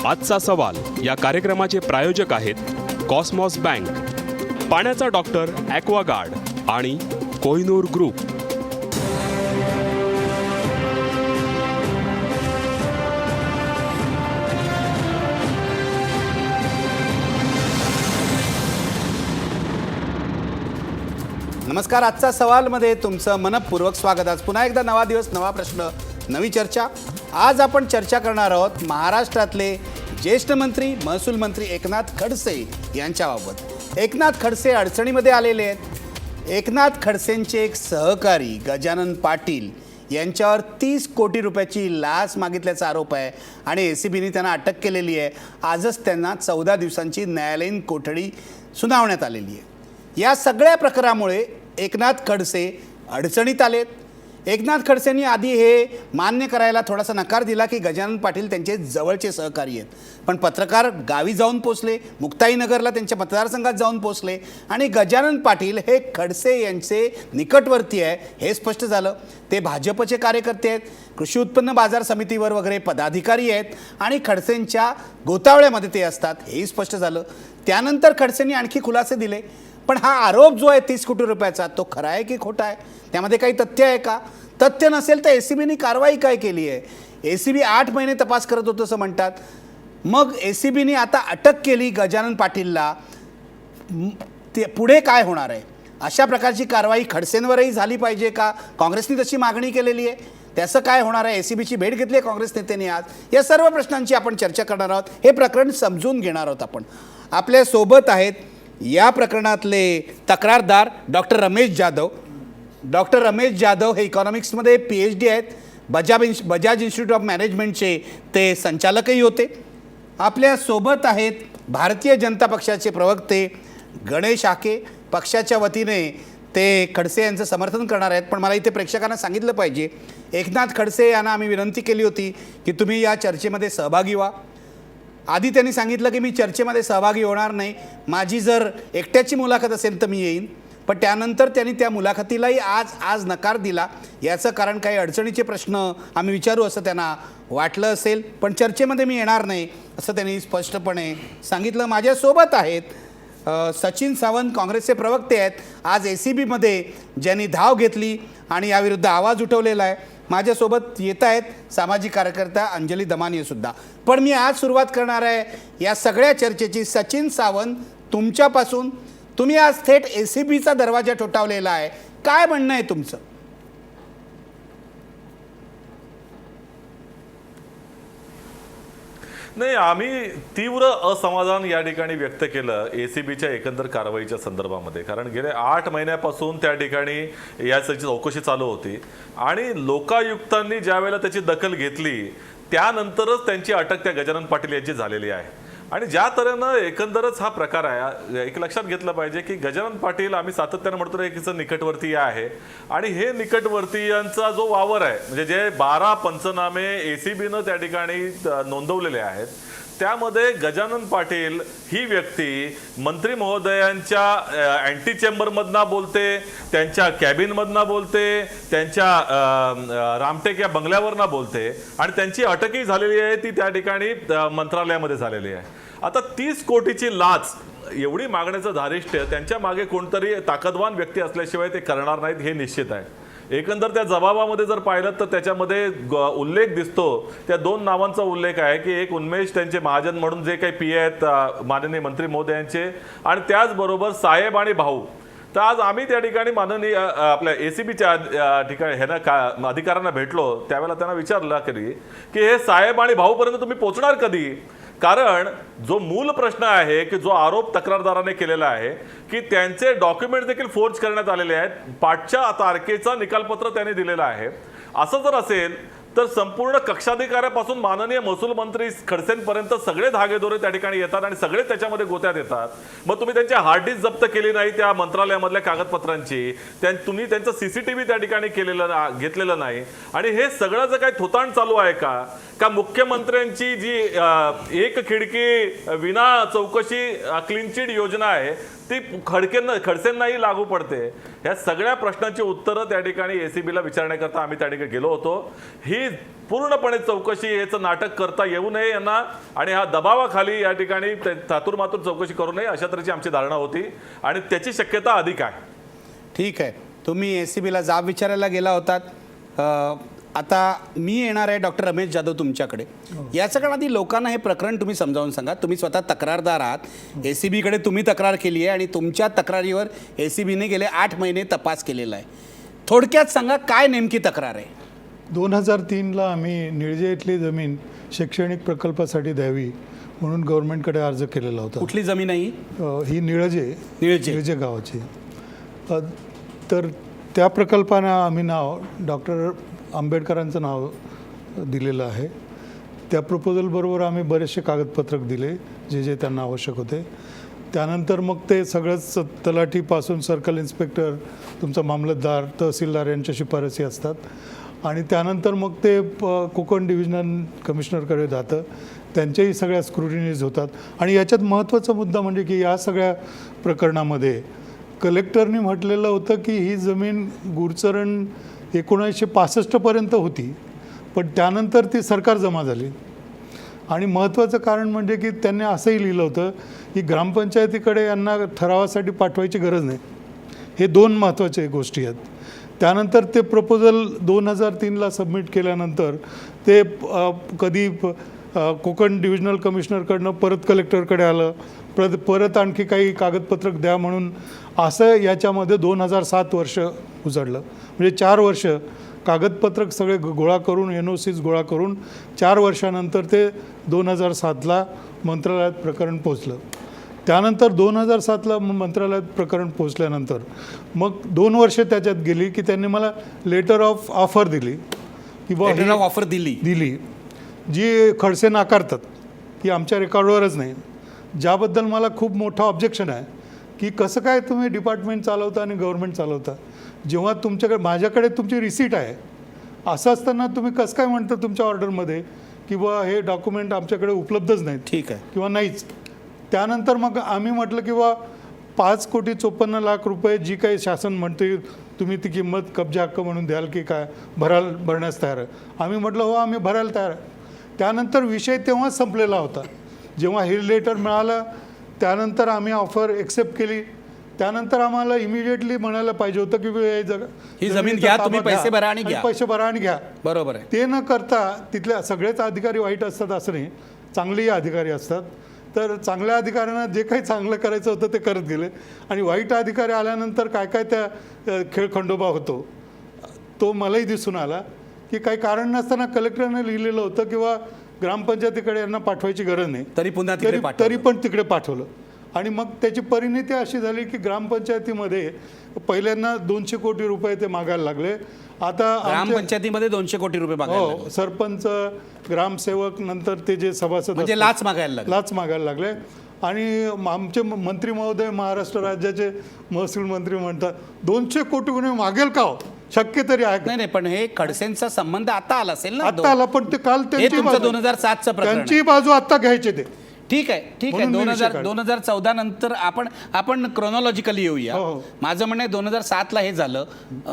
आजचा सवाल या कार्यक्रमाचे प्रायोजक आहेत कॉस्मॉस बँक, पाण्याचा डॉक्टर ॲक्वागार्ड आणि कोहिनूर ग्रुप. नमस्कार. आजचा सवालमध्ये तुमचं मनपूर्वक स्वागत. आज पुन्हा एकदा नवा दिवस, नवा प्रश्न, नवी चर्चा. आज आपण चर्चा करणार आहोत महाराष्ट्रातले ज्येष्ठ मंत्री, महसूल मंत्री एकनाथ खडसे यांच्याबाबत. एकनाथ खडसे अडचणीमध्ये आलेले आहेत. एकनाथ खडसेंचे एक सहकारी गजानन पाटील यांच्यावर 30 कोटी रुपयाची लाच मागितल्याचा आरोप आहे आणि ACBने त्यांना अटक केलेली आहे. आजच त्यांना 14 दिवसांची न्यायालयीन कोठडी सुनावण्यात आलेली आहे. या सगळ्या प्रकारामुळे एकनाथ खडसे अडचणीत आलेत. एकनाथ खडसेंनी आधी हे मान्य करायला थोडासा नकार दिला की गजानन पाटील त्यांचे जवळचे सहकारी आहेत. पण पत्रकार गावी जाऊन पोचले, मुक्ताईनगरला त्यांच्या मतदारसंघात जाऊन पोचले आणि गजानन पाटील हे खडसे यांचे निकटवर्ती आहे हे स्पष्ट झालं. ते भाजपचे कार्यकर्ते आहेत, कृषी उत्पन्न बाजार समितीवर वगैरे पदाधिकारी आहेत आणि खडसेंच्या गोतावळ्यामध्ये ते असतात हेही स्पष्ट झालं. त्यानंतर खडसेंनी आणखी खुलासे दिले. पण हा आरोप जो आहे 30 कोटी रुपयाचा, तो खरा आहे की खोटा आहे? त्यामध्ये काही तथ्य आहे का? तथ्य नसेल तर ACBने कारवाई काय केली आहे? ACB 8 महिने तपास करत होतं असं म्हणतात. मग ACBने आता अटक केली गजानन पाटीलला. ते पुढे काय होणार आहे? अशा प्रकारची कारवाई खडसेंवरही झाली पाहिजे का? काँग्रेसने तशी मागणी केलेली आहे. त्याचं काय होणार आहे? ACBची भेट घेतली आहे काँग्रेस नेत्यांनी आज. या सर्व प्रश्नांची आपण चर्चा करणार आहोत. हे प्रकरण समजून घेणार आहोत आपण. आपल्यासोबत आहेत या प्रकरणातले तक्रारदार डॉक्टर रमेश जाधव. डॉक्टर रमेश जाधव हे इकॉनॉमिक्समध्ये PhD आहेत. बजाज इन्स्टिट्यूट ऑफ मॅनेजमेंटचे ते संचालकही होते. आपल्यासोबत आहेत भारतीय जनता पक्षाचे प्रवक्ते गणेश आके. पक्षाच्या वतीने ते खडसे यांचं समर्थन करणार आहेत. पण मला इथे प्रेक्षकांना सांगितलं पाहिजे, एकनाथ खडसे यांना आम्ही विनंती केली होती की तुम्ही या चर्चेमध्ये सहभागी व्हा. आधी त्यांनी सांगितलं की मी चर्चेमध्ये सहभागी होणार नाही, माझी जर एकट्याची मुलाखत असेल तर मी येईन. पण त्यानंतर त्यांनी त्या मुलाखतीलाही आज नकार दिला. याचं कारण काही अडचणीचे प्रश्न आम्ही विचारू असं त्यांना वाटलं असेल. पण चर्चेमध्ये मी येणार नाही असं त्यांनी स्पष्टपणे सांगितलं. माझ्यासोबत आहेत सचिन सावंत, काँग्रेसचे प्रवक्ते आहेत. आज ACBमध्ये ज्यांनी धाव घेतली आणि याविरुद्ध आवाज उठवलेला आहे. माझ्यासोबत येत आहेत सामाजिक कार्यकर्ता अंजली दमानियसुद्धा. पण मी आज सुरुवात करणार आहे या सगळ्या चर्चेची सचिन सावंत तुमच्यापासून. तुम्ही आज थेट ACBचा दरवाजा ठोठावलेला आहे. काय म्हणणं आहे तुमचं? नाही, आम्ही तीव्र असमाधान या ठिकाणी व्यक्त केलं ACBच्या एकंदर कारवाईच्या संदर्भामध्ये. कारण गेले 8 महिन्यापासून त्या ठिकाणी याची चौकशी चालू होती आणि लोकायुक्तांनी ज्या वेळेला त्याची दखल घेतली त्यानंतरच त्यांची अटक त्या गजानन पाटील यांची झालेली आहे. आणि ज्या तऱ्हेनं एकंदरच हा प्रकार आहे, एक लक्षात घेतलं पाहिजे की गजानन पाटील, आम्ही सातत्यानं म्हणतो की निकटवर्तीय आहे आणि हे निकटवर्तीयांचा जो वावर आहे, म्हणजे जे 12 पंचनामे ACBनं त्या ठिकाणी नोंदवलेले आहेत, त्यामध्ये गजानन पाटील ही व्यक्ती मंत्री महोदयांच्या अँटी चेंबरमधनं बोलते, त्यांच्या कॅबिनमधनं बोलते, त्यांच्या रामटेक या बंगल्यावरनं बोलते आणि त्यांची अटकही झालेली आहे ती त्या ठिकाणी मंत्रालयामध्ये झालेली आहे. आता 30 कोटीची लाच एवढी मागण्याचं धारिष्ट्य त्यांच्या मागे कोणतरी ताकदवान व्यक्ती असल्याशिवाय ते करणार नाहीत हे निश्चित आहे. एकंदर त्या जबाबामध्ये जर पाहिलं तर त्याच्यामध्ये उल्लेख दिसतो, त्या 2 नावांचा उल्लेख आहे की एक उन्मेष त्यांचे महाजन म्हणून जे काही PA आहेत माननीय मंत्री महोदयांचे, आणि त्याचबरोबर साहेब आणि भाऊ. तर आज आम्ही त्या ठिकाणी माननीय आपल्या ACBच्या ठिकाणी ह्यांना अधिकाऱ्यांना भेटलो, त्यावेळेला त्यांना विचारलं की हे साहेब आणि भाऊपर्यंत तुम्ही पोहोचणार कधी? कारण जो मूल प्रश्न आहे की जो आरोप तक्रारदाराने केलेला आहे की त्यांचे डॉक्युमेंट देखील फोर्ज करण्यात आलेले आहेत, पाठच्या तारखेचा निकालपत्र त्यांनी दिलेला आहे. असं जर असेल तर संपूर्ण कक्षाधिकाऱ्यापासून माननीय महसूल मंत्री खडसेंपर्यंत सगळे धागेदोरे त्या ठिकाणी येतात आणि सगळे त्याच्यामध्ये गोत्यात येतात. मग तुम्ही त्यांची हार्ड डिस्क जप्त केली नाही त्या मंत्रालयामधल्या कागदपत्रांची, तुम्ही त्यांचं CCTV त्या ठिकाणी घेतलेलं नाही, आणि हे सगळं जे काही थोतांड चालू आहे का, का मुख्यमंत्र्यांची जी एक खिडकी विना चौकशी क्लीन चिट योजना आहे ती खडसेंनाही लागू पडते? ह्या सगळ्या प्रश्नांची उत्तरं त्या ठिकाणी एसीबीला विचारण्याकरता आम्ही त्या ठिकाणी गेलो होतो. ही पूर्णपणे चौकशी याचं नाटक करता येऊ नये यांना आणि हा दबावाखाली या ठिकाणी थातूरमातूर चौकशी करू नये अशा तऱ्हेची आमची धारणा होती आणि त्याची शक्यता अधिक आहे. ठीक आहे, तुम्ही एसीबीला जाब विचारायला गेला होतात. आता मी येणार आहे डॉक्टर रमेश जाधव तुमच्याकडे. याचं कारण आधी लोकांना हे प्रकरण तुम्ही समजावून सांगा. तुम्ही स्वतः तक्रारदार आहात, एसीबीकडे तुम्ही तक्रार केली आहे आणि तुमच्या तक्रारीवर एसीबीने गेले 8 महिने तपास केलेला आहे. थोडक्यात सांगा काय नेमकी तक्रार आहे? 2003ला आम्ही निळजे इथली जमीन शैक्षणिक प्रकल्पासाठी द्यावी म्हणून गव्हर्नमेंटकडे अर्ज केलेला होता. कुठली जमीन आहे ही निळजे. निळजे गावाची. तर त्या प्रकल्पानं आम्ही नाव डॉक्टर आंबेडकरांचं नाव दिलेलं आहे. त्या प्रपोजलबरोबर आम्ही बरेचसे कागदपत्रक दिले जे जे त्यांना आवश्यक होते. त्यानंतर मग ते सगळंच तलाठीपासून सर्कल इन्स्पेक्टर, तुमचा मामलतदार, तहसीलदार यांच्या शिफारसी असतात आणि त्यानंतर मग ते कोकण डिव्हिजनल कमिशनरकडे जातं. त्यांच्याही सगळ्या स्क्रुटिनीज होतात. आणि याच्यात महत्त्वाचा मुद्दा म्हणजे की या सगळ्या प्रकरणामध्ये कलेक्टरनी म्हटलेलं होतं की ही जमीन गुरचरण 1965पर्यंत होती, पण त्यानंतर ती सरकार जमा झाली. आणि महत्त्वाचं कारण म्हणजे की त्यांनी असंही लिहिलं होतं की ग्रामपंचायतीकडे यांना ठरावासाठी पाठवायची गरज नाही. हे 2 महत्त्वाचे गोष्टी आहेत. त्यानंतर ते प्रपोजल 2003ला सबमिट केल्यानंतर ते कधी कोकण डिव्हिजनल कमिशनरकडनं परत कलेक्टरकडे आलं, परत आणखी काही कागदपत्रक द्या म्हणून असं याच्यामध्ये 2007 वर्ष उजळलं. म्हणजे 4 वर्ष कागदपत्रक सगळे गोळा करून NOCs गोळा करून 4 वर्षानंतर ते 2007ला मंत्रालयात प्रकरण पोचलं. त्यानंतर 2007ला मंत्रालयात प्रकरण पोचल्यानंतर मग 2 वर्ष त्याच्यात गेली की त्यांनी मला लेटर ऑफ ऑफर दिली की लेटर ऑफ ऑफर दिली जी खडसे नाकारतात की आमच्या रेकॉर्डवरच नाही. ज्याबद्दल मला खूप मोठं ऑब्जेक्शन आहे की कसं काय तुम्ही डिपार्टमेंट चालवता आणि गव्हर्नमेंट चालवता, जेव्हा तुमच्याकडे माझ्याकडे तुमची रिसीट आहे. असं असताना तुम्ही कसं काय म्हणता तुमच्या ऑर्डरमध्ये की बुवा हे डॉक्युमेंट आमच्याकडे उपलब्धच नाहीत. ठीक आहे किंवा नाहीच. त्यानंतर मग आम्ही म्हटलं की बा 5,54,00,000 रुपये जी काही शासन म्हणते तुम्ही ती किंमत कब्जा हक्क म्हणून द्याल की काय भरण्यास तयार आहे. आम्ही म्हटलं हो आम्ही भरायला तयार आहे. त्यानंतर विषय तेव्हाच संपलेला होता. जेव्हा हे लेटर मिळालं त्यानंतर आम्ही ऑफर एक्सेप्ट केली. त्यानंतर आम्हाला इमिडिएटली म्हणायला पाहिजे होतं की ही जमीन घ्या, तुम्ही पैसे भरा आणि घ्या. पैसे भरा आणि घ्या. बरोबर आहे. ते न करता तिथल्या सगळेच अधिकारी वाईट असतात असं नाही, चांगलेही अधिकारी असतात. तर चांगल्या अधिकाऱ्यांना जे काही चांगलं करायचं होतं ते करत गेले आणि वाईट अधिकारी आल्यानंतर काय काय त्या खेळखंडोबा होतो तो मलाही दिसून आला की काही कारण नसताना कलेक्टरने लिहिलेलं होतं किंवा ग्रामपंचायतीकडे यांना पाठवायची गरज नाही, तरी पण तिकडे पाठवलं. आणि मग त्याची परिणिती अशी झाली की ग्रामपंचायतीमध्ये पहिल्यांदा 200 कोटी रुपये ते मागायला लागले. आता ग्रामपंचायतीमध्ये 200 कोटी रुपये मागायला लागले. सरपंच, ग्रामसेवक, नंतर ते जे सभासद म्हणजे लाच मागायला लागले. आणि आमचे मंत्री महोदय महाराष्ट्र राज्याचे महसूल मंत्री म्हणतात 200 कोटी गुन्हे मागेल का हो? शक्य तरी आहे? नाही, पण हे खडसेंचा संबंध आता आला असेल ना. आता आला, पण ते काल त्यांची 2007चं प्रकरण, त्यांची बाजू आता घ्यायची ते. ठीक आहे. 2014 नंतर आपण क्रोनॉलॉजिकली येऊया. माझं म्हणणं आहे 2007ला हे झालं,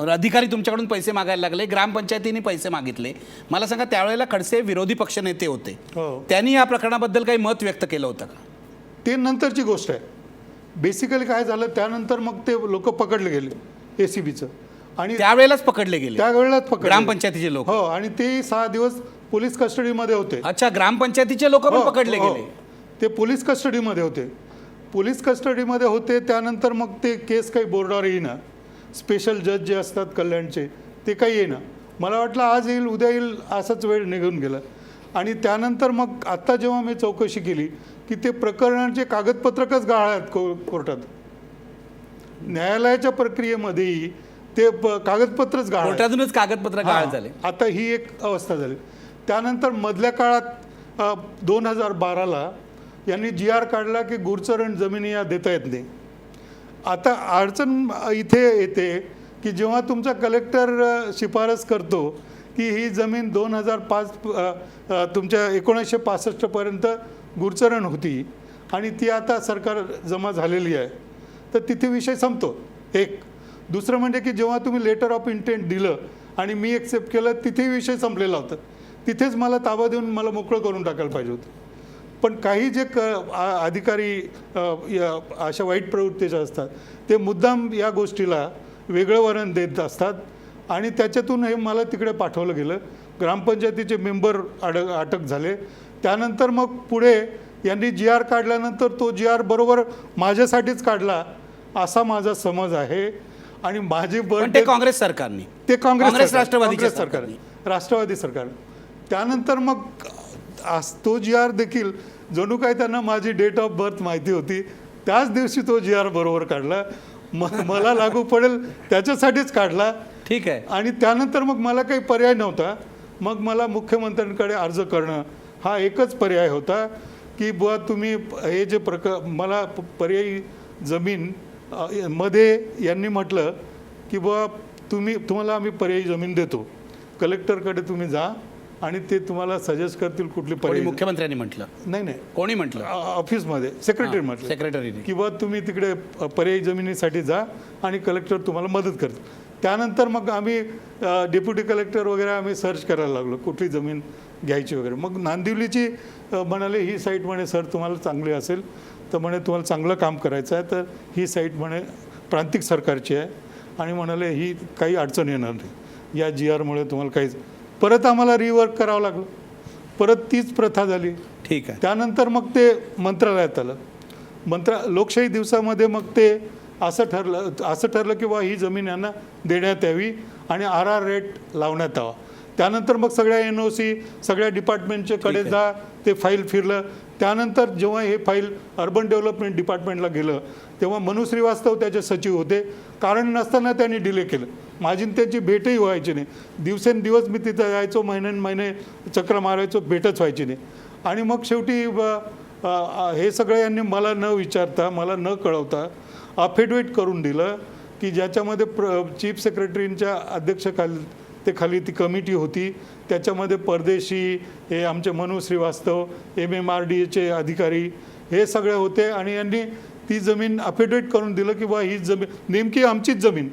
अधिकारी तुमच्याकडून पैसे मागायला लागले, ग्रामपंचायतीने पैसे मागितले. मला सांगा त्यावेळेला खडसे विरोधी पक्षनेते होते, त्यांनी या प्रकरणाबद्दल काही मत व्यक्त केलं होतं का? ते नंतरची गोष्ट आहे. बेसिकली काय झालं त्यानंतर मग ते लोक पकडले गेले एसीबीचं आणि त्यावेळेलाच पकडले गेले. ग्रामपंचायतीचे लोक. हो, आणि ते 6 दिवस पोलीस कस्टडीमध्ये होते. अच्छा, ग्रामपंचायतीचे लोक पण पकडले गेले. ते पोलीस कस्टडीमध्ये होते. त्यानंतर मग ते केस काही बोर्डावर येईना. स्पेशल जज जे असतात कल्याणचे ते काही येईना. मला वाटलं आज येईल उद्या येईल असाच वेळ निघून गेला. आणि त्यानंतर मग आत्ता जेव्हा मी चौकशी केली की ते प्रकरणाचे कागदपत्रकच गहाळ आहेत कोर्टात. न्यायालयाच्या प्रक्रियेमध्ये ते कागदपत्रच गहाळ, कोर्टातूनच कागदपत्र गहाळ झाले. आता ही एक अवस्था झाली. त्यानंतर मधल्या काळात 2012ला यांनी GR काढला की गुरचरण जमिनी या देता येत नाही. आता अडचण इथे येते की जेव्हा तुमचा कलेक्टर शिफारस करतो की ही जमीन 2005 तुमच्या 1965पर्यंत गुरचरण होती आणि ती आता सरकार जमा झालेली आहे, तर तिथे विषय संपतो. एक दुसरं म्हणजे की जेव्हा तुम्ही लेटर ऑफ इंटेंट दिलं आणि मी एक्सेप्ट केलं, तिथेही विषय संपलेला होता. तिथेच मला ताबा देऊन मला मोकळं करून टाकायला पाहिजे होतं. पण काही जे अधिकारी अशा वाईट प्रवृत्तीचे असतात ते मुद्दाम या गोष्टीला वेगळं वर्ण देत असतात आणि त्याच्यातून हे मला तिकडे पाठवलं गेलं. ग्रामपंचायतीचे मेंबर अटक झाले. त्यानंतर मग पुढे यांनी GR काढल्यानंतर तो GR बरोबर माझ्यासाठीच काढला असा माझा समज आहे. आणि माझी पण ते काँग्रेस सरकारने, ते काँग्रेस राष्ट्रवादीच्या सरकार, राष्ट्रवादी सरकार. त्यानंतर मग तो GR देखील जणू काय त्यांना माझी डेट ऑफ बर्थ माहिती होती. त्याच दिवशी तो GR बरोबर काढला. मला लागू पडेल त्याच्यासाठीच काढला. ठीक आहे. आणि त्यानंतर मग मला काही पर्याय नव्हता. मग मला मुख्यमंत्र्यांकडे अर्ज करणं हा एकच पर्याय होता की बुवा तुम्ही हे जे मला पर्यायी जमीन मध्ये यांनी म्हटलं की बुवा तुम्हाला आम्ही पर्यायी जमीन देतो, कलेक्टरकडे तुम्ही जा आणि ते तुम्हाला सजेस्ट करतील कुठली पर्यायी. मुख्यमंत्र्यांनी म्हटलं? नाही, कोणी म्हटलं? ऑफिसमध्ये सेक्रेटरी म्हटलं, सेक्रेटरीने की बुवा तुम्ही तिकडे पर्यायी जमिनीसाठी जा आणि कलेक्टर तुम्हाला मदत करतील. त्यानंतर मग आम्ही डेप्युटी कलेक्टर वगैरे आम्ही सर्च करायला लागलो कुठली जमीन घ्यायची वगैरे. मग नांदिवलीची म्हणाले ही साईट म्हणे सर तुम्हाला चांगली असेल तर म्हणे तुम्हाला चांगलं काम करायचं आहे तर ही साईट म्हणे प्रांतिक सरकारची आहे आणि म्हणाले ही काही अडचण येणार नाही, या GRमुळे तुम्हाला काहीच. परत आम्हाला रिवर्क करावं लागलं, परत तीच प्रथा झाली. ठीक आहे. त्यानंतर मग ते मंत्रालयात आलं. लोकशाही दिवसामध्ये मग ते असं ठरलं की बा ही जमीन यांना देण्यात यावी आणि RR रेट लावण्यात यावा. त्यानंतर मग सगळ्या NOC सगळ्या डिपार्टमेंटच्या कडे जा, ते फाईल फिरलं. त्यानंतर जेव्हा हे फाईल अर्बन डेव्हलपमेंट डिपार्टमेंटला गेलं तेव्हा मनु श्रीवास्तव त्याचे सचिव होते. कारण नसताना त्यांनी डिले केलं. माझी त्यांची भेटही व्हायची नाही. दिवसेंदिवस मी तिथं जायचो, महिने चक्र मारायचो, भेटच व्हायची नाही. आणि मग शेवटी हे सगळं यांनी मला न विचारता, मला न कळवता अफिडेविट करून दिलं की ज्याच्यामध्ये चीफ सेक्रेटरींच्या अध्यक्षतेखाली खाली ती कमिटी होती. त्याच्यामध्ये परदेशी, हे आमचे मनु श्रीवास्तव, MMRDAचे अधिकारी हे सगळे होते आणि यांनी ती जमीन अफिडेविट करून दिलं की बा ही जमीन नेमकी आमचीच जमीन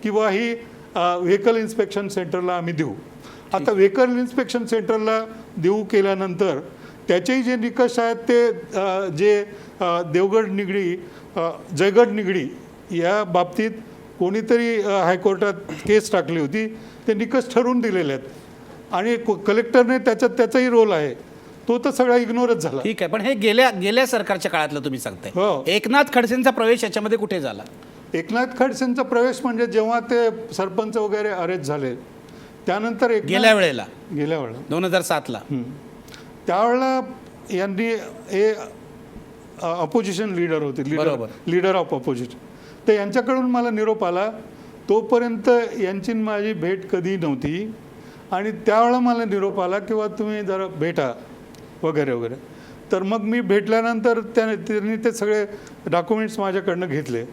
की बा ही व्हेकल इन्स्पेक्शन सेंटरला आम्ही देऊ. आता व्हेकल इन्स्पेक्शन सेंटरला देऊ केल्यानंतर त्याचेही जे निकष आहेत ते जे देवगड निगडी, जयगड निगडी या बाबतीत कोणीतरी हायकोर्टात केस टाकली होती, ते निकष ठरवून दिलेले आहेत आणि कलेक्टरने त्याचाही रोल आहे, तो तर सगळा इग्नोरच झाला. ठीक आहे. पण हे गेल्या सरकारच्या काळातलं तुम्ही सांगताय. हो. एकनाथ खडसेंचा प्रवेश याच्यामध्ये कुठे झाला? एकनाथ खडसेंचा प्रवेश म्हणजे जेव्हा ते सरपंच वगैरे अरेस्ट झाले त्यानंतर गेल्या वेळेला 2007ला त्यावेळेला यांनी हे अपोजिशन लीडर होते, लीडर ऑफ अपोजिशन, तर यांच्याकडून मला निरोप आला. तोपर्यंत यांची माझी भेट कधी नव्हती आणि त्यावेळेला मला निरोप आला किंवा तुम्ही जरा भेटा वगैरे वगैरे. तर मग मी भेटल्यानंतर त्यांनी ते सगळे डॉक्युमेंट्स माझ्याकडनं घेतले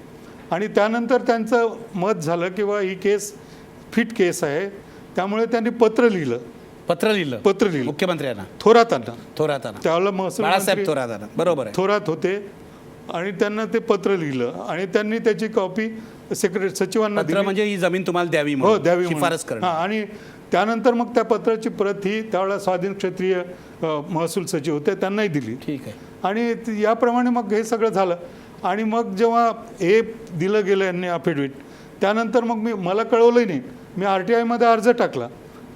आणि त्यानंतर त्यांचं मत झालं की बा ही केस फिट केस आहे. त्यामुळे त्यांनी पत्र लिहिलं मुख्यमंत्र्यांना, थोरातांना. त्यावेळेला महसूल बाळासाहेब थोरातांना, बरोबर आहे, थोरात होते आणि त्यांना ते पत्र लिहिलं आणि त्यांनी त्याची कॉपी सचिवांना दिली. म्हणजे ही जमीन तुम्हाला द्यावी, हो द्यावी शिफारस करणं. आणि त्यानंतर मग त्या पत्राची प्रत ही त्यावेळेला स्वाधीन क्षेत्रीय महसूल सचिव होते, त्यांनाही दिली. ठीक आहे. आणि याप्रमाणे मग हे सगळं झालं. आणि मग जेव्हा हे दिलं गेलं यांनी अफिडेविट, त्यानंतर मग मला कळवलंही नाही. मी RTI मध्ये अर्ज टाकला.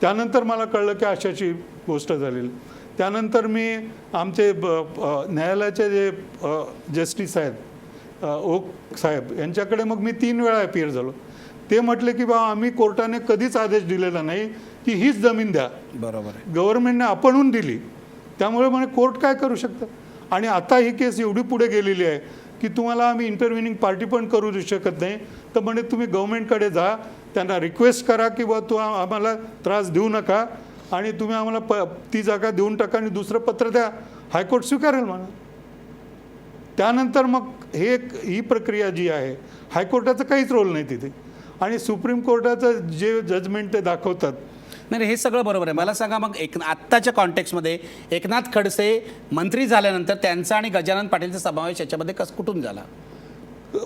त्यानंतर मला कळलं की अशाची गोष्ट झालेली. त्यानंतर मी आमचे न्यायालयाचे जे जस्टिस आहेत ओक साहेब यांच्याकडे मग मी 3 वेळा अपीयर झालो. ते म्हटले की बा आम्ही कोर्टाने कधीच आदेश दिलेला नाही की हीच जमीन द्या, बरोबर आहे, गव्हर्नमेंटने आपणहून दिली, त्यामुळे म्हणे कोर्ट काय करू शकतं. आणि आता ही केस एवढी पुढे गेलेली आहे की तुम्हाला आम्ही इंटरव्हिनिंग पार्टी पण करू शकत नाही. तर म्हणजे तुम्ही गव्हर्नमेंटकडे जा, त्यांना रिक्वेस्ट करा की बा तू आम्हाला त्रास देऊ नका आणि तुम्ही आम्हाला ती जागा देऊन टाका आणि दुसरं पत्र द्या, हायकोर्ट स्वीकारेल म्हणा. त्यानंतर मग ही प्रक्रिया जी आहे, हायकोर्टाचा काहीच रोल नाही तिथे. आणि सुप्रीम कोर्टाचं जे जजमेंट ते दाखवतात नाही हे सगळं बरोबर आहे. मला सांगा मग आत्ताच्या कॉन्टेक्स्टमध्ये एकनाथ खडसे मंत्री झाल्यानंतर त्यांचा आणि गजानन पाटीलचा समावेश याच्यामध्ये कुठून झाला?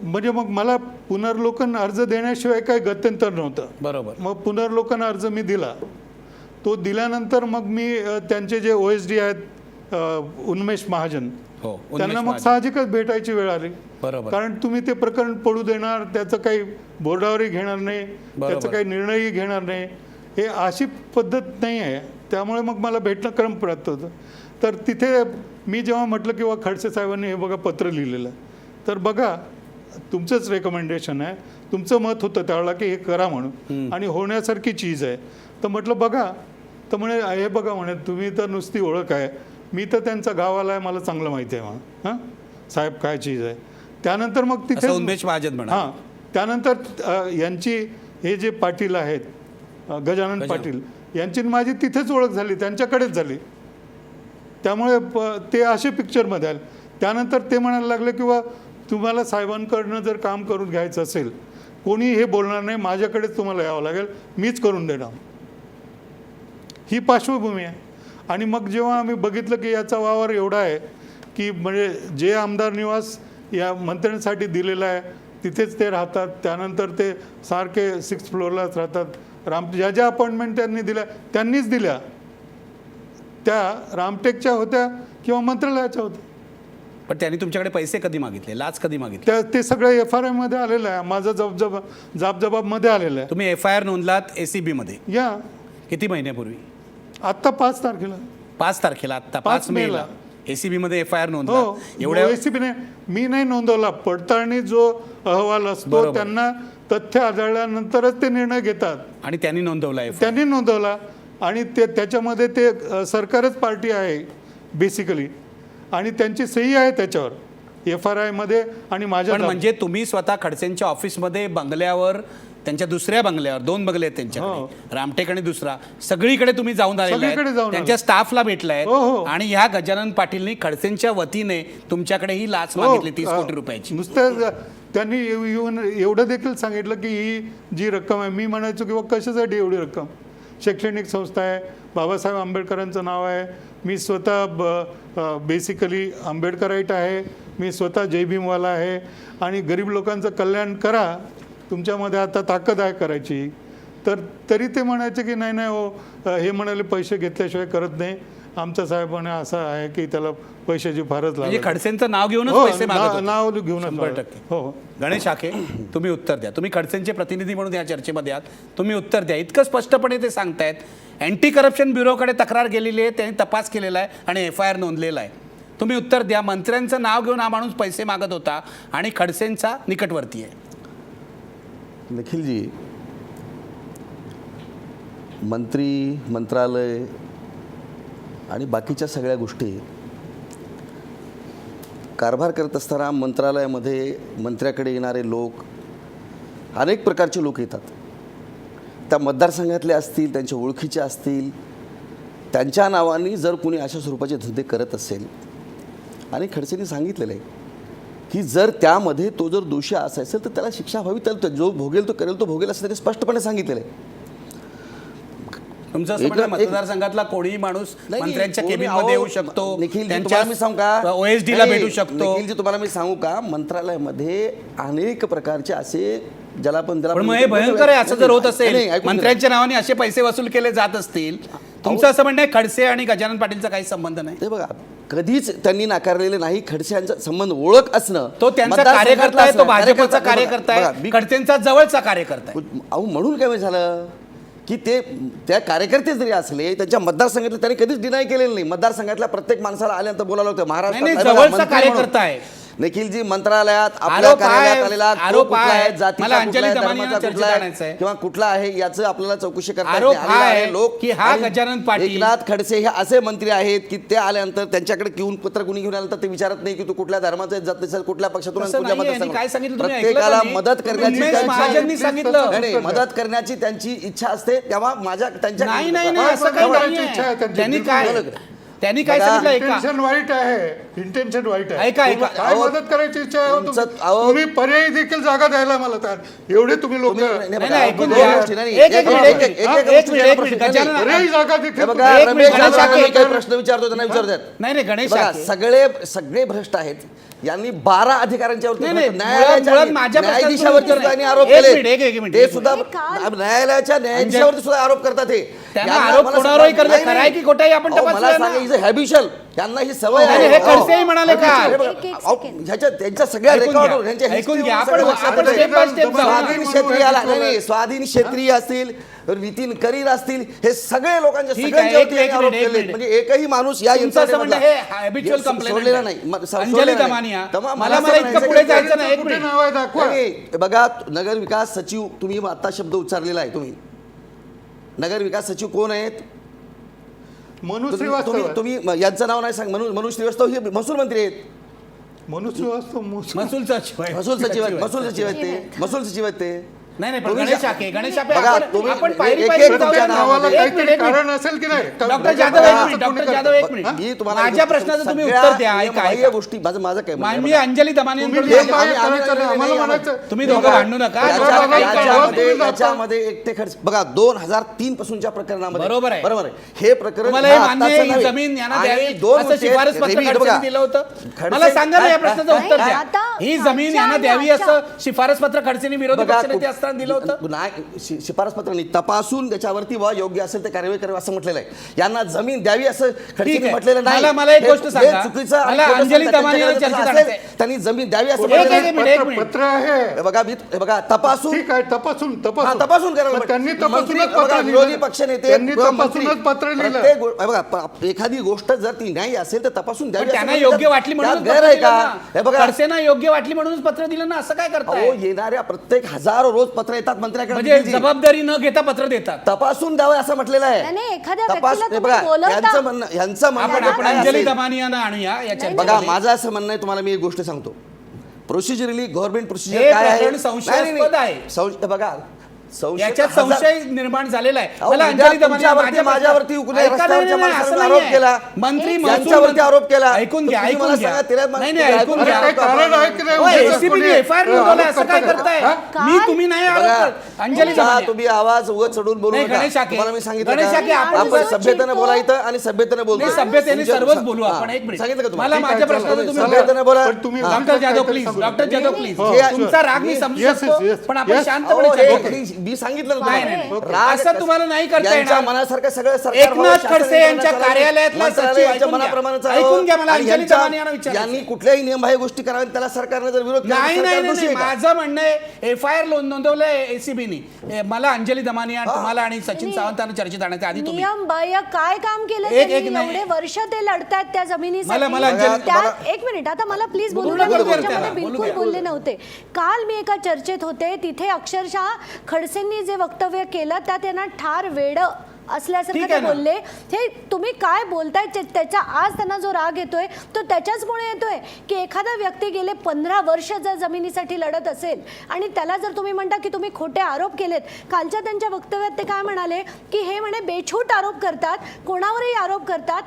म्हणजे मग मला पुनर्लोकन अर्ज देण्याशिवाय काही गत्यंतर नव्हतं. बरोबर. मग पुनर्लोकन अर्ज मी दिला. तो दिल्यानंतर मग मी त्यांचे जे OSD आहेत उन्मेष महाजन, हो, त्यांना मग साहजिकच भेटायची वेळ आली. बरोबर. कारण तुम्ही ते प्रकरण पडू देणार, त्याचं काही बोर्डावरही घेणार नाही, त्याचं काही निर्णयही घेणार नाही, हे अशी पद्धत नाही आहे. त्यामुळे मग मला भेटणं क्रम पडत होतं. तर तिथे मी जेव्हा म्हटलं किंवा खडसे साहेबांनी हे बघा पत्र लिहिलेलं आहे, तर बघा तुमचंच रेकमेंडेशन आहे, तुमचं मत होतं त्यावेळेला की हे करा म्हणून आणि होण्यासारखी चीज आहे. तर म्हटलं बघा. तर म्हणे हे बघा म्हणे तुम्ही तर नुसती ओळख आहे, मी तर त्यांचा गावाला आहे, मला चांगलं माहिती आहे म्हणा. हां साहेब काय चीज आहे. त्यानंतर मग तिथे उन्मेष महाजन म्हणा. हां त्यानंतर यांची हे जे पाटील आहेत गजानन पाटील यांची माझी तिथेच ओळख झाली, त्यांच्याकडेच झाली. त्यामुळे ते असे पिक्चरमध्ये आले. त्यानंतर ते म्हणायला लागले किंवा तुम्हाला साहेबांकडनं जर काम करून घ्यायचं असेल, कोणी हे बोलणार नाही, माझ्याकडेच तुम्हाला यावं लागेल, मीच करून देणार. ही पार्श्वभूमी आहे. आणि मग जेव्हा आम्ही बघितलं की याचा वावर एवढा आहे की म्हणजे जे आमदार निवास या मंत्र्यांसाठी दिलेलं आहे तिथेच ते राहतात, त्यानंतर ते सारखे 6th फ्लोअरलाच राहतात. ज्या ज्या अपॉइंटमेंट त्यांनी दिल्या त्यांनीच दिल्या, त्या रामटेकच्या होत्या किंवा मंत्रालयाच्या होत्या. पण त्यांनी तुमच्याकडे पैसे कधी मागितले, लाच कधी मागितले? ते सगळं FRI मध्ये आलेलं आहे, माझा जाबजबाबमध्ये आलेलं आहे. तुम्ही FIR नोंदलात ACB मध्ये या किती महिन्यापूर्वी? आत्ता 5 तारखेला 5 तारखेला आत्ता 5 मेला ACB मध्ये FIR नोंदला. हो. एवढ्या ACB ने मी नाही नोंदवला. पडताळणी जो अहवाल असतो त्यांना तथ्य आढळल्यानंतरच ते निर्णय घेतात. आणि त्यांनी नोंदवला FIR. त्यांनी नोंदवला आणि त्याच्यामध्ये ते सरकारच पार्टी आहे बेसिकली आणि त्यांची सही आहे त्याच्यावर FRI मध्ये. आणि माझ्या म्हणजे तुम्ही स्वतः खडसेंच्या ऑफिसमध्ये बंगल्यावर, त्यांच्या दुसऱ्या बंगल्यावर 2 बंगले आहेत त्यांच्याकडे, रामटेक आणि दुसरा, सगळीकडे तुम्ही जाऊन आलेले आहेत, त्यांच्या स्टाफला भेटलाय. आणि ह्या गजानन पाटीलनी खडसेंच्या वतीने तुमच्याकडे ही लाच मागितली 30 कोटी रुपयाची. नुसतं त्यांनी एवढं देखील सांगितलं की ही जी रक्कम आहे, मी म्हणायचो किंवा कशासाठी एवढी रक्कम, शैक्षणिक संस्था आहे, बाबासाहेब आंबेडकरांचं नाव आहे, मी स्वतः बेसिकली आंबेडकराईट आहे, मी स्वतः जय भीमवाला आहे आणि गरीब लोकांचं कल्याण करा, तुमच्यामध्ये आता ताकद आहे करायची. तर तरी ते म्हणायचे की नाही नाही हो, हे म्हणाले पैसे घेतल्याशिवाय करत नाही, आमचा साहेबांना असं आहे की त्याला पैशाची फारच लागते. खडसेंचं नाव घेऊनच पैसे मागत होते. नाव घेऊनच. 100%. हो. गणेश हाके, तुम्ही उत्तर द्या. तुम्ही खडसेंचे प्रतिनिधी म्हणून या चर्चेमध्ये आहात, तुम्ही उत्तर द्या. इतकं स्पष्टपणे ते सांगतायत अँटी करप्शन ब्युरोकडे तक्रार गेलेली आहे, त्यांनी तपास केलेला आहे आणि FIR नोंदलेला आहे. तुम्ही उत्तर द्या. मंत्र्यांचं नाव घेऊन हा माणूस पैसे मागत होता आणि खडसेंचा निकटवर्ती आहे. निखिलजी, मंत्री, मंत्रालय आणि बाकीच्या सगळ्या गोष्टी कारभार करत असताना मंत्रालयामध्ये मंत्र्याकडे येणारे लोक, अनेक प्रकारचे लोक येतात. त्या मतदारसंघातले असतील, त्यांच्या ओळखीचे असतील, त्यांच्या नावाने जर कोणी अशा स्वरूपाचे धंदे करत असेल, आणि खडसेंनी सांगितलेलं आहे की जर त्यामध्ये तो जर दोषी असेल तर त्याला शिक्षा व्हावी, त्याला जो भोगेल तो करेल, तो भोगेल, असं त्यांनी स्पष्टपणे सांगितलेलं आहे. तुमचं मतदारसंघातला कोणीही माणूस मंत्र्यांच्या केबिनमध्ये येऊ शकतो, तुम्हाला मी सांगू का, OSD ला भेटू शकतो. निखिलजी, तुम्हाला मी सांगू का, मंत्रालयामध्ये अनेक प्रकारचे असे ज्याला आपण हे भयंकर आहे. असं जर होत असेल, मंत्र्यांच्या नावाने असे पैसे वसूल केले जात असतील, तुमचं असं म्हणणं आहे खडसे आणि गजानन पाटीलचा काही संबंध नाही? ते बघा, कधीच त्यांनी नाकारलेले नाही. खडसेंचा संबंध ओळख असणं, तो त्यांचा कार्यकर्ता आहे, तो भाजपचा कार्यकर्ता आहे, खडसेंचा जवळचा कार्यकर्ता आहे. अहो, म्हणून काय झालं की ते त्या कार्यकर्ते जरी असले, त्यांच्या मतदारसंघातले त्यांनी कधीच डिनाय केलेलं नाही. मतदारसंघातल्या प्रत्येक माणसाला आल्यानंतर बोलावलं होतं. महाराष्ट्रात कार्यकर्ता आहे. निखिलजी, मंत्रालयात आपल्या कार्यालयात आलेला कुठला आहे, जातीचा कुठला आहे, धर्माचा कुठला आहे किंवा कुठला आहे, याचं आपल्याला चौकशी करता लोक की हा गजानन पाटील, एकनाथ खडसे हे असे मंत्री आहेत की ते आल्यानंतर त्यांच्याकडे घेऊन पत्र कुणी घेऊन आलं तर ते विचारत नाही की तू कुठल्या धर्माचा जात नसेल, कुठल्या पक्षातून, प्रत्येकाला मदत करण्याची मदत करण्याची त्यांची इच्छा असते. तेव्हा माझ्या त्यांच्या त्यांनी काय सांगितलं ऐका इंटेन्शन वाईट आहे, इंटेन्शन वाईट आहे. ऐका, ऐका. काय मदत करायची इच्छा आहे हो तुम्ही पर्यायी देखील जागा द्यायला मला तयार. एवढे तुम्ही लोक ऐकून घ्या. एक मिनिट गजानन पर्यायी जागा देखील बघा, एक रमेश मिनिट, जाधव गणेश यांना काही ठाकरे. प्रश्न विचारतो त्यांना विचारतात. नाही गणेश बघा, ठाकरे. सगळे भ्रष्ट आहेत. यांनी 12 अधिकाऱ्यांच्या नाही, मुळात माझ्या प्रश्नाचं न्यायाधीशावरती उत्तर सुद्धा नाही. यांनी आरोप एक केले. मिनिट, एक मिनिट, ते एक सुद्धा न्यायालयाच्या न्यायाधीशावरती सुद्धा आरोप करतात. हे त्यांना यांना आरोप मला कोणावरही सांगा- करतात. नाही, खरं आहे नाही. की खोटं आहे आपण अहो, तपासूया मला ना. सांगा, इज हॅबिशल. यांना ही सवय नाही, आहे. हे हो. खडसेही म्हणाले का? हे बघा, एक अहो, ह्याच्या त्यांच्या सगळ्या ऐकून घ्या. रेकॉर्डवर ह्यांच्या ऐकून घ्या. हिस्ट्रीवर आपण सगळं आपण लक्षात स्टेप बाय स्टेप जाऊ. स्वाधीन क्षेत्रीयाला नाही, स्वाधीन क्षेत्रीय असतील, नितीन करीर असतील, हे सगळे लोकांच्या ठीक आहे, सगळ्यांच्यावरती एक यांनी आरोप मिनिट, केले. एक म्हणजे एकही माणूस या तुमचं असं म्हणणं यंत्रणेमधला- हे habitual हे complaint सोडलेला आहे. नाही. अंजली सोडलेला नाही. दमानिया. तेव्हा मला असं इतकं म्हणायचं पुढे की- जायचं नाही. एक कुठे मिनिट. नाव आहे दाखवा. नाही, बघा, नगर विकास सचिव तुम्ही आता शब्द उच्चारलेला आहे. तुम्ही नगर विकास सचिव कोण आहेत? मनु तुम्ही श्रीवास्तव तुम्ही यांचं नाव नाही सांग. मनोज श्रीवास्तव हे महसूल मंत्री आहेत. मनु श्रीवास्तव महसूल सचिव आहे. महसूल सचिव आहेत. महसूल सचिव आहेत ते. महसूल सचिव आहेत ते. नाही पण तुम्ही गणेश शाके बघा, आपण तुम्ही आपण पायरी एक- पायरी एक- जाऊया तुमच्या ना. नावाला एक काहीतरी मिनिट, एक मिनिट. कारण असेल की नाही? डॉक्टर जाधव एक मिनिट, डॉक्टर जाधव एक मिनिट. मी तुम्हाला माझ्या प्रश्नाचं तुम्ही सगळ्या उत्तर द्या. ऐका, नियमबाह्य ऐका. गोष्टी माझं काय म्हणणं आहे मी बघा. अंजली दमानिया तुम्ही हे- नियमबाह्य आम्ही- करायचं नाही, आम्हाला आम्ही- म्हणायचं. तुम्ही दोघं भांडू नका. याच्यामध्ये बघा 2003 पासूनच्या प्रकरणामध्ये बरोबर आहे. बरोबर आहे. हे प्रकरण तुम्हाला हे ह्या मान्य आत्ताचं आहे, नव्हे. जमीन यांना आणि द्यावी दोन असं वर्षे शिफारस पत्र रेव्हिड खडसेंनी बघा. दिलं होतं. खडसे- मला सांगा ना या प्रश्नाचं नाही, उत्तर द्या. आता ही जमीन यांना द्यावी मागच्या- असं शिफारस पत्र खडसेंनी विरोधी बघा, पक्षनेते असताना दिलं होतं. नाही, शिफारस पत्रांनी तपासून त्याच्यावरती वा योग्य असेल ते कारवाई करावी असं म्हटलेलं आहे. यांना जमीन द्यावी असं ठीक खडसेंनी आहे. म्हटलेलं नाही. मला एक हे- गोष्ट हे सांगा. चुकीचं आणि मला खोटं अंजली सांगतात. दमानियाला त्यांच्याकडे चर्चेत असेल, आणायचं आहे. त्यांनी जमीन द्यावी असं एक म्हटलेलं मिनिट, एक मिनिट. पत्र आहे. हे बघा तपासून ठीक आहे, तपासून हा, तपासून करायला पण त्यांनी पाहिजे. तपासूनच मंत्री- बघा, पत्र विरोधी लिहिलं. पक्षनेते त्यांनी किंवा मंत्री, तपासूनच पत्र लिहिलं. प्रत्येक बघा एखादी गोष्ट जर ती न्यायी असेल तर तपासून द्यावी पण असं त्यांना म्हणतात. योग्य वाटली म्हणून त्यात गैर आहे का? हे बघा, खडसेंना योग्य वाटली म्हणूनच पत्र दिलं ना. असं काय करताय? अहो, येणाऱ्या प्रत्येक हजारो रोज पत्र येतात मंत्र्याकडे. म्हणजे जबाबदारी न घेता पत्र देतात. तपासून द्यावं असं म्हटलेलं आहे. नाही, एखाद्या तपास व्यक्तीला हे तुम्ही बघा, बोलवता. यांचं म्हणणं आपण काय अंजली असेल? दमानियांना आणूया या बघा, चर्चेमध्ये. माझं असं म्हणणं आहे, तुम्हाला मी एक गोष्ट सांगतो. प्रोसिजरली गव्हर्नमेंट हे प्रोसिजर काय आहे? प्रकरण संशयास्पद आहे. बघा, याच्यात संशय निर्माण झालेला आहे. अहो, मला उद्या अंजली दमानिया तुमच्यावरती, माझ्यावरती उकल्या ऐका, नाही, रस्त्यावरच्या नाही, माणसावर असं आरोप नाहीये. केला. मंत्री यांच्यावरती आरोप केला. ऐकून घ्या, तुम्ही ऐकून मला घ्या. सांगा, त्याला नाही, नाही, ऐकून अरे, घ्या. काही कारण आहे की नाही? हो, उगाच ACB कोणी- ने FIR नोंदवलाय. असं काय करताय? काय? मी तुम्ही नाही आरोप बघा, करत. अंजली तुमचा दमानिया. तुम्ही आवाज उगाच चढून बोलू नाही, नका. गणेश शाके. तुम्हाला मी सांगितलं गणेश शाके, का? आपण आपण जो सभ्यतेने चिडतो- बोलायचं आणि सभ्यतेने बोलतो. नाही, सभ्यतेने तुमच्या- सर्वच बोलू हा, आपण. एक मिनिट. सांगितलं का तुम्हाला? मला ठीक आहे, माझ्या चला, प्रश्नाचं चला. तुम्ही सभ्यतेने बोला. पण तुम्ही- हा. डॉक्टर जाधव काहीतरी प्लीज, सांगू. Doctor Jadhav please. हे- तुमचा राग मी समजू Yes, शकतो, yes, पण आपण yes. शांतपणे अहो, चर्चा करू. मी सांगितलं ना नाही, तुम्हाला. नाही. राग असं तुम्हाला नाही करता यांच्या येणार. मनासारखं सगळं सरकार एकनाथ व्हावं, शासन खडसे यांच्या चालावं, कार्यालयातला मंत्रालय सचिव यांच्या ऐकून घ्या. मनाप्रमाणे चालावं. ऐकून घ्या, मला आणि अंजली यांच्या- दमानियांना विचारायचं. यांनी कुठल्याही नियमबाह्य गोष्टी कराव्यात त्याला सरकारने जर विरोध केला तर नाही सरकार नाही दोषी नाही आहे का? माझं म्हणणं आहे FIR नोंदवलंय ACBनी. मला अंजली दमानिया तुम्हाला आणि सचिन सावंतांना चर्चेत आणण्याच्या आधी तुम्ही नियम बाह्य काय काम केलं एक त्यांनी? नाही. एवढे वर्ष ते लढतात त्या जमिनीसाठी. मला अंजली- त्यात एक मिनिट, आता मला प्लीज बोलू पूर्ण द्या. मी करू द्या तुमच्यामध्ये त्याला, बोलू बिलकुल द्या. बोलले नव्हते. काल मी एका चर्चेत होते, तिथे अक्षरशः खडसेंनी जे वक्तव्य केलं त्यात त्यांना ठार वेड असल्यासारखं ठीक ते आहे ना. बोलले. हे तुम्ही काय बोलताय त्याचा आज त्यांना जो राग येतोय तो त्याच्याचमुळे येतोय की एखादा व्यक्ती गेले 15 वर्ष जर जमिनीसाठी लढत असेल आणि त्याला जर तुम्ही म्हणता की तुम्ही खोटे आरोप केलेत. कालच्या त्यांच्या वक्तव्यात ते काय म्हणाले की हे म्हणे बेछूट आरोप करतात, कोणावरही आरोप करतात,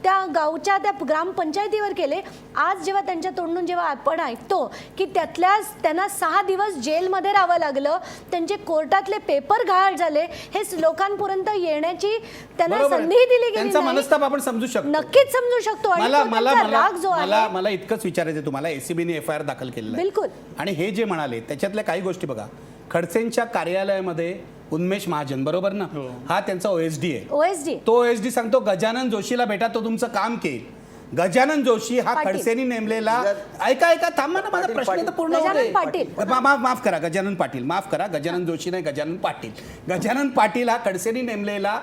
त्या गावच्या त्या ग्रामपंचायतीवर केले. आज जेव्हा त्यांच्या तोंडून जेव्हा आपण ऐकतो की त्यांना 6 दिवस जेलमध्ये राहावं लागलं, त्यांचे कोर्टातले पेपर गहाळ झाले, हे लोकांपर्यंत येण्याची त्यांना बरोबर आहे. संधी दिली गेली त्यांचा नाही. मनस्ताप आपण समजू शकतो. नक्कीच समजू शकतो. आणि मला तो मला त्यांचा मला राग जो मला आहे मला इतकंच विचारायचं तुम्हाला. ACBने FIR दाखल केलेलं आहे. बिलकुल. आणि हे जे म्हणाले त्याच्यातल्या काही गोष्टी बघा. खडसेंच्या कार्यालयामध्ये उन्मेष महाजन बरोबर ना, हा त्यांचा OSD आहे. OSD तो OSD सांगतो गजानन जोशीला भेटा, तो तुमचं काम केल. गजानन जोशी हा पाटील. खडसेंनी नेमलेला. ऐका थांबा ना, माझा प्रश्न तर पूर्ण होऊ दे. गजानन पाटील. माफ करा, गजानन पाटील, माफ करा, गजानन जोशी नाही, गजानन पाटील. गजानन पाटील हा खडसेंनी नेमलेला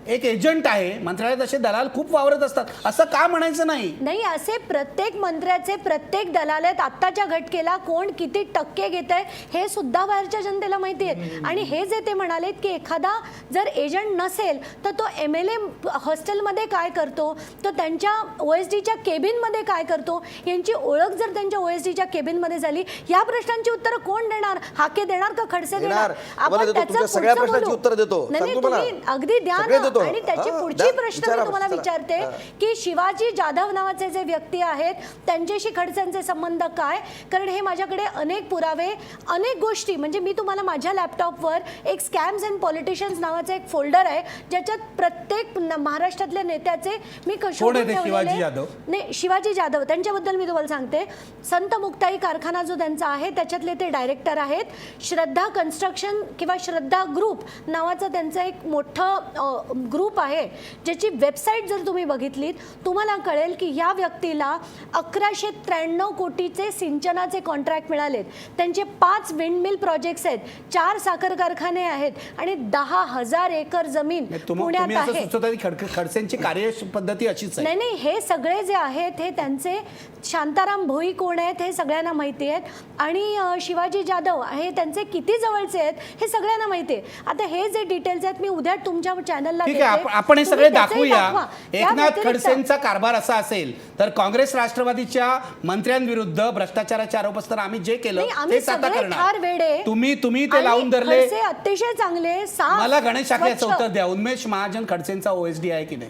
एक एजंट आहे. मंत्रालयात असे दलाल खूप वावरत असतात, असं का म्हणायचं नाही? नाही, असे प्रत्येक मंत्र्याचे प्रत्येक दलालेत आत्ताच्या घटकेला कोण किती टक्के घेत आहे हे सुद्धा बाहेरच्या जनतेला माहिती आहे. आणि हे जे ते म्हणालेत की एखादा जर एजंट नसेल तर तो MLA हॉस्टेलमध्ये काय करतो, तो त्यांच्या OSDच्या केबिनमध्ये काय करतो, यांची ओळख जर त्यांच्या OSDच्या केबिनमध्ये झाली, या प्रश्नांची उत्तरं कोण देणार? हाके देणार का खडसे देणार? देणार. तुम्हाला देतो, तुमच्या सगळ्या प्रश्नांची उत्तरं देतो. नाही, सांगतो मला. तुम्ही अगदी द्या सगळे ना. देतो. सांगतो. आणि त्याची हा, पुढची द्या, प्रश्न विचारा, मी तुम्हाला विचारा. विचारते की शिवाजी जाधव नावाचे जे व्यक्ती आहेत त्यांच्याशी खडसेंचे संबंध काय, कारण हे माझ्याकडे अनेक पुरावे, अनेक गोष्टी, म्हणजे मी तुम्हाला माझ्या लॅपटॉपवर एक स्कॅम्स अँड पॉलिटिशियन्स नावाचं एक फोल्डर आहे ज्याच्यात प्रत्येक महाराष्ट्रातल्या नेत्याचे मी कोण शोधून आहे ते ठेवलेले- शिवाजी जाधव? नाही, शिवाजी जाधव त्यांच्याबद्दल मी तुम्हाला सांगते. संत मुक्ताई कारखाना जो त्यांचा आहे त्याच्यातले ते डायरेक्टर आहेत. श्रद्धा कन्स्ट्रक्शन किंवा श्रद्धा ग्रुप नावाचं त्यांचं एक मोठं ग्रुप आहे ज्याची वेबसाईट जर तुम्ही बघितलीत तुम्हाला कळेल की या व्यक्तीला 1193 कोटीचे सिंचनाचे कॉन्ट्रॅक्ट मिळालेत. त्यांचे 5 विंडमिल प्रोजेक्ट्स आहेत, 4 साखर कारखाने आहेत आणि 10,000 एकर जमीन तुम्ही पुण्यात असं आहे. सुचवता की खडसेंची कार्यपद्धती अशीच आहे. नाही नाही, हे सगळे जे आहेत हे त्यांचे शांताराम भोई कोण आहेत हे सगळ्यांना माहिती आहेत आणि शिवाजी जाधव हे त्यांचे किती जवळचे आहेत हे सगळ्यांना माहिती आहे. आता हे जे डिटेल्स आहेत मी उद्या तुमच्या चॅनलला ठीक आहे, देते. आपण हे तुम्ही सगळे त्याचंही दाखवूया. दाखवा. त्या एकनाथ व्यतिरिक्त- खडसेंचा कारभार असा असेल तर काँग्रेस राष्ट्रवादीच्या मंत्र्यांविरुद्ध भ्रष्टाचाराचे आरोप असताना आम्ही जे केलं नाही, आम्ही तेच आता सगळे करणार. ठार वेडे. तुम्ही ते आणि लावून धरले. खडसे अतिशय चांगले, साफ, मला गणेश ठाकरेचं स्वच्छ. उत्तर द्या. उन्मेष महाजन खडसेंचा ओएसडी आहे की नाही?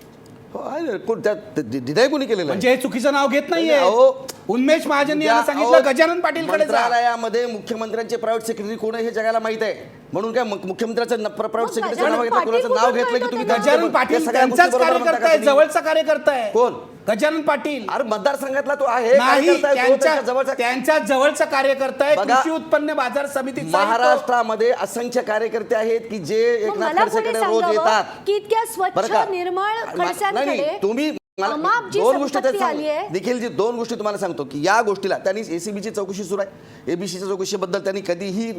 हो, आहे ना. कोण त्यात डिनाय कोणी केलेलं आहे? म्हणजे हे चुकीचं नाव घेत नाहीये. अहो, उन्मेष महाजन यांनी अहो, सांगितलं गजानन पाटीलकडे जा. मंत्रालयामध्ये मुख्यमंत्र्यांचे प्रायव्हेट सेक्रेटरी कोण आहे हे जगाला माहित आहे. म्हणून काय मुख्यमंत्र्याचं प्रायव्हेट सेक्रेटरीचं गजानन नाव घेतलं, पाटील कुणाचं नाव कुठून घेतलं की कळतं तुम्ही त्यांना? गजानन पाटील या सगळ्या त्यांचाच गोष्टी बरोबर म्हणता कार्यकर्ता का आहे, तुम्ही? जवळचा कार्यकर्ता आहे. कोण? गजानन पाटील. अरे मतदारसंघातला तो आहे, नाही, कार्यकर्ता आहे, तो त्याच्या जवळचा त्यांच्या जवळचा कार्यकर्ता आहे. बघा, कृषी उत्पन्न बाजार समितीचा महाराष्ट्रामध्ये असंख्य कार्यकर्ते आहेत की जे मग एकनाथ मला कोणी खडसेकडे रोज सांगावं येतात. की इतक्या बरं स्वच्छ का? निर्मळ नाही, खडसेंकडे तुम्ही मला अमाप जी दोन गोष्टी संपत्ती आली आहे. देखील जी 2 गोष्टी तुम्हाला सांगतो की या गोष्टीला त्यांनी एसीबीची चौकशी सुरू आहे. एबीसीच्या चौकशीबद्दल त्यांनी कधीही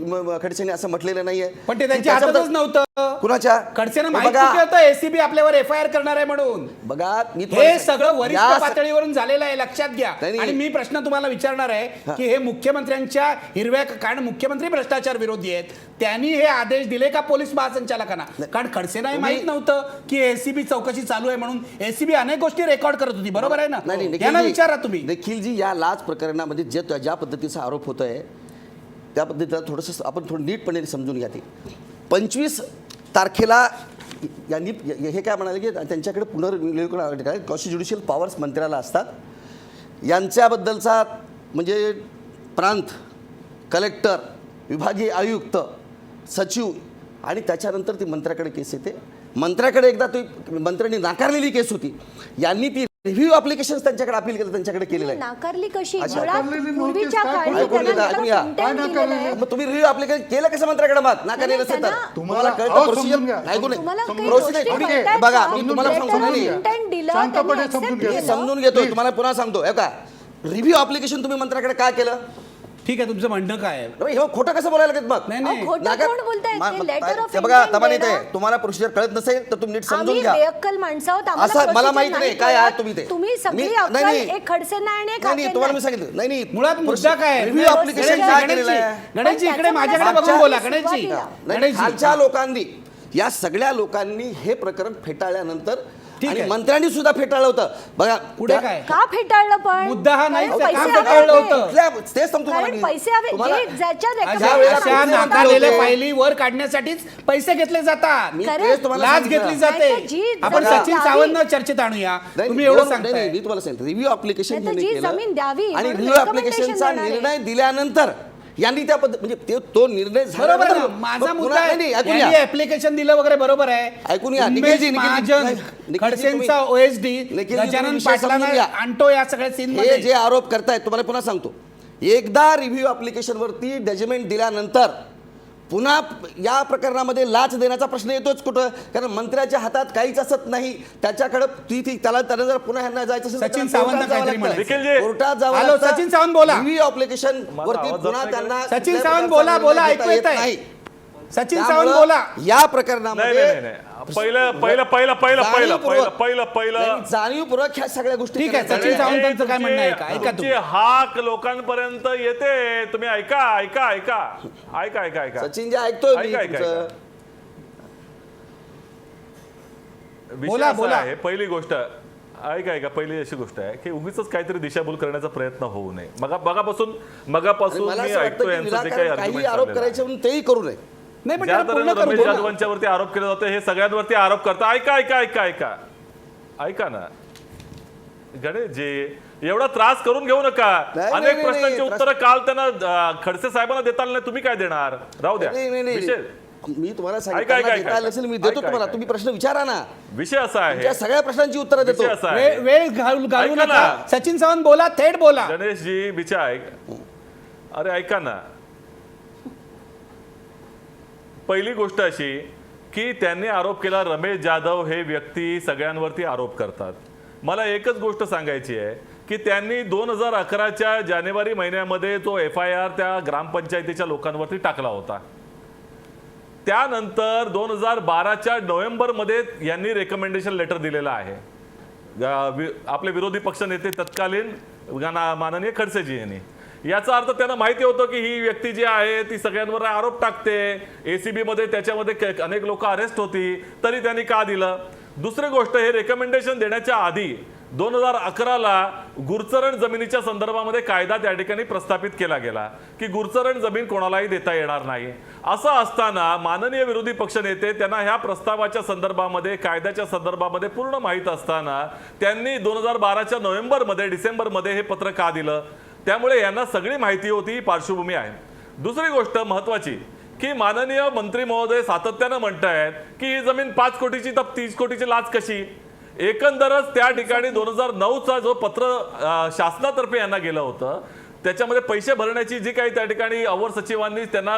खडसेंनी असं म्हटलेलं नाहीये. पण ते त्यांच्या हातातच नव्हतं. कुणाच्या? खडसेंना हे माहिती बघा, होतं एसीबी आपल्यावर एफआयआर करणार आहे म्हणून. बघा मी हे तुम्हाला सगळं वरिष्ठ या पातळीवरून झालेलं आहे, लक्षात घ्या. नाही, नाही. आणि मी प्रश्न तुम्हाला विचारणार आहे की हे मुख्यमंत्र्यांच्या हिरव्या, कारण मुख्यमंत्री भ्रष्टाचार विरोधी आहेत, त्यांनी हे आदेश दिले का पोलीस महासंचालकांना? कारण खडसेंना हे माहित नव्हतं की एसीबी चौकशी चालू आहे म्हणून. एसीबी अनेक गोष्टी रेकॉर्ड करत होती, बरोबर आहे ना? नाही, यांना विचारा तुम्ही. निखिलजी या लाच प्रकरणामध्ये ज्या पद्धतीचा आरोप होत आहे त्या पद्धतीला थोडंसं आपण थोडं नीटपणे समजून घ्या. ते 25 तारखेला यांनी हे काय म्हणाले की त्यांच्याकडे पुनर्निरीक्षण कॉन्स्टिट्युशनल पॉवर्स मंत्र्याला असतात. यांच्याबद्दलचा म्हणजे प्रांत, कलेक्टर, विभागीय आयुक्त, सचिव आणि त्याच्यानंतर ती मंत्र्याकडे केस येते. मंत्र्याकडे एकदा ती मंत्र्यांनी नाकारलेली केस होती. यांनी ती रिव्ह्यू ॲप्लिकेशन त्यांच्याकडे अपील केलं, त्यांच्याकडे केलेलं आहे. नाकारली कशी? अच्छा. मुळात पूर्वीच्या काळी ऐकून त्यांना घ्या, ऐकून घ्या. content दिलेलं आहे. मग तुम्ही रिव्ह्यू ॲप्लिकेशन केलं कसं मंत्र्याकडे? मग नाकारलेलं असेल तर त्यांना- तुम्हाला कळतं अहो, प्रोसिजर? समजून घ्या. ऐकून तुम्हाला काही प्रोसिजर गोष्टी तुम्ही कळतायत बघा, का? मी तुम्हाला Letter सांगतो of नाही intent दिलं, शांतपणे त्यांनी समजून accept घ्या. मी केलं. समजून घेतोय, तुम्हाला पुन्हा सांगतो. हे का रिव्ह्यू ॲप्लिकेशन तुम्ही मंत्र्याकडे काय केलं? ठीक आहे, तुमचं म्हणणं काय आहे? हे खोटं कसं बोलायला लागत मग? नाही अहो, नाही, खोटं नाकार- कोण बोलतायत? मा- ते letter of ते बघा intent तमाने ते देणं. तुम्हाला प्रोसिजर कळत नसेल तर तुम्ही नीट समजून आम्ही घ्या. बेअक्कल माणसं आहोत, आम्हाला असं मला procedure माहित नाही काय कळत. आहात तुम्ही ते. तुम्ही सगळी मी- अक्कल नाही, एक खडसेंना आणि एक नाही नाही, तुम्हाला मी हाकेंना. सांगितलं नाही नाही मुळात मुद्दा काय आहे? रिव्ह्यू Procedure ॲप्लिकेशन गणेशजी, काय केलेलं आहे? गणेशजी पण इकडे त्याचं माझ्याकडे मला बघून बोला. सुरुवातीला- गणेशजी, नाही, गणेशजी खालच्या लोकांनी या सगळ्या लोकांनी हे प्रकरण फेटाळल्यानंतर ठीक आणि आहे. मंत्र्यांनी सुद्धा फेटाळलं होतं. बघा पुढे त्या- काय? का फेटाळलं पण? मुद्दा हा नाही, कारण का पैसे फेटाळलं हवे होतं? होते. तेच सांगतो तुम्हाला कारण मी. पैसे हवे तुम्हाला- जे ज्याच्या ज्या recommendation वेळेला अशा पैसे नुसार नाकारलेल्या होते. फायली वर काढण्यासाठीच पैसे घेतले जातात. मी खरं. तेच तुम्हाला लाच सांगितलं. घेतली जाते. नाही तर जी आपण जमीन सचिन द्यावी. सावंत चर्चेत आणूया. नाही, तुम्ही एवढं नाही, नाही, सांगताय. मी तुम्हाला सांगतो रिव्ह्यू ॲप्लिकेशन नाही तर यांनी जी केलं. जमीन द्यावी आणि म्हणून रिव्ह्यू recommendation ॲप्लिकेशनचा देणार आहे. निर्णय दिल्यानंतर यांनी त्या म्हणजे तो निर्णय बरोबर आहे झाल्यानंतर ना? माझा मग मुद्दा पुन्हा- आहे नाही, ऐकून घ्या. ऍप्लिकेशन दिलं वगैरे बरोबर आहे. ऐकून घ्या. उन्मेष निखिलजी, महाजन, निखिलजी, खडसेंचा तुम्ही- ओएसडी, निखिलजी, तुम्ही गजानन विषय समजून पाटलांना घ्या. आणतो या सगळ्या सीन हे मध्ये. जे आरोप करतायत तुम्हाला पुन्हा सांगतो, एकदा रिव्ह्यू ॲप्लिकेशन वरती जजमेंट दिल्यानंतर पुन्हा या प्रकरणामध्ये लाच देण्याचा प्रश्न येतोच कुठं? कारण मंत्र्याच्या हातात काहीच असत नाही. त्याच्याकडे त्याला जर पुन्हा ह्यांना जायचं असेल तर सचिन त्याला सावंत कोर्टात जावं काहीतरी लागतं. म्हणाले. कोर्टात जावं हॅलो, लागतं. सचिन सावंत बोला. रिव्ह्यू ॲप्लिकेशन माझा वरती आवाज पुन्हा जात नाही त्यांना सचिन कुठल्याही सावंत प्रकारचा बोला, बोला, निर्णय ऐकू घेता येत येत आहे. नाही. सचिन त्यामुळं सावंत बोला. या नाही प्रकरणामध्ये नाही नाही पहिलं जाणीवपूर्वक ह्या सगळ्या गोष्टी ठीक आहे, करण्यात सचिन आल्या. सावंतांचं काय म्हणणं आहे का? ऐका तुमची तुम्ही. हाक लोकांपर्यंत येते. तुम्ही ऐका ऐका ऐका ऐका ऐका ऐका सचिन जे ऐकतोय मी ऐका, ऐका, तुमचं. विषय बोला, असा बोला. आहे. पहिली गोष्ट ऐका ऐका पहिली अशी गोष्ट आहे की उगीच काहीतरी दिशाभूल करण्याचा प्रयत्न होऊ नये. आणि मगापासून मला मी असं वाटतं ऐकतो की यांचं जे काही विनाकारण काही argument आरोप चाललेलं करायचे म्हणून तेही करू नये. नाही, पण ज्या त्याला पूर्ण तऱ्हेने करू रमेश दे ना. जाधवांच्यावरती आरोप केले जाते हे सगळ्यांवरती आरोप करता. ऐका ना गणेशजी, एवढा त्रास करून घेऊ नका. नाही, अनेक नाही, प्रश्नांची नाही, उत्तरं काल त्यांना खडसे साहेबांना देता आली नाही, तुम्ही काय देणार? राहू द्या नाही. विषय. मी तुम्हाला ऐका, सांगितलं ऐका. असेल, मी देतो ऐका, तुम्हाला. ऐका. तुम्ही प्रश्न विचारा ना. विषय असा आहे, त्या सगळ्या प्रश्नांची उत्तरं देतो. विषय असा आहे. वेळ घालू ऐका नका. ना. सचिन सावंत बोला, थेट बोला. गणेशजी विचार अरे ऐका ना, पहिली गोष्ट अशी की त्यांनी आरोप केला रमेश जाधव हे व्यक्ती सगळ्यांवरती आरोप करतात. मला एकच गोष्ट सांगायची आहे की त्यांनी 2011च्या जानेवारी महिन्यामध्ये जो FIR त्या ग्रामपंचायतीच्या लोकांवरती टाकला होता. त्यानंतर 2012च्या नोव्हेंबरमध्ये यांनी रेकमेंडेशन लेटर दिलेलं आहे. आपले विरोधी पक्षनेते तत्कालीन माननीय खडसेजी यांनी. याचा अर्थ त्यांना माहिती होतं की ही व्यक्ती जी आहे ती सगळ्यांवर आरोप टाकते. ACB मध्ये त्याच्यामध्ये अनेक लोक अरेस्ट होती, तरी त्यांनी का दिलं? दुसरी गोष्ट, हे रेकमेंडेशन देण्याच्या आधी 2011ला गुरचरण जमिनीच्या संदर्भामध्ये कायदा त्या ठिकाणी प्रस्थापित केला गेला की गुरचरण जमीन कोणालाही देता येणार नाही. असं असताना माननीय विरोधी पक्षनेते त्यांना ह्या प्रस्तावाच्या संदर्भामध्ये कायद्याच्या संदर्भामध्ये पूर्ण माहीत असताना त्यांनी 2012च्या नोव्हेंबरमध्ये डिसेंबरमध्ये हे पत्र का दिलं? त्यामुळे यांना सगळी माहिती होती, ही पार्श्वभूमी आहे. दुसरी गोष्ट महत्वाची की माननीय मंत्री महोदय सातत्यानं म्हणतायत की ही जमीन 5 कोटीची तर 30 कोटीची लाच कशी? एकंदरच त्या ठिकाणी 2009चा जो पत्र शासनातर्फे यांना गेलं होतं त्याच्यामध्ये पैसे भरण्याची जी काही त्या ठिकाणी अवर सचिवांनी त्यांना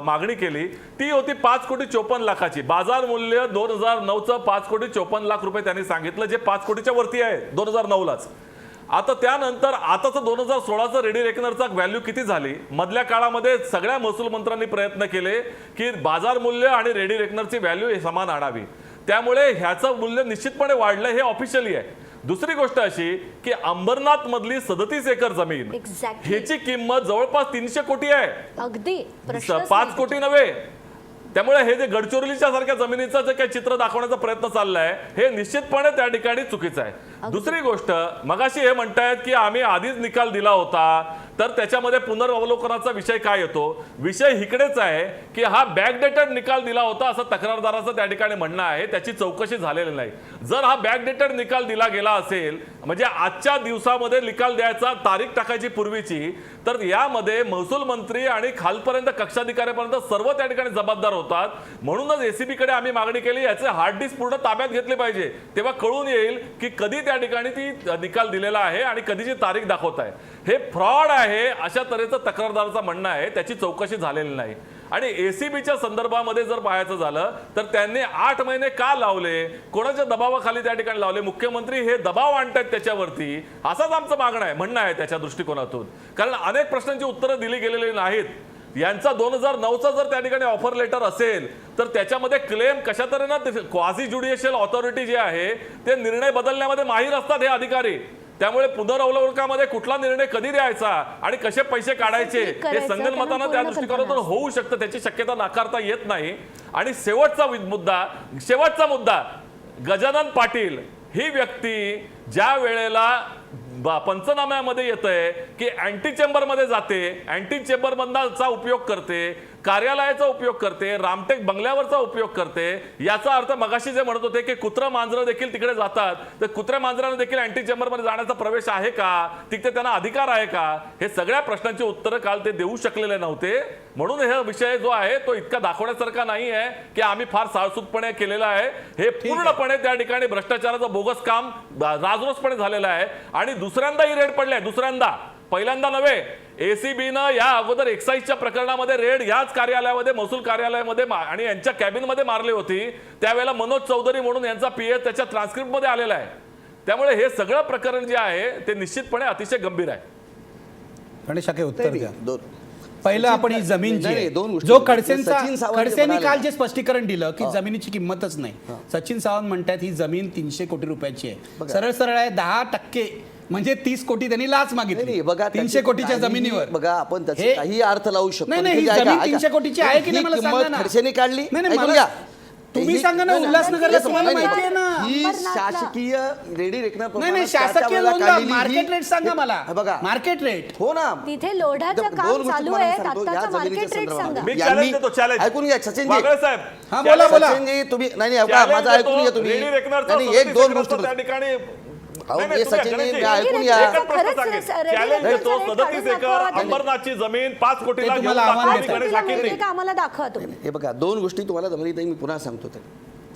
मागणी केली ती होती 5,54,00,000ची. बाजार मूल्य 2009चं 5,54,00,000 त्यांनी सांगितलं, जे 5 कोटीच्या वरती आहे 2009लाच. आता त्यानंतर आताचं 2016चं रेडी रेकनरचा व्हॅल्यू किती झाली? मधल्या काळामध्ये सगळ्या महसूल मंत्र्यांनी प्रयत्न केले की बाजार मूल्य आणि रेडी रेकनरची व्हॅल्यू समान आणावी. त्यामुळे ह्याचं मूल्य निश्चितपणे वाढलं, हे ऑफिशियली आहे. दुसरी गोष्ट अशी की अंबरनाथ मधली 37 एकर जमीन ह्याची किंमत जवळपास 300 कोटी आहे. अगदी 5 कोटी नव्हे. त्यामुळे हे जे गडचिरोलीच्या सारख्या जमिनीचं जे काही चित्र दाखवण्याचा प्रयत्न चाललाय हे निश्चितपणे त्या ठिकाणी चुकीचं आहे. दुसरी गोष्ट, मगाशी हे म्हणतायत की आम्ही आधीच निकाल दिला होता, तर त्याच्यामध्ये पुनर्वलोकनाचा विषय काय येतो? विषय इकडेच आहे की हा बॅकडेटेड निकाल दिला होता असं तक्रारदाराचं त्या ठिकाणी म्हणणं आहे. त्याची चौकशी झालेली नाही. जर हा बॅकडेटेड निकाल दिला गेला असेल म्हणजे आजच्या दिवसामध्ये निकाल द्यायचा तारीख टाकायची पूर्वीची, तर यामध्ये महसूल मंत्री आणि खालपर्यंत कक्षाधिकाऱ्यापर्यंत सर्व त्या ठिकाणी जबाबदार होतात. म्हणूनच ACB कडे आम्ही मागणी केली याचे हार्ड डिस्क पूर्ण ताब्यात घेतले पाहिजे, तेव्हा कळून येईल की कधी त्या ठिकाणी ती निकाल दिलेला आहे आणि कधीची तारीख दाखवत आहे. हे फ्रॉड आहे अशा तऱ्हेचं तक्रारदाराचं म्हणणं आहे. त्याची चौकशी झालेली नाही. आणि ACBच्या संदर्भामध्ये जर पाहायचं झालं तर त्यांनी 8 महिने का लावले? कोणाच्या दबावाखाली त्या ठिकाणी लावले? मुख्यमंत्री हे दबाव आणतात त्याच्यावरती, असाच आमचं म्हणणं आहे त्याच्या दृष्टिकोनातून. कारण अनेक प्रश्नांची उत्तरं दिली गेलेली नाहीत. यांचा 2009चा जर त्या ठिकाणी ऑफर लेटर असेल तर त्याच्यामध्ये क्लेम कशा तऱ्हेनं क्वासी ज्युडिशियल ऑथॉरिटी जे आहे ते निर्णय बदलण्यामध्ये माहीर असतात हे अधिकारी. त्यामुळे पुनर्वलोकनामध्ये कुठला निर्णय कधी द्यायचा आणि कसे पैसे काढायचे हे संगनमतानं त्या दृष्टिकोनातून होऊ शकतं, त्याची शक्यता नाकारता येत नाही. आणि शेवटचा मुद्दा गजानन पाटील ही व्यक्ती ज्या वेळेला पंचनाम्यामध्ये येतंय की अँटी चेंबरमध्ये जाते, अँटी चेंबरमधनाचा उपयोग करते, कार्यालयाचा उपयोग करते, रामटेक बंगल्यावरचा उपयोग करते. याचा अर्थ मगाशी जे म्हणत होते की कुत्रा मांजरं देखील तिकडे जातात, तर कुत्र्या मांजरांना देखील अँटी चेंबरमध्ये जाण्याचा प्रवेश आहे का? तिथे त्यांना अधिकार आहे का? हे सगळ्या प्रश्नांची उत्तरं काल ते देऊ शकलेले नव्हते. म्हणून हा विषय जो आहे तो इतका दाखवण्यासारखा नाही आहे की आम्ही फार साळसूतपणे केलेला आहे. हे पूर्णपणे त्या ठिकाणी भ्रष्टाचाराचं बोगस काम राजरोसपणे झालेलं आहे. आणि दुसऱ्यांदाही रेड पडले, दुसऱ्यांदा, पहिल्यांदा नव्हे. ACBनं या अगोदर एक्साईजच्या प्रकरणामध्ये रेड याच कार्यालयामध्ये, महसूल कार्यालयामध्ये आणि यांच्या कॅबिनमध्ये मारली होती. त्यावेळेला मनोज चौधरी म्हणून यांचा PS त्याच्या ट्रान्स्क्रिप्टमध्ये आलेला आहे. त्यामुळे हे सगळं प्रकरण जे आहे ते निश्चितपणे अतिशय गंभीर आहे. गणेश शाके उत्तर द्या. पहिलं आपण ही जमीन जी आहे, दोन गोष्टी. जो सचिन सावंत खडसेंनी म्हणाले. काल जे स्पष्टीकरण दिलं की जमिनीची किंमतच नाही. सचिन सावंत म्हणतात ही जमीन 300 कोटी रुपयाची आहे. सरळ आहे 10% म्हणजे 30 कोटी त्यांनी लाच मागितली. बघा 300 कोटीच्या जमिनीवर. बघा आपण त्याचे काही अर्थ लावू शकतो. नाही, ही जमीन 300 कोटीची आहे की नाही मला सांगा ना. खडसेंनी काढली. नाही, ऐकून घ्या. तुम्ही सांगा ना, उल्हासनगरला तुम्हाला माहिती आहे ना. ही अंबरनाथला. शासकीय रेडी रेकनर नाही शासकीय लोन मार्केट रेट सांगा मला. बघा मार्केट रेट. हो ना, तिथे लोढाचं दोन काम गोष्टी चालू तुम्हाला आहे, मी सांगतो. या आत्ताचा जमिनीच्या मार्केट रेट संदर्भामध्ये. सांगा. मी यांनी- challenge देतो, challenge. ऐकून घ्या सचिनजी. वागळे साहेब, हा, बोला, बोला. सचिनजी तुम्ही नाही ऐका challenge माझं देतो. ऐकून घ्या तुम्ही रेडी रेकनरचा नाही, एक 37 दोन एकराचा गोष्टी त्या ठिकाणी अहो, नाही, हे नाही, तुम्ही सचिनजी, गणेशजी, मी ऐकून घ्या. एकच प्रश्न खरंच सांगेन. रेडी चॅलेंज रेकनरचा देतो, रेट 37 काढून एकर दाखवा तुम्ही. अंबरनाथची जमीन 5 कोटीला ते घेऊन तुम्हाला आव्हान टाकली देतो. गणेश तुला हाकींनी. मिळते का आम्हाला दाखवा तुम्ही. हे बघा दोन गोष्टी तुम्हाला दमनीताई मी पुन्हा सांगतो ते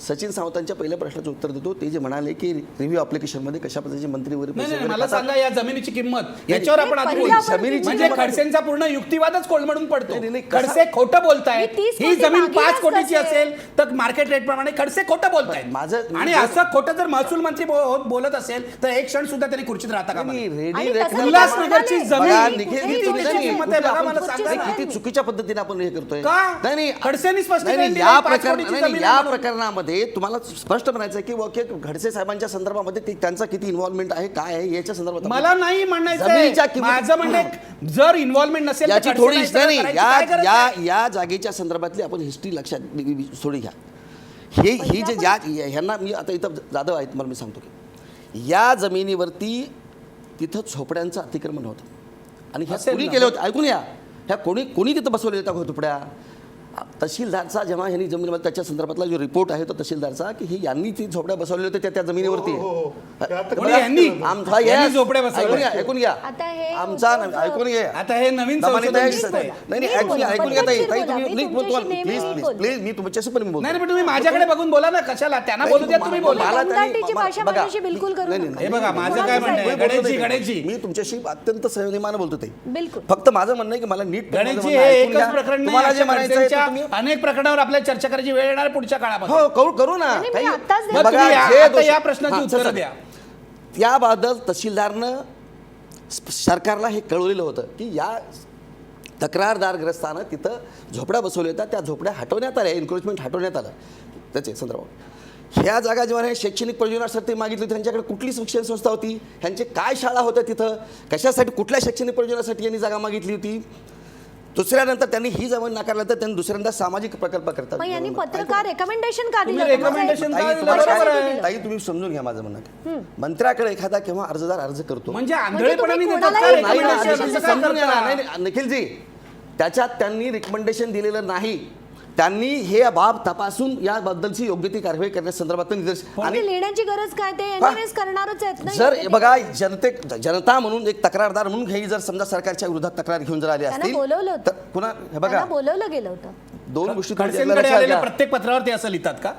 सचिन सावंतांच्या पहिल्या प्रश्नाचं उत्तर देतो. ते जे म्हणाले की रिव्ह्यू ॲप्लिकेशनमध्ये कशा पद्धतीचे मंत्री वगैरे नाही पैसे नाही वगैरे मला खातात. सांगा या जमिनीची किंमत याच्यावर आपण आधी पहिला बोलू. आपण जमिनीची म्हणजे किंमत- खडसेंचा पूर्ण युक्तिवादच कोलमडून पडतो. नाही, नाही, कसा- खडसे खोटं बोलतायत. मी 30 ही कोटी जमीन मागेनच 5 कोटीची कसे? असेल तर मार्केट रेट प्रमाणे खडसे खोटं बोलतायत. माझं- आणि असं खोटं जर महसूल मंत्री बोलत असेल तर एक क्षण सुद्धा त्यांनी खुर्चीत राहता का नाही, मला? रेडी आणि रेकनर- तसं उल्हासनगरची बघा, जमीन बघा, किती निखिल, कुठेही किती- तुमची नाही, किंमत कुठे आहे बघा, आपण- मला कुठची सांगा. नाही. किती चुकीच्या पद्धतीने आपण हे करतोय का? नाही, नाही खडसेंनी स्पष्टीकरण नाही, दिलं, या 5 कोटीची प्रकरण- जमीन या आहे म्हणून. प्रकरणामध्ये तुम्हाला स्पष्ट म्हणायचं आहे की ओके खडसे साहेबांच्या संदर्भामध्ये त्यांचा किती इन्व्हॉल्वमेंट आहे काय आहे याच्या संदर्भात आपण- मला नाही म्हणायचं जमिनीच्या किंमत- माझं म्हणणं जर इन्व्हॉल्वमेंट नसेल तर याची खडसे थोडी नाही सगळं नाही करायची काय गरज या आहे? या जागेच्या संदर्भातली आपण हिस्ट्री लक्षात थोडी घ्या. ही जे ज्या ह्यांना मी आता इथं जाधव आहेत मला मी सांगतो की या जमिनीवरती तिथं झोपड्यांचं अतिक्रमण होतं आणि ह्या असेल कोणी ना. केलं होतं ऐकून या ह्या कोणी तिथं बसवले त्या झोपड्या तहसीलदारचा जेव्हा यांनी जमिनीमध्ये त्याच्या संदर्भातला जो रिपोर्ट आहे तो तहसीलदारचा की हे यांनी ती झोपड्या बसवल्या होत्या त्या जमिनीवरती कोणी यांनी? आमचा यांनी झोपड्या बसवल्या. ऐकून घ्या आता हे आमचा तुमचं- ऐकून घ्या आता हे नवीन दमाने संशोधन नाही दिसतंय. नाही मी ऐकून घ्या बोला, ऐकून घ्या ताई पद्धतशीर ताई बोला, तुम्ही मी तुमच्याशी नेहमी प्लीज नीट प्लीज बोलते. प्लीज मी तुमच्याशी पण बोलतो. नाही नाही पण तुम्ही माझ्याकडे बघून बोला ना कशाला त्यांना बोलू द्या तुम्ही बोला. मला त्यांनी- दमदाटीची भाषा बघा. माझ्याशी बिलकुल करू नाही, नका. नाही, हे बघा माझं काय म्हणणं आहे बोलतो गणेशजी ते. गणेशजी मी तुमच्याशी अत्यंत संयमाने बोलतो ते बिलकुल. फक्त माझं म्हणणं आहे की मला नीट माझं गणेशजी म्हणणं हे ऐकून एकच घ्या. प्रकरण तुम्हाला जे नाही म्हणायचं आहे ते खडसेंच्या तुम्ही अनेक प्रकरणावर आपल्याला चर्चा करायची वेळ येणार पुढच्या काळामध्ये. हो करू ना नाही, मी काही- आत्ताच हे देतो. बघा, तुम्ही या- जे आता दोष- या प्रश्नाची हां, उत्तरं सर, द्या. त्याबद्दल तहसीलदारनं सरकारला हे कळवलेलं होतं की या तक्रारदारग्रस्तानं तिथं झोपड्या बसवल्या होत्या त्या झोपड्या हटवण्यात आल्या एन्क्रोचमेंट हटवण्यात आलं त्याचे संदर्भात ह्या जागा जेव्हा हे शैक्षणिक प्रयोजनासाठी मागितली त्यांच्याकडे कुठली शिक्षण संस्था होती ह्यांचे काय शाळा होत्या तिथं कशासाठी कुठल्या शैक्षणिक प्रयोजनासाठी यांनी जागा मागितली होती दुसऱ्यानंतर त्यांनी ही जमीन नाकारल्यानंतर त्यांनी दुसऱ्यांदा सामाजिक प्रकल्प करतात मग यांनी पत्रकार रेकमेंडेशन का तुम्ही दिलं recommendation तुम्हाला? का ताई, दिलं? तुम्हाला बरोबर काय- आहे. ताई तुम्ही समजून घ्या माझं म्हणणं मंत्र्याकडे एखादा केव्हा अर्जदार अर्ज करतो म्हणजे आंधळेपणाने तुम्ही देतात का कोणालाही नाही ना, recommendation? निखिलजी, असं का समजून घ्या ना. करता? नाही, नाही, निखिलजी त्याच्यात त्यांनी रिकमेंडेशन दिलेलं नाही त्यांनी हे बाब तपासून याबद्दलची योग्य ती कारवाई करण्यासंदर्भात निर्देश आणि लिहिण्याची गरज काय ते पहा, NMS करणारच आहेत ना जर योग्य बघा जनता म्हणून एक तक्रारदार म्हणून हे जर समजा सरकारच्या विरोधात तक्रार घेऊन जर आले त्यांना असतील बोलवलं होतं. तर पुन्हा हे ते. बघा त्यांना बोलवलं गेलं होतं. दोन गोष्टी तुम्ही खडसेंकडे लक्षात आलेल्या घ्या. प्रत्येक पत्रावर ते असं लिहितात का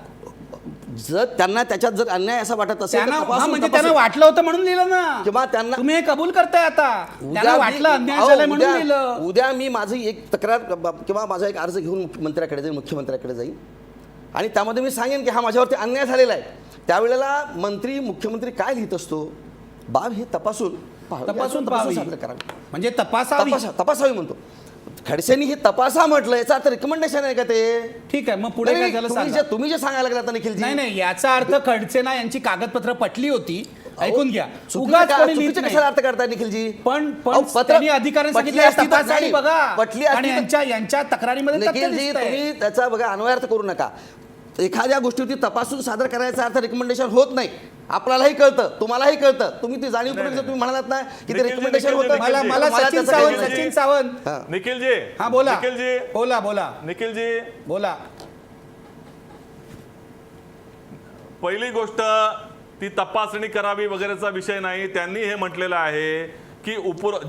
जर त्यांना त्याच्यात जर अन्याय असा वाटत असेल तर त्यांना तपासून- म्हणजे त्यांना वाटलं होतं म्हणून लिहिलं ना किंवा त्यांना- तुम्ही हे कबूल करताय आता त्यांना वाटलं अन्याय झालाय म्हणून लिहिलं. उद्या मी माझी एक तक्रार किंवा माझा एक अर्ज घेऊन मुख्यमंत्र्याकडे जाईल मुख्यमंत्र्याकडे जाईल आणि त्यामध्ये मी सांगेन की हा माझ्यावरती अन्याय झालेला आहे त्यावेळेला मंत्री मुख्यमंत्री काय लिहित असतो बाब हे तपासून पाहावी. सादर करावी म्हणजे तपासावी तपासावी म्हणतो खडसेंनी हे तपासा म्हटलं याचा अर्थ रिकमेंडेशन आहे का ते ठीक आहे मग पुढे काय झालं सांगा. तुम्ही जे सांगायला लागला आता निखिलजी नाही नाही याचा अर्थ खडसेना यांची कागदपत्र पटली होती ऐकून घ्या चुकीचं उगाच का- कोणी लिहित चुकीचं नाही. कशाला अर्थ करताय निखिलजी पण अहो, त्यांनी अधिकाऱ्यांनी पटली सांगितलं असती तर- तपास आणि नाही, बघा पटली आणि असती तर- यांच्या तक्रारीमध्ये तथ्य निखिलजी दिसतंय. तुम्ही त्याचा बघा अन्वयार्थ करू नका एखाद्या गोष्टीवरती तपासून सादर करायचा अर्थ रिकमेंडेशन होत नाही आपल्यालाही कळतं तुम्हालाही कळतं तुम्ही ते जाणीवपूर्वक जर तुम्ही म्हणालात ना की ते निखिलजी, रिकमेंडेशन होतं निखिलजी, मला मला मला सचिन त्याचा सावंत काही- सचिन सावंत हां. निखिलजी हा बोला निखिलजी बोला बोला निखिलजी बोला पहिली गोष्ट ती तपासणी करावी वगैरेचा विषय नाही त्यांनी हे म्हटलेलं आहे की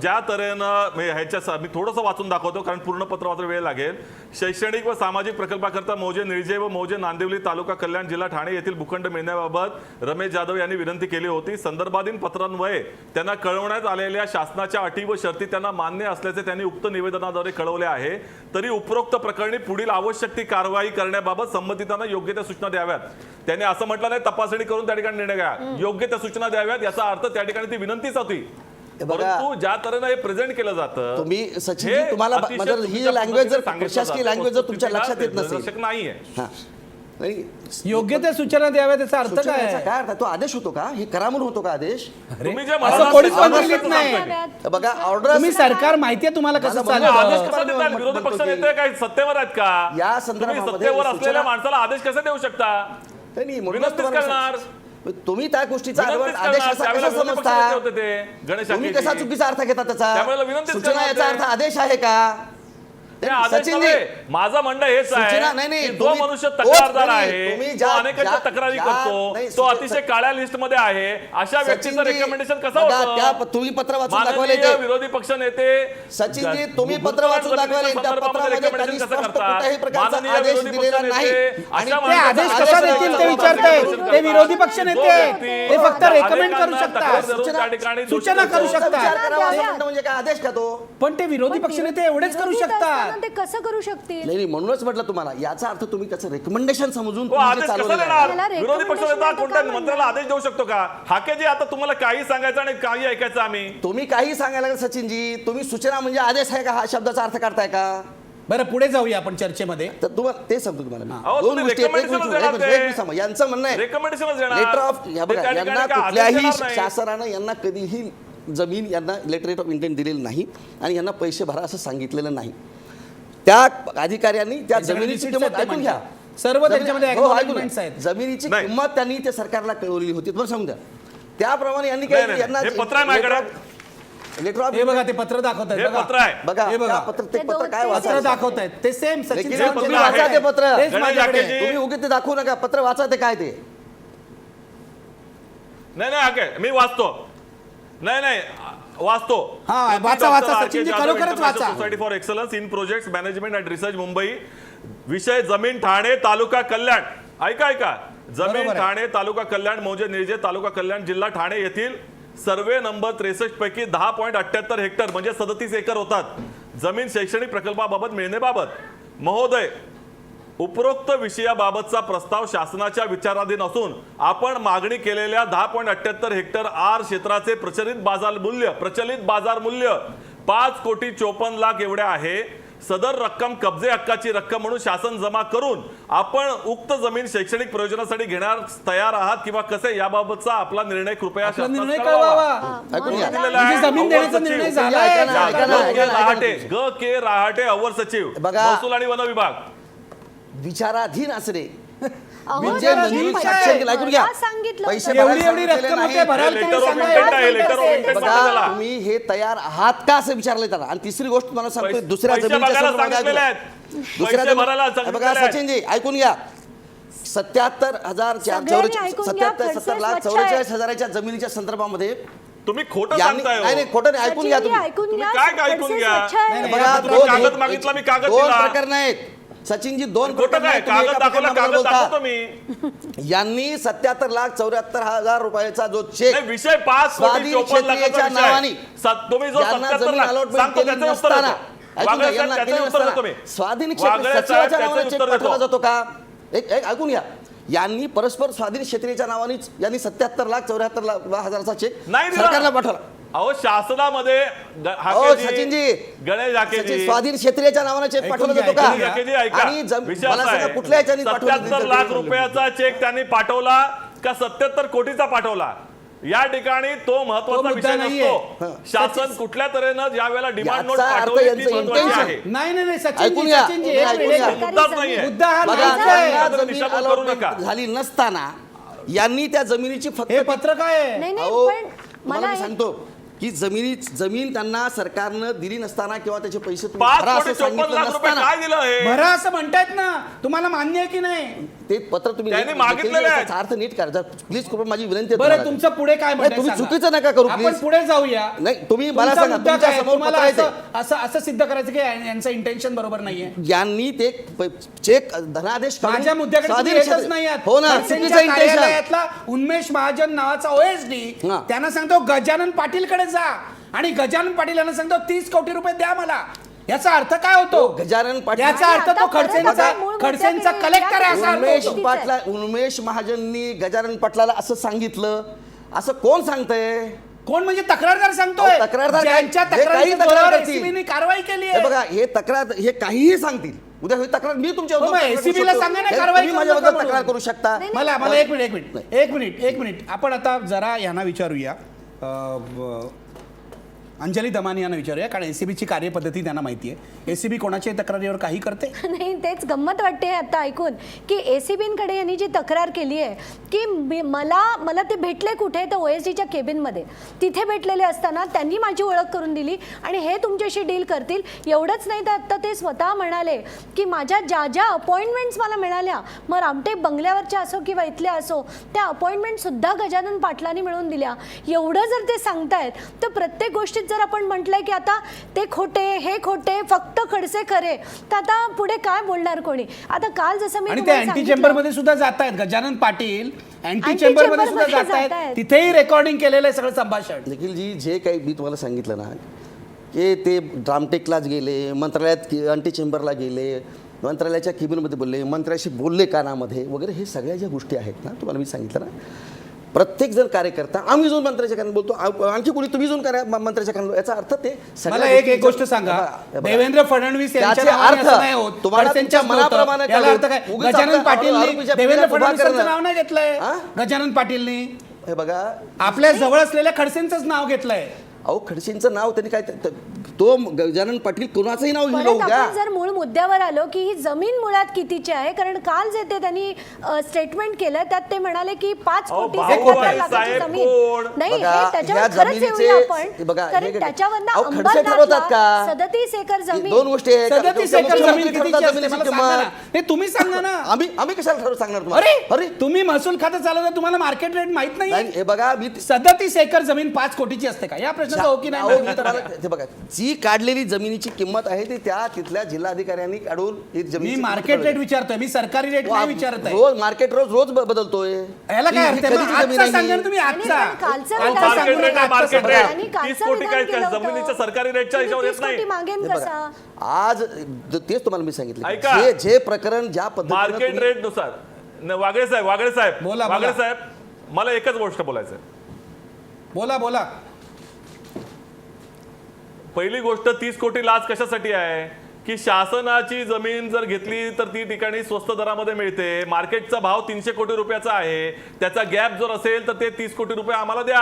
ज्या तऱ्हेनं ह्याच्या मी थोडंसं वाचून दाखवतो कारण पूर्ण पत्र मात्र वेळ लागेल शैक्षणिक व सामाजिक प्रकल्पाकरता मौजे निळजे व मौजे नांदिवली तालुका कल्याण जिल्हा ठाणे येथील भूखंड मिळण्याबाबत रमेश जाधव यांनी विनंती केली होती संदर्भाधीन पत्रान्वये त्यांना कळवण्यात आलेल्या शासनाच्या अटी व शर्ती त्यांना मान्य असल्याचे त्यांनी उक्त निवेदनाद्वारे कळवले आहे तरी उपरोक्त प्रकरणी पुढील आवश्यक ती कारवाई करण्याबाबत संबंधितांना योग्य त्या सूचना द्याव्यात त्यांनी असं म्हटलं नाही तपासणी करून त्या ठिकाणी निर्णय घ्या योग्य त्या सूचना द्याव्यात याचा अर्थ त्या ठिकाणी ती विनंतीच होती परंतु ज्या तऱ्हेनं हे प्रेझेंट केलं जातं तुम्ही सचिनजी हे तुम्हाला अतिशय ही चुकीच्या लँग्वेज जर पद्धतीने प्रशासकीय सांगितलं लँग्वेज जर जातं. तुमच्या लक्षात येत नसेल दर्शक नाहीये हां नाही, योग्य त्या सूचना द्याव्या त्याचा अर्थ काय सूचनेचा आहे? काय अर्थ आहे? तो आदेश होतो का? हे करा म्हणून होतो का आदेश? तुम्ही जे असं म्हणालात कोणीच ते मंत्री आदेश लिहित नाही. सांगताय. बघा ऑर्डर तुम्ही सरकार माहितीये तुम्हाला कसं मला आदेश चालतं. कसा देताल? विरोधी पक्ष नेते काय सत्तेवर आहेत का? या तुम्ही संदर्भामध्ये सत्तेवर असलेल्या सूचना- माणसाला आदेश कसे देऊ शकता? नाही, म्हणूनच विनंतीच तुम्हाला करणार. सांग- तुम्ही त्या गोष्टीचा विनंतीच आदेश करणार. कसा त्यावेळेला विरोधी पक्ष नेते होते समजता? ते गणेश तुम्ही आखेजी. कसा चुकीचा अर्थ घेता त्यावेळेला त्याचा? विनंतीच सूचना करणार याचा ते. अर्थ आदेश आहे का? ते आदेश सचिनजी, नव्हे. माझं म्हणणं हेच सूचना आहे नाही, की जो तुम्ही- मनुष्य तोच तक्रारदार नाही, आहे तुम्ही तो ज्या- अनेकांच्या ज्या- तक्रारी ज्या- करतो नाही, तो सूचना- अतिशय काळ्या लिस्ट मध्ये आहे अशा व्यक्तीचं सचिनजी, रेकमेंडेशन कसं बघा, होतं? तुम्ही पत्र वाचून दाखवायला माननीय येते. विरोधी पक्ष नेते सचिनजी, तुम्ही पत्र वाचून दाखवायला येते. त्या पत्रामध्ये त्यांनी स्पष्ट कुठल्याही प्रकारचा आदेश दिलेला नाही. आणि ते आदेश कसा देतील ते विचारतायत. ते विरोधी पक्ष नेते ते फक्त रेकमेंड करू शकतात, सूचना करू विचार शकतात. करावा असं म्हणणं म्हणजे काय आदेश का तो? पण ते विरोधी पक्ष नेते एवढेच करू विरोधीत शकतात. असताना ते कसं करू शकतील? नाही, म्हणूनच म्हटलं तुम्हाला याचा अर्थ तुम्ही त्याचं रेकमेंडेशन समजून तो तुम्ही जे आदेश कसा चालवलेलं आहे. देणार? त्याला विरोधी पक्ष recommendation नेता देतो कोणत्या का मंत्र्याला आदेश देऊ शकतो का? हाकेजी आता तुम्हाला काही सांगायचं आणि काही ऐकायचं आम्ही. तुम्ही काही सांगायला लागलं सचिनजी, तुम्ही सूचना म्हणजे आदेश आहे का हा शब्दाचा अर्थ काढताय का? बरं पुढे जाऊया आपण चर्चेमध्ये. तर तुम्हाला ते सांगतो तुम्हाला मी. अहो, दोन तुम्ही गोष्टी आहेत. एक recommendation मिनिट, देणार एक ते. मिनिट, एक मिनिट थांबा. यांचं म्हणणं आहे रेकमेंडेशनच देणार. लेटर ऑफ ते या बघा त्या ठिकाणी यांना काय आदेश कुठल्याही देणार नाही. शासनानं यांना कधीही जमीन यांना लेटर ऑफ इंटेंट दिलेलं नाही आणि यांना पैसे भरा असं सांगितलेलं नाही. त्या अधिकाऱ्यांनी त्या त्याच्याकडे जमिनीची receipts किंमत आहेत ते ऐकून घ्या. म्हणतात. सर्व त्याच्यामध्ये हो, ऐकून acknowledgements घ्या. आहेत. जमिनीची नाही. किंमत त्यांनी त्या सरकारला कळवली होती तुम्हाला सांगू द्या. त्याप्रमाणे यांनी नाही, काय नाही, यांना हे पत्र आहे माझ्याकडे. लेटर ऑफ हे बघा ते पत्र दाखवत हे आहेत पत्र आहे. बघा हे बघा. त्या पत्र ते ते पत्र दोन- काय ते पत्र वाचा दाखवत आहेत ते सेम सचिन लेकिन सावंत तुम्ही जे वाचा आहे. ते पत्र. तेच गणेश माझ्याकडे आखेजी. आहे. तुम्ही उगीच ते दाखवू नका पत्र वाचा ते काय ते. नाही नाही हाके मी वाचतो. नाही नाही वाचतो. हा, तेथील वाचा, डॉक्टर वाचा, आर के सचिनजी, जाधव खरोखरच इंटरनॅशनल वाचा. Society for excellence in projects management and research Mumbai. विषय जमीन ठाणे तालुका कल्याण. ऐका ऐका जमीन बरोबर आहे. ठाणे तालुका कल्याण मौजे निर्जे तालुका कल्याण जिल्हा ठाणे येथील सर्वे नंबर 63 पैकी 10.78 हेक्टर म्हणजे 37 एकर होतात जमीन शैक्षणिक प्रकल्पाबाबत मिळण्याबाबत महोदय उपरोक्त विषयाबाबतचा प्रस्ताव शासनाच्या विचाराधीन असून आपण मागणी केलेल्या 10.78 हेक्टर आर क्षेत्राचे प्रचलित बाजार मूल्य 5,54,00,000 एवढे आहे. सदर रक्कम कब्जे हक्काची रक्कम म्हणून शासन जमा करून आपण उक्त जमीन शैक्षणिक प्रयोजनासाठी घेणार तयार आहात किंवा कसे याबाबतचा आपला निर्णय कृपया आपला शासनास निर्णय कळवावा. कळवावा. ऐकून घ्या. दिलेला म्हणजे आहे. जमीन अव्वल देण्याचा सचिव. निर्णय ऐका झालाय. ना, ऐका ना, ग. के. रहाटे ग के रहाटे अव्वल सचिव बघा. महसूल आणि वन विभाग. विचाराधीन असणे अहो, म्हणजे जर मंजूर तुम्ही साक्षर केलं. ऐकून घ्या. मला सांगितलं पैसे होतं. एवढी भरायला एवढी सांगितलेले रक्कम नाही. होते भरायला लेटर तुम्ही ऑफ सांगा, इंटेंट याच आहे, लेटर ऑफ मिनिटात इंटेंट असेल. बघा. बघा तुम्ही हे तयार आहात का असं विचारले त्याला. आणि तिसरी गोष्ट तुम्हाला सांगतो पैसे- दुसऱ्या पैसे जमिनीच्या बघायला संदर्भात सांगितलेले ऐकून. आहेत. दुसऱ्या पैसे भरायला जमीन- सांगितलेले बघा आहेत. सचिनजी ऐकून घ्या 77,000 सगळ्यांनी ऐकून घ्या, 70,44,000च्या जमिनीच्या संदर्भामध्ये तुम्ही खोटं यांनी- सांगताय हो. नाही नाही खोटं नाही ऐकून घ्या सचिनजी, तुम्ही. ऐकून तुम्ही घ्या. काय ऐकून खडसे घ्या? स्वच्छ आहे. नाही, बघा तुम्ही कागद मागितला, मी कागद दोन दिला. प्रकरण आहेत सचिनजी दोन खोटं प्रकरण काय आहेत. तुम्ही कागद एका दाखवला प्रकरणाबद्दल कागद दाखवतो बोलता. मी. यांनी 77,74,000 रुपयाचा जो चेक नाही, विषय 5,54,00,000 स्वाधीन विषय. क्षेत्रीच्या तुम्ही जो यांना 77 जमीन लाख allotment सांगतो केली त्याचं उत्तर नसताना, देतो. ऐकून घ्या, वागळे साहेब, यांना त्याचं केली उत्तर देतो नसताना मी. स्वाधीन वागळे क्षेत्र साहेब, सचिवाच्या त्याचं नावाने चेक उत्तर पाठवला देतो. जातो का? एक ऐकून घ्या यांनी परस्पर स्वाधीन क्षेत्रीच्या नावानेच यांनी 77,74,00,000चा चेक नाही दिला. सरकारला पाठवला. अहो शासनामध्ये अहो सचिनजी गणेश सचिन, हाकेजी स्वाधीन क्षेत्रीच्या नावाने चेक ऐकून पाठवला घ्या, जातो ऐकून का? घ्या. हाकेजी ऐका. आणि विषय मला असा सांगा आहे. कुठल्या ह्याच्याने पाठवलं 77 लाख रुपयाचा चेक त्यांनी पाठवला का 77 कोटीचा पाठवला या ठिकाणी तो महत्वाचा मुद्दा विषय नाहीये. नसतो. शासन कुठल्या तऱ्हेनं ज्या वेळेला डिमांड नोट याचा अर्थ पाठवली यांचं ती महत्वाची intention. आहे. नाही नाही नाही ऐकून सचिनजी घ्या. सचिनजी ऐकून एक घ्या. मिनिट. मुद्दाच नाहीये. मुद्दा हा बघा नाहीच आहे. त्यांना आहे. जमीन दिशाभूल करू allotment नका. झाली नसताना यांनी त्या जमिनीची फक्त हे पत्र काय आहे? नाही अहो, नाही पण तुम्हाला मला मी सांगतो की जमीन त्यांना सरकारनं दिली नसताना किंवा त्याचे पैसे तुम्ही 5 भरा कोटी असं 54 सांगितलं लाख रुपये नसताना काय दिलं हे भरा असं म्हणतायत ना तुम्हाला मान्य आहे की नाही? ते पत्र तुम्ही त्यांनी नीट- मागितलेलं आहे. त्याचा अर्थ नीट करा प्लीज कृपया माझी विनंती आहे बरं तुम्हाला. तुमचं पुढे काय म्हणणं आहे तुम्ही सांगा. चुकीचं नका करू, आपण please. पुढे जाऊया. नाही तुम्ही मला तुमचा सांगा मुद्दा तुमच्या काय? समोर तुम्हाला पत्र आहे ते. असं सिद्ध करायचं की यांचं इंटेन्शन बरोबर नाहीये. यांनी ते चेक धनादेश काढून माझ्या मुद्द्याकडे तुम्ही स्वाधीन येतच क्षेत्र- नाही आहात. हो ना खडसेंच्या चुकीचं इंटेन्शन कार्यालयातला उन्मेष महाजन नावाचा ओएसडी हा. त्यांना सांगतो गजानन पाटीलकडे जा आणि गजानन पाटील यांना सांगतो 30 कोटी रुपये द्या मला. याचा अर्थ काय होतो? गजानन पाटील याचा अर्थ आता तो परत खडसेंचा आता मूळ खडसेंचा मुद्द्याकडे कलेक्टर आहे असा अर्थ उन्मेष होतो. पाटला उन्मेष महाजननी गजानन पाटलाला असं सांगितलं असं कोण सांगतंय? कोण म्हणजे तक्रारदार सांगतोय? अहो, तक्रारदार काय? ज्यांच्या जे काही तक्रारीच्या तक्रार जोरावर करतील. SCB नी कारवाई केली हे आहे. बघा हे तक्रार हे काहीही सांगतील उद्या होईल तक्रार, मी तुमच्या हो, मग विरोधात तक्रार करू ACB ला शकतो. सांगा ना, हे कारवाई तुम्ही करू माझ्या नका विरोधात म्हणून. तक्रार करू शकता. मला एक मिनिट आपण आता जरा यांना विचारूया, अंजली दमानी यांना विचारूया, कारण एसीबीची कार्यपद्धती त्यांना माहिती आहे. एसीबी कोणाच्याही तक्रारीवर काही करते? नाही, तेच गंमत वाटते आता ऐकून की एसीबींकडे यांनी जी तक्रार केली आहे की मला ते भेटले कुठे, तर OSDच्या केबिनमध्ये तिथे भेटलेले असताना त्यांनी माझी ओळख करून दिली आणि हे तुमच्याशी डील करतील. एवढंच नाही तर आत्ता ते स्वतः म्हणाले की माझ्या ज्या अपॉइंटमेंट्स मला मिळाल्या, मग रामटेक बंगल्यावरच्या असो किंवा इथल्या असो, त्या अपॉइंटमेंटसुद्धा गजानन पाटलांनी मिळवून दिल्या. एवढं जर ते सांगतायत तर प्रत्येक गोष्टीत जर आपण म्हटलंय की आता ते खोटे, हे खोटे, फक्त खडसे खरे, तर आता पुढे काय बोलणार कोणी? आता काल जसं मी आणि ते तुम्हाला अँटी सांगितलं- चेंबर मध्ये सुद्धा जात आहेत Gajanan Patil, anti Anti chamber मध्ये chamber सुद्धा मध्ये जात आहेत, जातायत. तिथेही रेकॉर्डिंग केलेलं आहे सगळं संभाषण. निखिलजी, जे काही मी तुम्हाला सांगितलं ना की ते रामटेकलाच गेले, मंत्रालयात अंटी चेंबरला गेले, मंत्रालयाच्या केबिनमध्ये बोलले, मंत्र्याशी बोलले कानामध्ये वगैरे, हे सगळ्या ज्या गोष्टी आहेत ना, तुम्हाला मी सांगितलं ना, प्रत्येक जण कार्यकर्ता आम्ही जाऊन मंत्र्याच्या कानात बोलतो, आणखी कोणी तुम्ही जाऊन मंत्र्याच्या कानात, याचा अर्थ ते मला एक गोष्ट सांगा, देवेंद्र फडणवीस यांच्या नावाने असं नाही होत, खडसेंच्या मनाप्रमाणे याला अर्थ काय? गजानन पाटीलनी देवेंद्र फडणवीसांचं नाव नाही घेतलंय. गजानन पाटीलनी हे बघा आपल्या जवळ असलेल्या खडसेंचंच नाव घेतलंय. अहो, खडसेंचं नाव त्यांनी काय, तो गजानन पाटील कोणाचंही नाव लिहिलं परत उद्या. आपण जर मूळ मुद्द्यावर आलो की ही जमीन मुळात कितीची आहे, कारण काल जे ते त्यांनी स्टेटमेंट केलं त्यात ते म्हणाले की 5 अहो, कोटी भाऊ 77 लाखाची साहेब जमीन कोण? नाही. बघा, हे त्याच्यावर ह्या खरंच जमिनीचे- येऊया आपण, बघा, कारण हे- त्याच्यावरनं अहो, खडसे ठरवतात का? 37 एकर जमीन, दोन गोष्टी आहेत. 37 एकर जमीन मुख्यमंत्री कितीची ठरवतात असते मला जमिनीची सांगा ना. किंमत. हे तुम्ही सांगा ना. आम्ही कशाला सांगणार तुम्हाला? अरे तुम्ही महसूल खातं चालवता, तुम्हाला मार्केट रेट माहित नाही, नाही? हे बघा, मी 37 एकर जमीन 5 कोटीची असते का? या प्रश्नाचा हो की अहो, नाही? मी तुम्हाला- ते बघा, जी काढलेली जमिनीची किंमत आहे ती त्या तिथल्या जिल्हाधिकाऱ्यांनी काढून ही मी जमीन मार्केट रेट विचारतोय, मी सरकारी रेट नाही विचारत आहे. रोज मार्केट रोज बदलतोय. याला काय ही अर्थ आहे? मग कधीची आजचा जमीन आहे सांगा ही? ना तुम्ही, आजचा आणि पण कालचं कालचा विधान सांगू मार्केट रेट नका, आहे, आजचा मार्केट सांगा. आणि रेट कालचं 30 कोटी विधान काय केलं होतं. जमिनीच्या सरकारी रेटच्या हिशोबावर येत 30 नाही. कोटी मागेन हे बघा, कसा? आज तेच तुम्हाला मी सांगितलं ऐका. जे प्रकरण ज्या पद्धतीने मार्केट तुम्ही- रेट नुसार वागळे साहेब बोला. वागळे साहेब, मला एकच गोष्ट बोलायचं आहे. बोला. पहिली गोष्ट, 30 कोटी लाच कशासाठी आहे की शासनाची जमीन जर घेतली तर ती ठिकाणी स्वस्त दरामध्ये मिळते. मार्केटचा भाव 300 कोटी रुपयाचा आहे, त्याचा गॅप जर असेल तर ते 30 कोटी रुपये आम्हाला द्या,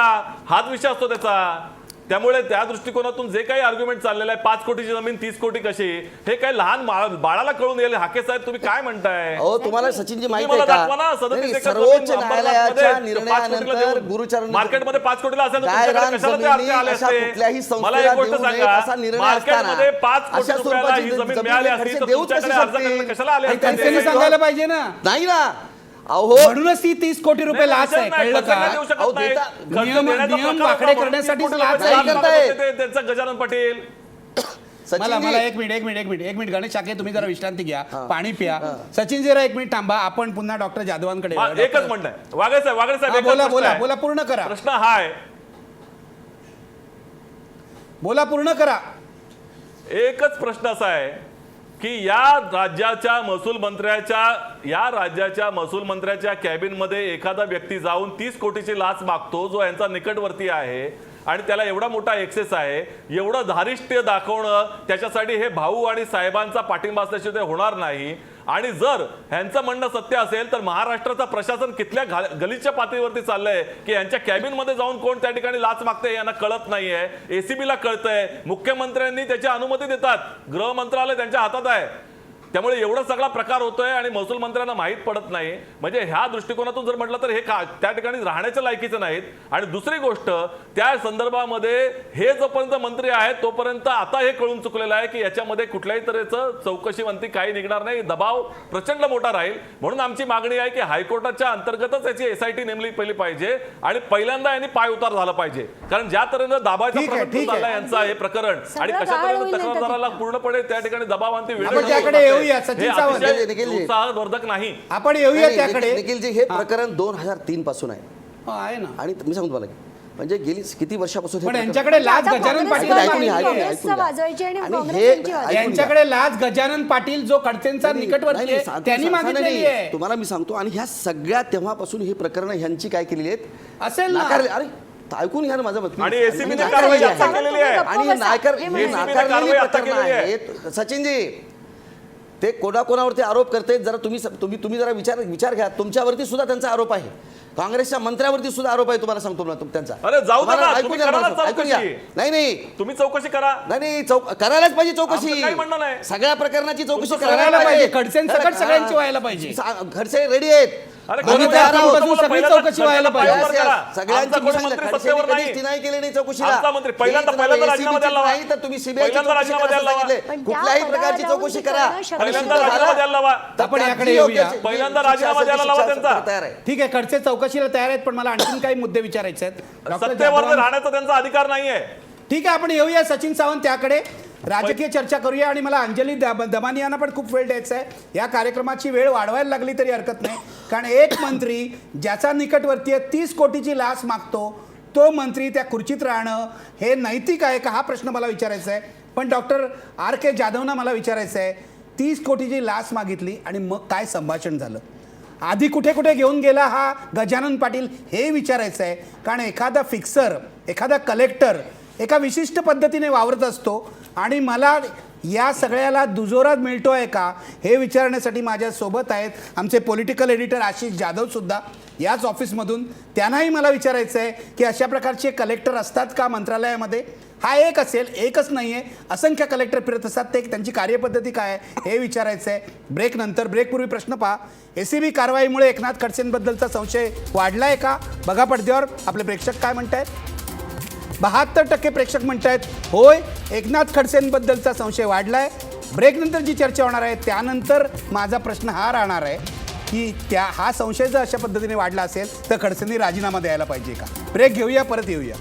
हाच विषय असतो त्याचा. त्यामुळे त्या दृष्टिकोनातून जे काही आर्ग्युमेंट चाललेलं आहे, 5 कोटीची जमीन 30 कोटी कशी, हे काही लहान बाळाला कळून येईल. हाके साहेब, तुम्ही काय म्हणताय? अहो, तुम्हाला सचिनजी माहिती मला आहे का? दाखवा ना, 37 नाही, एकर सर्वोच्च जमीन न्यायालयाच्या अंबरनाथमध्ये 5 कोटीला निर्णयानंतर देऊन गुरुचरण मार्केटमध्ये 5 कोटीला असेल तर तुमच्याकडे गायरान कशाला ते जमिनी अर्थ आले अशा असते? कुठल्याही मला एक संस्थेला गोष्ट देऊ नयेत सांगा, असा निर्णय मार्केटमध्ये असताना 5 कोटी अशा रुपयाला स्वरूपाची ही जमीन जमीन मिळाली खडसे असती तर देऊच तुमच्याकडे कशी अर्ज शकते? करायला कशाला आले आणि असते? खडसेंनी सांगायला पाहिजे ना. नाही ना. अहो, म्हणूनच ती 30 कोटी रुपये नाही, लाच आहे, नाही, कळलं खर्च नाही का? देऊ शकत अहो, नाही. देता- खर्च नियम देण्याचा वाकडे प्रकार होता म्हणून करण्यासाठीच 30 लाच कोटी आहे. रुपये मागत होते त्यांचा गजानन पाटील. सचिनजी, मला एक मिनिट गणेश शाके, तुम्ही जरा विश्रांती घ्या, पाणी प्या. सचिन जरा एक मिनिट थांबा, आपण पुन्हा डॉक्टर जाधवांकडे येऊया. एकच म्हणणं आहे, वागळे साहेब हा, एकच प्रश्न बोला आहे. बोला, पूर्ण करा. प्रश्न हा आहे, बोला, पूर्ण करा. एकच प्रश्न असा आहे की या राज्याच्या महसूल मंत्र्याच्या कॅबिनमध्ये एखादा व्यक्ती जाऊन 30 कोटीची लाच मागतो, जो यांचा निकटवर्ती आहे आणि त्याला एवढा मोठा एक्सेस आहे, एवढं धारिष्ट्य दाखवणं त्याच्यासाठी हे भाऊ आणि साहेबांचा पाठिंबा असल्याशिवाय ते होणार नाही. आणि जर ह्यांचं म्हणणं सत्य असेल तर महाराष्ट्राचा प्रशासन कितल्या गलिच्छ पातळीवरती चाललंय की यांच्या कॅबिनमध्ये जाऊन कोण त्या ठिकाणी लाच मागते यांना कळत नाहीये. एसीबीला कळतंय, मुख्यमंत्र्यांनी त्याची अनुमती देतात, गृह मंत्रालय त्यांच्या हातात आहे. त्यामुळे एवढा सगळा प्रकार होतोय आणि महसूल मंत्र्यांना माहीत पडत नाही. म्हणजे ह्या दृष्टिकोनातून जर म्हटलं तर हे त्या ठिकाणी राहण्याच्या लायकीचे नाहीत. आणि दुसरी गोष्ट, त्या संदर्भामध्ये हे जोपर्यंत मंत्री आहेत तोपर्यंत आता हे कळून चुकलेलं आहे की याच्यामध्ये कुठल्याही तऱ्हेचं चौकशीवंती काही निघणार नाही, दबाव प्रचंड मोठा राहील. म्हणून आमची मागणी आहे की हायकोर्टाच्या अंतर्गतच याची SIT नेमली पाहिजे आणि पहिल्यांदा यांनी पाय उतार झाला पाहिजे. कारण ज्या तऱ्हेनं दाबाचा ठीक आहे, प्रकरण ठीक आहे. चाललंय यांचा हे प्रकरण आणि सगळं कशा गाळ तऱ्हेनं होईल नंतर तक्रारदाराला तिथं. पूर्णपणे त्या ठिकाणी दबावांती आपण त्याकडे येऊया, सचिन सावंत. उत्साहवर्धक नाही. आपण येऊया त्याकडे. निखिलजी, हे प्रकरण 2003 पासून आहे. आहे ना. आणि मी सांगतो तुम्हाला म्हणजे गेली किती वर्षापासून हे पण प्रकरण- यांच्याकडे लाच आता गजानन काँग्रेस पाटील ऐकून वाजवायची, घ्या, ऐकून घ्या, काँग्रेसचं ऐकून घ्या. वाजवायची आणि आणि काँग्रेस हे- त्यांची वाजवायची. यांच्याकडे लाच गजानन पाटील जो खडसेंचा नाही, निकटवर्ती नाही, आहे सांगतो, त्यांनी सांगतो, मागितलेली नाही, आहे. तुम्हाला मी सांगतो. आणि ह्या सगळ्या तेव्हापासून ही प्रकरण ह्यांची काय केलेली आहेत, असेल ना. नाकारले. अरे ऐकून घ्या ना माझं मत. आणि ACB ने नाकारलेली कारवाई आहे. आता केलेली आहे. आणि हे म्हणायचं. नाकारलेली ACB ने कारवाई आता प्रकरणं केलेली आहे. आहेत. सचिनजी, ते कोणाकोणावरती आरोप करते जरा तुम्ही जरा विचार घ्या. तुमच्यावरती सुद्धा त्यांचा आरोप आहे, काँग्रेसच्या मंत्र्यावरती सुद्धा आरोप आहे. तुम्हाला सांगतो ना त्यांचा. अरे जाऊ दे ना, तुम्हाला तुम्ही ऐकून करा ना घ्या, ऐकून घ्या. चौकशी. नाही तुम्ही चौकशी करा. नाही करायलाच पाहिजे चौकशी. आमचं काही म्हणणं नाही. सगळ्या प्रकरणाची चौकशी तुमचं करायला पाहिजे. खडसेंसकट सगळ्यांची व्हायला पाहिजे. खडसे रेडी आहेत. अरे दोन्ही खरं त्या बोला, बाजून सगळी पहिल्यांदा चौकशी व्हायला खडसेंना पाहिजे. पाठिंबा करा. सगळ्यांची आमचा कोणी सांगितलं, मंत्री खडसेंनी सत्तेवर कधीच नाही. डिनाय केली नाही चौकशीला. आमचा मंत्री पहिल्यांदा हे तुम्हाला राजीनामा द्यायला लावा. नाही तर तुम्ही सीबीआय पहिल्यांदा राजीनामा द्यायला लावा. पण त्या कुठल्याही प्रकारची पदावर चौकशी राहून करा. ते करणं पहिल्यांदा आणि राजीनामा द्यायला लावा. तर आपण त्याची याकडे योग्य येऊया. पहिल्यांदा शिक्षा राजीनामा असेल, द्यायला लावा शिक्षा त्यांचा. तयार आहे. ठीक आहे, खडसे चौकशीला तयार आहेत, पण मला आणखीन काही मुद्दे विचारायचे आहेत. डॉक्टर सत्तेवर जाधव- राहण्याचा त्यांचा अधिकार नाहीये. ठीक आहे, आपण येऊया सचिन सावंत त्याकडे. राजकीय चर्चा करूया. आणि मला अंजली दमानी यांना पण खूप वेळ द्यायचा आहे. या कार्यक्रमाची वेळ वाढवायला लागली तरी हरकत नाही, कारण एक मंत्री ज्याचा निकटवर्ती 30 कोटीची लाच मागतो, तो मंत्री त्या खुर्चीत राहणं हे नैतिक आहे का, हा प्रश्न मला विचारायचा आहे. पण डॉक्टर RK जाधवना मला विचारायचं आहे, 30 कोटीची लाच मागितली आणि मग काय संभाषण झालं, आधी कुठे कुठे घेऊन गेला हा गजानन पाटील, हे विचारायचं आहे. कारण एखादा फिक्सर, एखादा कलेक्टर एका विशिष्ट पद्धतीने वावरत असतो आणि मला या सगळ्याला दुजोरा मिळतो आहे का, हे विचारण्यासाठी माझ्यासोबत आहेत आमचे पॉलिटिकल एडिटर आशिष जाधवसुद्धा याच ऑफिसमधून. त्यांनाही मला विचारायचं आहे की अशा प्रकारचे कलेक्टर असतात का मंत्रालयामध्ये. हा एक असेल, एकच नाही आहे, असंख्य कलेक्टर फिरत असतात, ते त्यांची कार्यपद्धती काय आहे हे विचारायचं आहे. ब्रेक नंतर. ब्रेकपूर्वी प्रश्न पहा, ACB कारवाईमुळे एकनाथ खडसेंबद्दलचा संशय वाढला आहे का, बघा पडद्यावर आपले प्रेक्षक काय म्हणत आहेत. 72% प्रेक्षक म्हणतायत होय, एकनाथ खडसेंबद्दलचा संशय वाढलाय. ब्रेक नंतर जी चर्चा होणार आहे त्यानंतर माझा प्रश्न हा राहणार आहे की हा संशय जर अशा पद्धतीने वाढला असेल तर खडसेंनी राजीनामा द्यायला पाहिजे का. ब्रेक घेऊया, परत येऊया.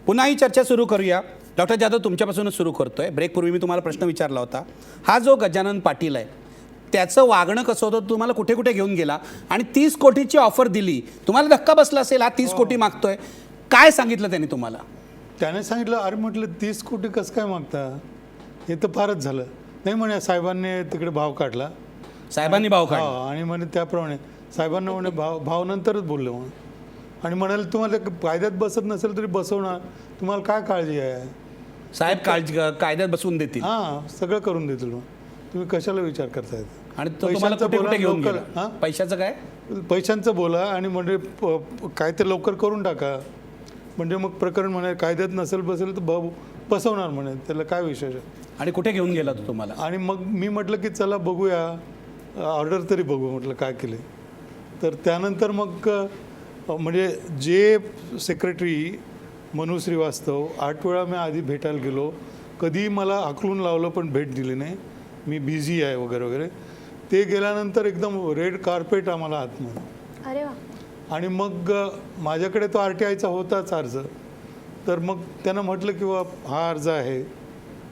पुन्हा ही चर्चा सुरू करूया. डॉक्टर जाधव, तुमच्यापासूनच सुरू करतोय. ब्रेकपूर्वी मी तुम्हाला प्रश्न विचारला होता, हा जो गजानन पाटील आहे त्याचं वागणं कसं होतं, तुम्हाला कुठे कुठे घेऊन गेला आणि 30 कोटीची ऑफर दिली, तुम्हाला धक्का बसला असेल, हा 30 कोटी मागतोय, काय सांगितलं त्यांनी तुम्हाला. त्याने सांगितलं, अरे म्हटलं 30 कोटी कसं काय मागता, हे तर फारच झालं. नाही म्हणे, साहेबांनी तिकडे भाव काढला, साहेबांनी भाव काढला आणि म्हणे त्याप्रमाणे साहेबांना म्हणे भाव नंतरच बोलले म्हणून. आणि म्हणाले तुम्हाला कायद्यात बसत नसेल तरी बसवणार, तुम्हाला काय काळजी आहे, साहेब कायद्यात बसवून देतील. हां सगळं करून देतील, तुम्ही कशाला विचार करतायत. आणि तो तुम्हाला कुठे कुठे घेऊन गेला. पैशाचं काय, पैशांचं बोला आणि म्हणजे काय ते लवकर करून टाका, म्हणजे मग प्रकरण म्हणे कायद्यात नसेल बसेल तर बसवणार म्हणे, त्याला काय विशेष आहे. आणि कुठे घेऊन गेला तो तुम्हाला. आणि मग मी म्हटलं की चला बघूया, ऑर्डर तरी बघू म्हटलं काय केले. तर त्यानंतर मग म्हणजे जे सेक्रेटरी मनू श्रीवास्तव 8 वेळा मी आधी भेटायला गेलो, कधी मला हाकलून लावलं पण भेट दिली नाही, मी बिझी आहे वगैरे वगैरे. ते गेल्यानंतर एकदम रेड कार्पेट आम्हाला आतमध्ये. अरे वा. आणि मग माझ्याकडे तो RTIचा होताच अर्ज. तर मग त्यांना म्हटलं की हा अर्ज आहे.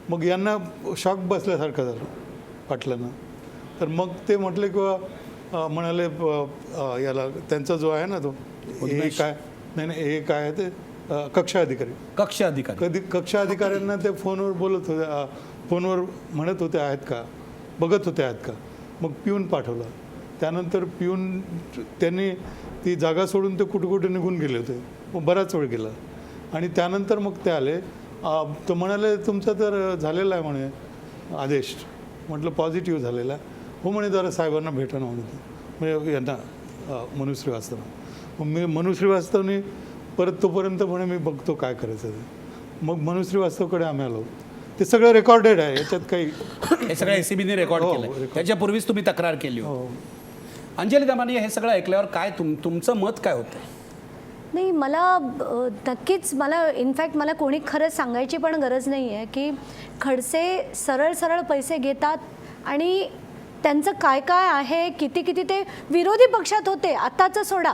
मग यांना शॉक बसल्यासारखं झालं पाटलांना. तर मग ते म्हटले किंवा म्हणाले याला त्यांचा जो आहे ना तो हे काय नाही काय आहे ते कक्षा अधिकारी कधी कक्षा अधिकाऱ्यांना ते फोनवर बोलत होते, फोनवर म्हणत होते आहेत का, बघत होते आहेत का. मग पिऊन पाठवला. त्यानंतर पिऊन त्यांनी ती जागा सोडून ते कुठे कुठे निघून गेले होते. मग बराच वेळ गेला आणि त्यानंतर मग ते आले. तर म्हणाले तुमचा तर झालेला आहे म्हणे आदेश. म्हटलं पॉझिटिव्ह झालेला आहे. हो म्हणे जरा साहेबांना भेटा ना म्हणून, म्हणजे यांना मनू श्रीवास्तव. मग मी मनू श्रीवास्तवनी परत तोपर्यंत म्हणे मी बघतो काय करायचं ते. मग मनू श्रीवास्तवकडे आम्ही आलो. ते सगळं रेकॉर्डेड आहे, याच्यात काही हे सगळं ACBने रेकॉर्ड केलं. त्याच्यापूर्वीच तुम्ही तक्रार केली हो. अंजली दमानी, हे सगळं ऐकल्यावर काय तुमचं मत काय होतं. नाही, मला नक्कीच इनफॅक्ट मला कोणी खरंच सांगायची पण गरज नाही आहे की खडसे सरळ सरळ पैसे घेतात आणि त्यांचं काय काय आहे, किती ते विरोधी पक्षात होते, आताचं सोडा,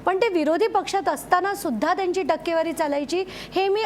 पण ते विरोधी पक्षात असताना सुद्धा त्यांची टक्केवारी चालायची. हे मी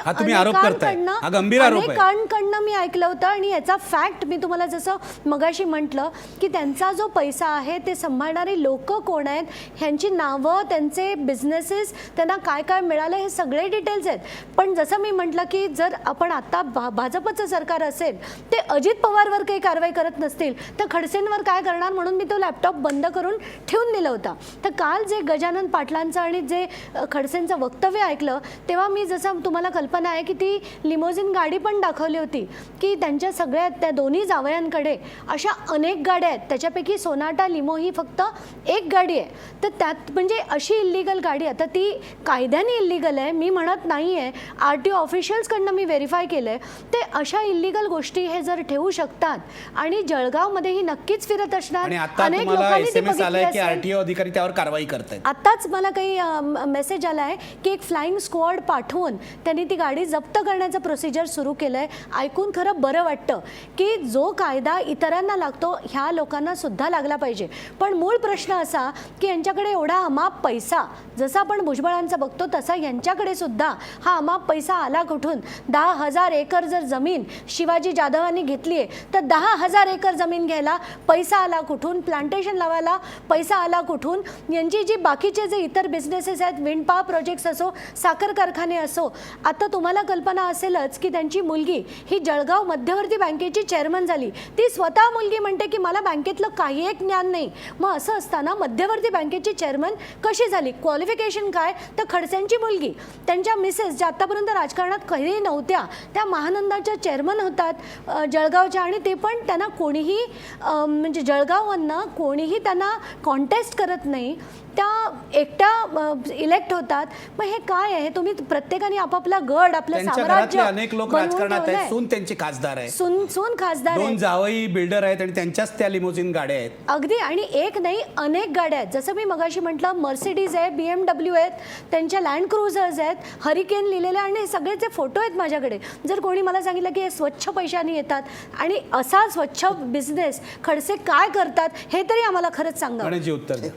अनेकांकडनं मी ऐकलं होतं. आणि याचा फॅक्ट मी तुम्हाला जसं मगाशी म्हटलं की त्यांचा जो पैसा आहे ते सांभाळणारी लोक कोण आहेत, ह्यांची नावं, त्यांचे बिझनेसेस, त्यांना काय काय मिळालं, हे सगळे डिटेल्स आहेत. पण जसं मी म्हटलं की जर आपण आता भाजपचं सरकार असेल, ते अजित पवारवर काही कारवाई करत नसतील तर खडसेंवर काय करणार म्हणून मी तो लॅपटॉप बंद करून ठेवून दिला होता. तर काल जे गजानन पाटलांचं आणि जे खडसेंचं वक्तव्य ऐकलं तेव्हा मी जसं तुम्हाला कल्पना आहे की ती लिमोझिन गाडी पण दाखवली होती की त्यांच्या सगळ्या त्या दोन्ही जावयांकडे अशा अनेक गाड्या आहेत. त्याच्यापैकी सोनाटा लिमो ही फक्त एक गाडी आहे. तर त्यात म्हणजे अशी इल्लीगल गाडी, आता ती कायद्याने इल्लीगल आहे मी म्हणत नाही आहे, RTO ऑफिशियल्सकडनं मी व्हेरीफाय केलं आहे. ते अशा इल्लीगल गोष्टी हे जर ठेवू शकतात आणि जळगावमध्ये ही नक्कीच फिरत असणार. आणि आता अनेक तुम्हाला लोकांनी ती SMS आलाय की बघितली असेल. RTO अधिकारी त्यावर कारवाई करतायत. आत्ताच मला काही मेसेज आला आहे की एक फ्लाइंग स्क्वॉड पाठवून त्यांनी ती गाडी जप्त करण्याचं प्रोसिजर सुरू केलं आहे. ऐकून खरं बरं वाटतं की जो कायदा इतरांना लागतो ह्या लोकांना सुद्धा लागला पाहिजे. पण मूळ प्रश्न असा की यांच्याकडे एवढा अमाप पैसा, जसा आपण भुजबळांचा बघतो तसा यांच्याकडे सुद्धा हा अमाप पैसा आला कुठून? 10,000 एकर जर जमीन शिवाजी जाधवांनी घेतली आहे तर 10,000 एकर जमीन घ्यायला पैसा आला कुठून? प्लांटेशन लावायला पैसा आला कुठून? यांची जी बाकीचे जे इतर बिझनेसेस आहेत, विंड पॉवर प्रोजेक्ट्स असो, साखर कारखाने असो, आता तुम्हाला कल्पना असेलच की त्यांची मुलगी ही जळगाव मध्यवर्ती बँकेची चेअरमन झाली. ती स्वतः मुलगी म्हणते की मला बँकेतलं काही एक ज्ञान नाही. मग असं असताना मध्यवर्ती बँकेची चेअरमन कशी झाली? क्वालिफिकेशन काय? तर खडसेंची मुलगी, त्यांच्या मिसेस ज्या आतापर्यंत राजकारणात कधीही नव्हत्या त्या महानंदाच्या चेअरमन होतात जळगावच्या, आणि ते पण त्यांना कोणीही म्हणजे जळगाववरनं कोणीही त्यांना कॉन्टेस्ट करत नाही, त्या एकट्या इलेक्ट होतात. मग हे काय आहे? तुम्ही प्रत्येकाने आपापला गड आपलं त्यांच्या साम्राज्य घरातले अनेक लोक बनवून राजकारणात आहेत. ठेवलंय. सून त्यांचे खासदार आहे, सून खासदार दोन आहे. जावई बिल्डर आहेत आणि त्यांच्याच त्या लिमोझिन गाड्या आहेत. अगदी, आणि एक नाही अनेक गाड्या आहेत. जसं मी मगाशी म्हटलं, मर्सिडीज आहे, BMW आहेत, त्यांच्या लँड क्रुझर्स आहेत, हरिकेन लिहिलेल्या, आणि हे सगळेचे फोटो आहेत माझ्याकडे. जर कोणी मला सांगितलं की हे स्वच्छ पैशाने येतात आणि असा स्वच्छ बिझनेस खडसे काय करतात हे तरी आम्हाला खरंच सांगा. गणेशजी उत्तर द्या.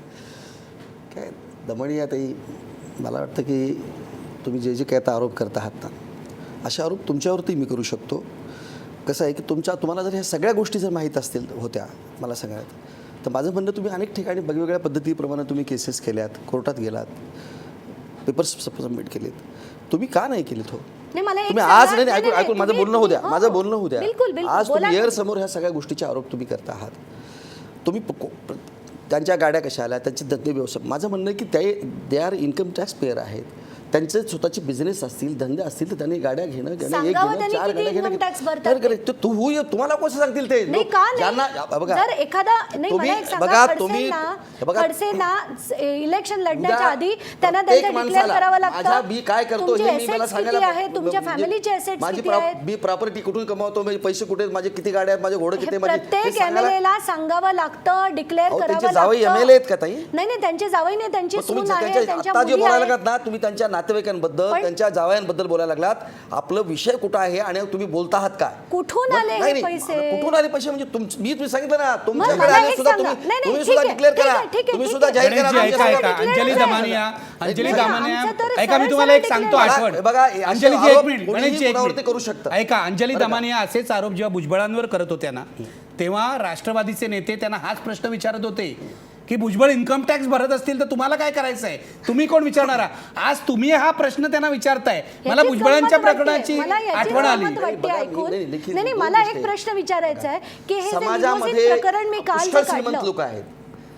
काय दमणी ताई, मला वाटतं की तुम्ही जे जे काय आता आरोप करता आहात ना, असे आरोप तुमच्यावरती मी करू शकतो. कसं आहे की तुम्हाला जर ह्या सगळ्या गोष्टी जर माहीत असतील होत्या मला सगळ्यात, तर माझं म्हणणं तुम्ही अनेक ठिकाणी वेगवेगळ्या पद्धतीप्रमाणे तुम्ही केसेस केल्यात, कोर्टात गेलात, पेपर्स सबमिट केलेत, तुम्ही का नाही केलेत? हो तुम्ही आज नाही ऐकून माझं बोलणं होऊ द्या, माझं बोलणं होऊ द्या. आज तुम्ही एअर समोर ह्या सगळ्या गोष्टीचे आरोप तुम्ही करता आहात. तुम्ही त्यांच्या गाड्या कशा आल्या, त्यांचे धंदे व्यवसाय, माझं म्हणणं आहे की they are income tax payer आहेत, त्यांचे स्वतःचे बिझनेस असतील, धंदे असतील, तर त्यांनी गाड्या घेणं, एक घेणं, 4 गाड्या घेणं, तुम्हाला कोण सांगतील ते? इलेक्शन लढण्याच्या आधी त्यांना डिक्लेअर करावं लागतं. मी काय करतो हे मी मला सांगायला, तुमच्या फॅमिलीचे असेट्स किती आहेत, मी प्रॉपर्टी कुठून कमवतो, माझे पैसे कुठे, माझे किती गाड्या आहेत, माझे घोडे किती, प्रत्येक MLA ला सांगावं लागतं, डिक्लेअर करावं लागतं. जावई MLA आहेत का ताई? नाही, त्यांचे जावई नाही, त्यांची सून आहे, त्यांच्या आता जे मुली बोलायला आहेत. लागलात ना तुम्ही, त्यांच्या नातेवाईकांबद्दल, त्यांच्या जावयांबद्दल बोलायला लागलात. आपलं विषय कुठं आहे आणि तुम्ही बोलता आहात का? कुठून आले हे पैसे? कुठून आले पैसे म्हणजे मी तुम्ही सांगितलं ना, तुमच्याकडे मला आले एक सुद्धा, सांगा. तुम्ही सुद्धा डिक्लेअर करा, तुम्ही सुद्धा जाहीर करा. गणेशजी, ऐका आमच्या अंजली declare दमानिया, अंजली नाही, दमानिया, आमचं तर ऐका मी सरळ तुम्हाला एक सरळ सांगतो declare आठवण. बघा, अंजलीजी एक मिनिट, कोणीही गणेशजी एक पुनरावृत्ती मिनिट. करू शकतं. ऐका, अंजली दमानिया असेच आरोप जेव्हा भुजबळांवर करत होत्या ना, तेव्हा राष्ट्रवादीचे नेते त्यांना हाच प्रश्न विचारत होते की भुजबळ इन्कम टॅक्स भरत असतील तर तुम्हाला काय करायचं आहे, तुम्ही कोण विचारणारा? आज तुम्ही हा प्रश्न त्यांना विचारताय. मला याची भुजबळांच्या सहमत प्रकरणाची वाटते. मला याची आठवण आली. सहमत वाटते ऐकून. नाही, नाही, मला एक प्रश्न विचारायचा आहे की हे जे समाजामध्ये लिमोझिन प्रकरण मी काल पुष्कळ जे श्रीमंत काढलं, लोक आहेत.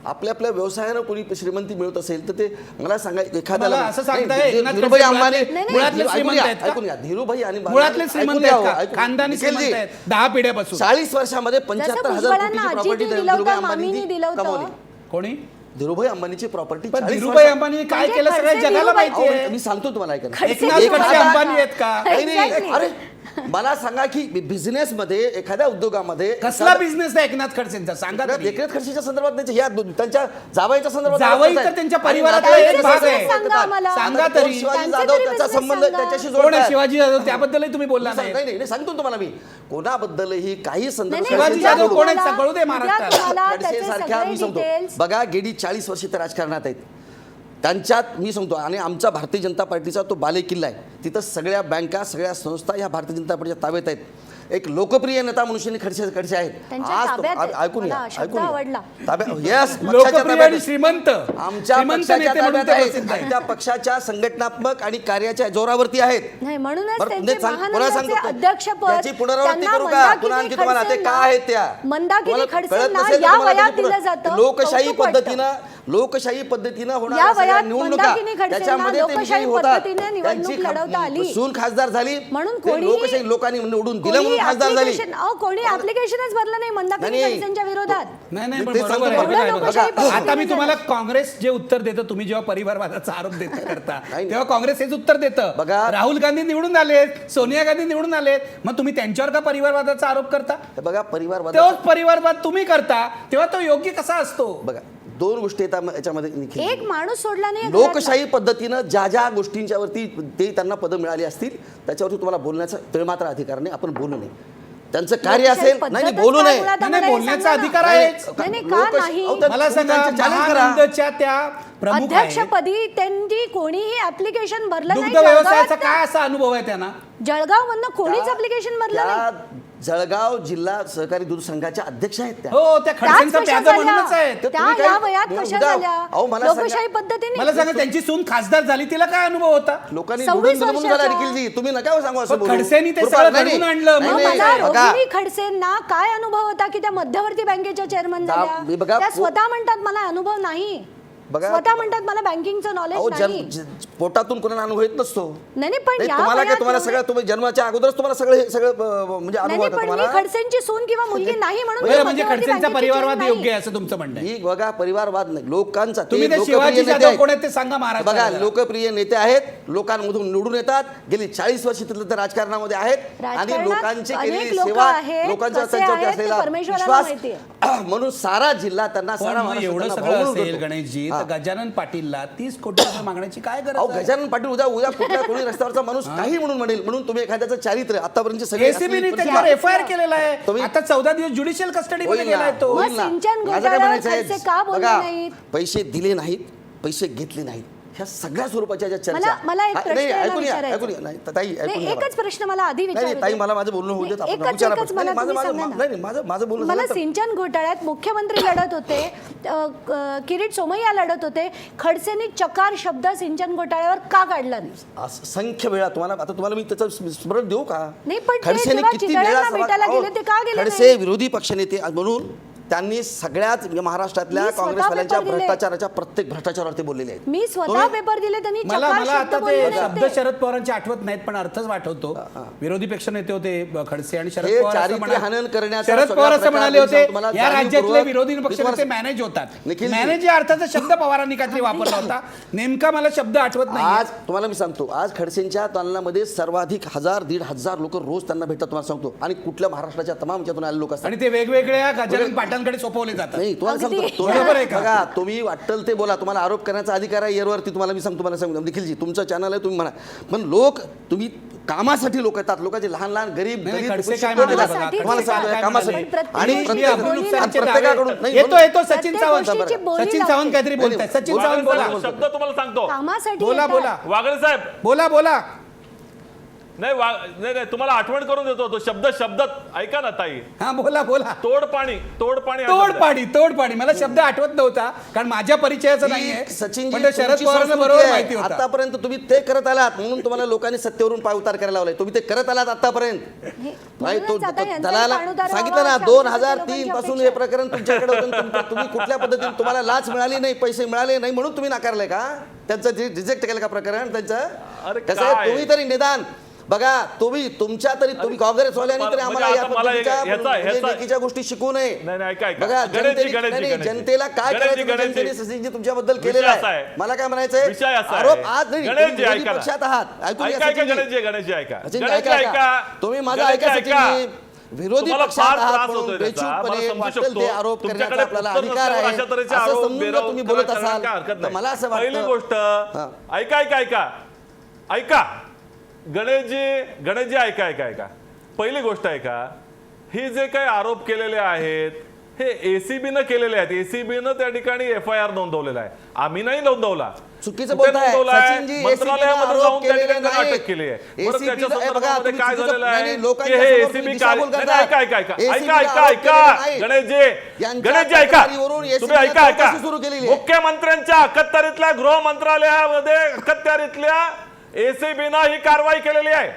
आपल्या व्यवसायानं कोणी श्रीमंती मिळत असेल तर ते मला सांगा, मला असं सांगताय, एकनाथ धीरूभाई खडसे अंबानी मुळातले श्रीमंत आहेत का? ऐकून घ्या, धीरूभाई आणि मुळातले श्रीमंत आहेत का? खानदानी श्रीमंत आहेत 10 पिढ्यापासून. 40 वर्षामध्ये जसं 75,000 भुजबळांना कोटीची आजीने प्रॉपर्टी दिलं धीरूभाई होतं, मामीने दिलं होतं. कमावली. कोणी? धीरूभाई अंबानीची प्रॉपर्टी पण धीरूभाई अंबानी काय म्हणजे केलं सगळ्या खडसे जगाला माहिती धीरूभाई- आहे. मी सांगतो तुम्हाला, ऐका ना. खडसे एकनाथ धीरूभाई खडसे अंबानी अंबानी आहेत का? नाही, नाही, Exactly. अरे मला सांगा की बिझनेस मध्ये, एखाद्या उद्योगामध्ये कसला बिझनेस आहे एकनाथ खडसेंचा सांगा तरी. एकनाथ खडसेच्या संदर्भात नाही, या त्यांच्या जावयाच्या संदर्भात जावई तर त्यांच्या परिवारातला एक भाग आहे. सांगा आम्हाला. सांगा तरी. शिवाजी त्यांचे जाधव तरी त्याचा business संबंध सांगा. त्याच्याशी कोण आहे जोडतात. शिवाजी जाधव? त्याबद्दलही तुम्ही बोलला नाही. नाही, सांगतो तुम्हाला मी, कोणाबद्दलही काही संदर्भ नाही, शिवाजी उद्या जाधव कोण आहेत? तुम्हाला- कळू दे महाराष्ट्राला. उद्या तुम्हाला खडसे त्याचे सारख्या सगळे मी सांगतो, details- बघा गेली 40 वर्षे तर राजकारणात आहेत. त्यांच्यात मी सांगतो, आणि आमचा भारतीय जनता पार्टीचा तो बालेकिल्ला आहे. तिथं सगळ्या बँका, सगळ्या संस्था ह्या भारतीय जनता पार्टीच्या ताब्यात आहेत. एक लोकप्रिय नेता मनुष्याने खडसे आहेत. त्यांच्या आज ताब्यात आहेत. ऐकून मला घ्या, शब्द ऐकून घ्या. आवडला. Yes, पक्षाच्या लोकप्रिय ताब्यात आणि आहेत. श्रीमंत आमच्या श्रीमंत पक्षाच्या नेते म्हणून ताब्यात ते आहेत प्रसिद्ध आणि आहेत. त्या पक्षाच्या संघटनात्मक आणि कार्याच्या जोरावरती आहेत. नाही म्हणूनच बरं, त्यांचे पुन्हा महानगराचे सांगतो अध्यक्षपद त्याची पुनरावृत्ती त्यांना करू का? पुन्हा आणखी तुम्हाला ते खडसेंना- काय आहेत त्या मंदाकिनी तुम्हाला कळत खडसेंना नसेल तर या तुम्हाला वयात त्याची दिलं पुन्हा- जातं. लोकशाही कौतुक वाटतं. लोकशाही पद्धतीनं या होणाऱ्या सगळ्या वयात निवडणुका मंदाकिनी खडसेंना त्याच्यामध्ये ते लोकशाही विजयी होतात. पद्धतीने निवडणूक त्यांची लढवता आली. सून खासदार झाली म्हणून ते कोणी लोकशाही लोकांनी निवडून दिलं म्हणून खासदार झाली. कोणी ऍप्लिकेशनच भरलं नाही मंदाकिनी नाही. खडसेंच्या विरोधात. नाही नाही मी पण ते बरोबर सांगतो आहे, बघा, बरोबर आहे, लोकशाही बघा. आता मी पद्धतीने तुम्हाला काँग्रेस जे उत्तर देतं, तुम्ही जेव्हा परिवारवादाचा आरोप करता नाही. तेव्हा काँग्रेस हेच उत्तर देतं. बघा. राहुल गांधी निवडून आलेत, सोनिया गांधी निवडून आलेत, मग तुम्ही त्यांच्यावर का परिवारवादाचा आरोप करता? हे बघा परिवारवाद तोच परिवारवाद तुम्ही करता तेव्हा तो योग्य कसा असतो? बघा दोन गोष्टी येतात याच्यामध्ये निखिल. एक माणूस सोडला नाही लोकशाही पद्धतीनं ज्या ज्या गोष्टींच्या वरती ते त्यांना पदं मिळाली असतील त्याच्यावरती तुम्हाला बोलण्याचा तळमात्र अधिकार नाही. आपण बोलू नये. त्यांचं कार्य लोकशाही असेल नाही पद्धतच बोलू काय नये. मुळात नाही, आम्हाला हे बोलण्याचा सांगा ना. अधिकार नाही, आहे. नाही, नाही, का लोकशाही- नाही? अहो, तर मला तुम्ही सांगा त्यांचं challenge करा. महानंदच्या त्या प्रमुख आहेत. अध्यक्षपदी त्यांनी कोणीही ऍप्लिकेशन भरलं नाही. दुग्ध व्यवसायाचा जळगावात काय असा अनुभव आहे त्यांना? जळगाव मधनं कोणीच ऍप्लिकेशन भरलं नाही. त्या जळगाव जिल्हा सहकारी दूध संघाच्या अध्यक्ष आहेत त्या. हो त्या त्याच खडसेंचा कशा प्यादा म्हणूनच झाल्या? आहेत. तर त्या तुम्ही या काय- वयात तुम्ही कशा उद्या- झाल्या? अहो, मला सांगा- लोकशाही पद्धतीने मला सांगा त्यांची सून खासदार झाली तिला काय अनुभव होता? लोकांनी 26 निवडून दिलं म्हणून झाला वर्षाच्या. निखिलजी. तुम्ही नका सांगू असं पण बोलू. खडसेंनी ते कृपा- सगळं नाही, घडवून नाही. आणलं. नाही, मग नाही, मला बघा. रोहिणी खडसेंना काय अनुभव होता की त्या मध्यवर्ती बँकेच्या चेअरमन मी झाल्या? बघा, त्या स्वतः म्हणतात मला अनुभव नाही. बघा, स्वतः म्हणतात मला बँकिंगचं अहो नॉलेज नाही. पोटातून कोणाला अनुभव येत नसतो. नाही नाही, पण नाही, या तुम्हाला काय वयात तुम्हाला एवढे- सगळं तुम्ही जन्माच्या अगोदरच तुम्हाला सगळं हे सगळं म्हणजे नाही अनुभव नाही, होता पण मी तुम्हाला. खडसेंची सून किंवा मुलगी नाही म्हणून बरं, मी म्हणजे मध्यवर्ती खडसेंचा बँकेची परिवारवाद चेअरमन योग्य नाही. आहे असं तुमचं म्हणणं आहे? ही बघा परिवारवाद नाही लोकांचा ते तुम्ही ते लोकप्रिय शिवाजी नेते जाधव आहेत. कोण आहेत ते सांगा बघा महाराष्ट्राला. लोकप्रिय नेते आहेत लोकांमधून निवडून येतात गेली 40 वर्ष तिथलं तर राजकारणामध्ये आहेत आणि राजकारणात लोकांची अनेक केलेली लोकं सेवा आहेत, लोकांचा कसे त्यांच्यावरती आहेत ते असलेला परमेश्वराला विश्वास माहिती म्हणून सारा जिल्हा त्यांना पण सारा मग महाराष्ट्र एवढं त्यांना सगळं भावून असेल देतो. गणेशजी हा. तर गजानन पाटीलला 30 कोटी रुपये मागण्याची काय अहो गरज आहे? गजानन पाटील उद्या उद्या कुठल्या कोणी रस्त्यावरचा माणूस काही म्हणून म्हणेल म्हणून तुम्ही एखाद्याचं चारित्र्य आतापर्यंत सगळे एसीबीने त्याच्यावर एफआयआर केलेला आहे. तुम्ही- आता 14 दिवस ज्युडिशियल कस्टडीमध्ये होईल ना, गेलाय तो. होईल ना. सिंचन माझं काय घोटाळ्यावर म्हणायचं आहे, खडसे का बोलले बघा, नाहीत? पैसे दिले नाहीत पैसे घेतले नाहीत ह्या सगळ्या स्वरूपाच्या ज्या चर्चा मला एक हा, प्रश्न नाही, आहे ना ऐकून घ्या, विचारायचा. ऐकून घ्या. नाही, ताई ऐकून नाही, घ्या एकच मला. प्रश्न मला आधी नाही, नाही, विचारायचा ताई आहे. मला माझं बोलणं होऊ देत आपण एकच विचारा एकच प्रश्न. मला नाही, तुम्ही माझं सांगा ना. नाही, माझं बोलणं मला झालं तर- सिंचन घोटाळ्यात मुख्यमंत्री लढत होते, किरीट सोमय्या लढत होते. खडसेंनी चकार शब्द सिंचन घोटाळ्यावर का काढला नाही? असंख्य वेळा तुम्हाला मी त्याचं स्मरण देऊ का नाही, पण ते खडसेंनी जेव्हा किती चितळ्यांना वेळा सभा- भेटायला अहो, गेले ते का गेले खडसे नाही? विरोधी पक्षनेते म्हणून त्यांनी सगळ्याच महाराष्ट्रातल्या मी स्वतः काँग्रेसवाल्यांच्या पेपर दिले. भ्रष्टाचाराच्या प्रत्येक भ्रष्टाचारावर ते बोललेले आहेत मी स्वतः तुम्ही- पेपर दिले त्यांनी मला चकार मला शब्द आता बोलले ते नाही शब्द ते. शरद पवारांचे आठवत नाहीत पण अर्थच आठवतो. विरोधी पक्ष नेते होते खडसे आणि शरद हे पवार असं चारित्र्य म्हणाले- हनन करण्याचा शरद सगळा पवार असं प्रकार म्हणाले मी होते तुम्हाला या राज्यातले जाणीवपूर्वक- विरोधी मी पक्ष तुम्हाला- नेते मॅनेज होतात. निखिलजी. मॅनेज या अर्थाचा शब्द पवारांनी काहीतरी वापरला होता. नेमका मला शब्द आठवत नाही. आज तुम्हाला मी सांगतो आज खडसेंच्या दालनामध्ये सर्वाधिक 1000-1500 लोक रोज त्यांना भेटतात तुम्हाला सांगतो आणि कुठल्या महाराष्ट्राच्या तमाम याच्यातून आलेले लोक असतात आणि ते वेगवेगळ्या गजानन पाटलांकडे सोपवले जातात. नाही तुम्हाला अगदी. सांगतो बरोबर आहे का? बघा तुम्ही वाटेल ते बोला तुम्हाला आरोप करण्याचा अधिकार आहे येरवरती तुम्हाला मी सांगतो तुम्हाला निखिलजी तुमचं चॅनल आहे तुम्ही म्हणा पण लोक तुम्ही कामासाठी लोक येतात लोकांचे लहान लहान गरीब नाही, गरीब खडसे लोकं काय शिकवले म्हणाले जातात. बघा, तुम्हाला खडसे सांगतोय काय कामासाठी म्हणाले? प्रत्येक आणि गोष्टी प्रत्येक- बोलली आणि लागते. प्रत्येकाकडून नाही, येतो म्हणून- येतो सचिन प्रत्येक सावंत गोष्टीची बोली सचिन लागते. सावंत काहीतरी बोलताय. सचिन वागळे सावंत बोला साहेब, शब्द तुम्हाला सांगतो कामासाठी बोला येतात. बोला वागळे साहेब बोला बोला नाही नाही तुम्हाला आठवण करून देतो तो शब्द ऐका ना ताई. हा बोला बोला तोड पाणी हा शब्द आहे. तोड पाणी मला शब्द आठवत नव्हता कारण माझ्या परिचयाचं नाहीये सचिन पण ते शरद पवारांना बरोबर माहिती होता. आतापर्यंत तुम्ही ते करत आलात म्हणून तुम्हाला लोकांनी सत्तेवरून पाय उतार करायला लावलाय तुम्ही ते करत आलात आतापर्यंत नाही तो म्हणूनच आता यांचा दलाला पाणउतार सांगितलं ना व्हावा, 2003 लोकांची पासून अपेक्षा हे प्रकरण तुमच्याकडे होतं तुम्ही कुठल्या पद्धतीने तुम्हाला लाच मिळाली नाही पैसे मिळाले नाही म्हणून तुम्ही नाकारलंय का त्यांचं रिजेक्ट केलं का प्रकरण त्यांचं अरे कसं काय? आहे तुम्ही तरी निदान बघा तुम्ही काँग्रेसवाल्यांनी तरी आम्हाला या आता मला पद्धतीच्या ह्याचा- लेखीच्या गोष्टी शिकू नये नाही, ऐका. बघा गणेशजी, जनतेला काय गणेशजी, करायचं गणेशजी. जनतेने सचिनजी तुमच्याबद्दल विषय केलेलं असा आहे आहे. मला काय म्हणायचंय विषय असा आहे. आरोप आज नाही गणेशजी, तुम्ही विरोधी ऐका ना. पक्षात आहात ऐकून घ्या ऐका सचिनजी. गणेशजी ऐका सचिनजी, गणेशजी ऐका तुम्ही माझं गणेशजी, ऐका सचिनजी विरोधी तुम्हाला पक्षात फार आहात त्रास म्हणून होतोय त्याचा. मला बेचूकपणे समजू वाटेल शकतो. ते आरोप करण्याचा तुमच्याकडे आपल्याला उत्तर अधिकार नसल्यावर आहे अशा तऱ्हेचे असं आरोप, समजून जर बिरोप तुम्ही बोलत करण्यात असाल काय हरकत तर नाही. मला असं पहिली वाटतं गोष्ट ऐका गणेशजी ऐका पहिली गोष्ट ऐका ही जे काही आरोप केलेले आहेत हे एसीबीनं केलेले आहेत. एसीबीनं त्या ठिकाणी FIR नोंदवलेला आहे, आम्ही नाही नोंदवला. चुकीचं कुठे बोलताय नोंदवलाय? सचिनजी. मंत्रालयामध्ये ACB जाऊन त्या केलेले ठिकाणी त्यांना नाही. अटक केली आहे. बरं, ACB त्याच्या बघा, संदर्भामध्ये तुम्ही काय चुकीचं- झालेलं आहे नाही, लोकांच्या की हे समोर एसीबी तुम्ही दिशाभूल नाही, करताय. ऐका ACB ला ऐका आरोप ऐका केलेले नाही. गणेशजी यांच्या ऐका तक्रारीवरून ACB तुम्ही ला ऐका चौकशी सुरू केलेली आहे. मुख्यमंत्र्यांच्या अखत्यारीतल्या गृह मंत्रालयामध्ये अखत्यारीतल्या एसीबीनं ही कारवाई केलेली आहे.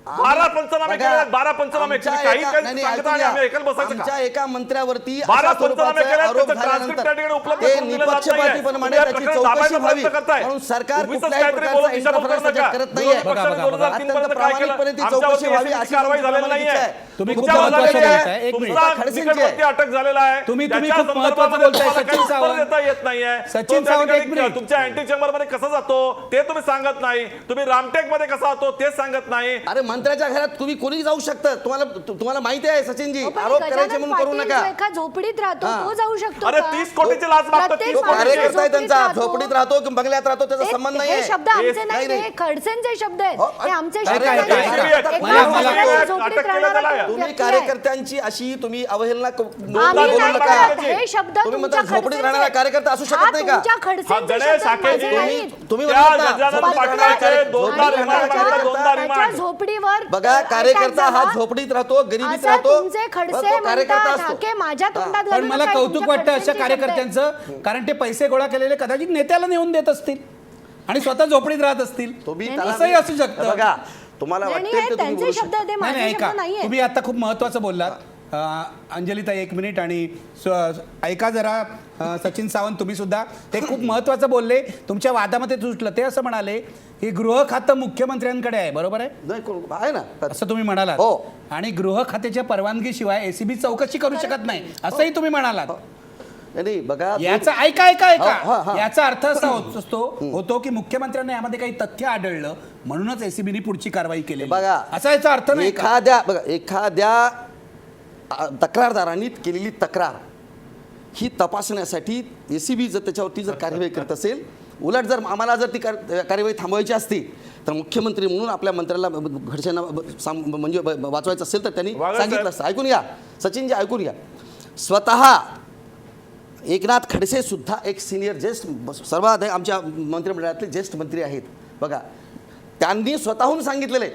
12 पंचनामे केले आहेत, 12 पंचनामे आमच्या काही एका- काही नाही, सांगता ऐकून आणि आम्ही घ्या. ऐकत बसायचं का? आमच्या एका मंत्र्यावरती 12 अशा स्वरूपाचे पंचनामे केले आहेत, आरोप त्याचं ट्रान्सक्रिप्ट त्या ठिकाणी झाल्यानंतर उपलब्ध ते करून दिलं जात नाहीये. निपक्षपातीपणे तुम्ही त्याची प्रकरण चौकशी दाबायचा व्हावी प्रयत्न करताय. म्हणून सरकार उगीचच कुठल्याही काहीतरी प्रकारचा बोलून दिशाभूल करू इंटरफरन्स नका. करत विरोधी नाहीये. पक्षाने बघा, 2003 पर्यंत काय केलं? प्रामाणिकपणे ती आमच्यावरती चौकशी व्हावी ACB ची अशी कारवाई तुमची झालेली प्रामाणिक नाहीये. इच्छा आहे. तुम्ही खूप तुमच्यावर महत्त्वाचं झालेली आहे. बोलताय. एक मिनिट. तुमचा खडसेंची निकटवर्ती आहे. अटक झालेला आहे. तुम्ही त्याच्या खूप महत्त्वाचं संदर्भामध्ये बोलताय, तुम्हाला सचिन काही उत्तर सावंत. देता येत नाहीये. सचिन तो त्या सावंत, एक ठिकाणी मिनिट. तुमच्या अँटी चेंबर मध्ये कसा जातो ते तुम्ही सांगत नाही. तुम्ही रामटेक मध्ये कसा जातो ते सांगत नाही. अरे मंत्र्याच्या घरात तुम्ही कोणी जाऊ शकता. तुम्हाला माहिती आहे सचिनजी, हो, पण आरोप गजानन करायचे म्हणून करू पाटील नका. जो एका झोपडीत राहतो हां. तो जाऊ शकतो अरे का? 30 कोटीची लाच मागतात, प्रत्येक 30 तो कोटीची. माणूस कार्यकर्ता आहे त्यांचा, झोपडीत झोपडीत राहतो की बंगल्यात राहतो त्याचा संबंध नाही हे आहे. शब्द आमचे नाही, नाही, नाही. हे खडसेंचे शब्द आहेत. हो, हे आमचे ऐका, शब्द ऐका, नाही. ऐका. एक मला- माणूस मला- झोपडीत अटक केलं राहणारा त्याला. तुम्ही व्यक्ती आहे. कार्यकर्त्यांची अशी तुम्ही अवहेलना आम्ही बोलू नाही नका. करत. हे शब्द तुम्ही तुमच्या म्हणता झोपडीत राहणारा खडसेंचे. कार्यकर्ता असू हा शकत नाही का? तुमच्या हा खडसेंचे गणेश शब्द माझे आखेजी, नाहीत. तुम्ही त्या म्हणता गजानन झोपडीत पाटलाचे राहणारा- दोनदा झोपडीत रिमांड राहणारा मागितला, कार्यकर्ता- दोनदा त्याच्या रिमांड. झोपडीवर बघा कार्यकर्ता हा अटॅक झोपडीत राहतो, गरिबीत असं राहतो. तुमचे खडसे तो कार्यकर्ता म्हणतात, असतो. हाके माझ्या तोंडात पण घालू मला नका, कौतुक तुमच्या वाटतं अशा खडसेंचे शब्द आहेत. कार्यकर्त्यांचं, कारण ते पैसे गोळा केलेले कदाचित नेत्याला नेऊन देत असतील आणि स्वतः झोपडीत राहत असतील. तुम्ही नाही, त्याला- असंही असू शकतं. बघा तुम्हाला नाही, वाटेल नाही, ते तुम्ही त्यांचे बोलू शब्द शकता. ते नाही माझे ऐका, शब्द नाहीये. तुम्ही आता खूप महत्त्वाचं बोललात. अंजलिताई एक मिनिट आणि ऐका जरा सचिन सावंत तुम्ही सुद्धा ते खूप महत्त्वाचं बोलले. तुमच्या वादामध्ये तुटलं ते असं म्हणाले की गृह खातं मुख्यमंत्र्यांकडे आहे, बरोबर आहे नाही आहे ना असं तुम्ही म्हणालात. हो. आणि गृह खात्याच्या परवानगीशिवाय एसीबी चौकशी करू शकत नाही असंही तुम्ही म्हणालात. नाही बघा याचा ऐका ऐका हा, ऐका याचा अर्थ असा होतो की मुख्यमंत्र्यांना यामध्ये काही तथ्य आढळलं म्हणूनच एसीबीने पुढची कारवाई केली. बघा असा याचा अर्थ नाही का? एखाद्या तक्रारदारांनी केलेली तक्रार ही तपासण्यासाठी एसीबी जर त्याच्यावरती जर कार्यवाही करत असेल, उलट जर आम्हाला जर ती कार्यवाही थांबवायची असती तर मुख्यमंत्री म्हणून आपल्या मंत्र्याला घडच्यांना म्हणजे वाचवायचं असेल तर त्यांनी वागा सांगितलं साहेब. असतं. ऐकून घ्या सचिनजी, ऐकून घ्या. स्वतः एकनाथ खडसे सुद्धा एक सिनियर ज्येष्ठ सर्वात आमच्या मंत्रिमंडळातले ज्येष्ठ मंत्री आहेत. बघा त्यांनी स्वतःहून सांगितलेले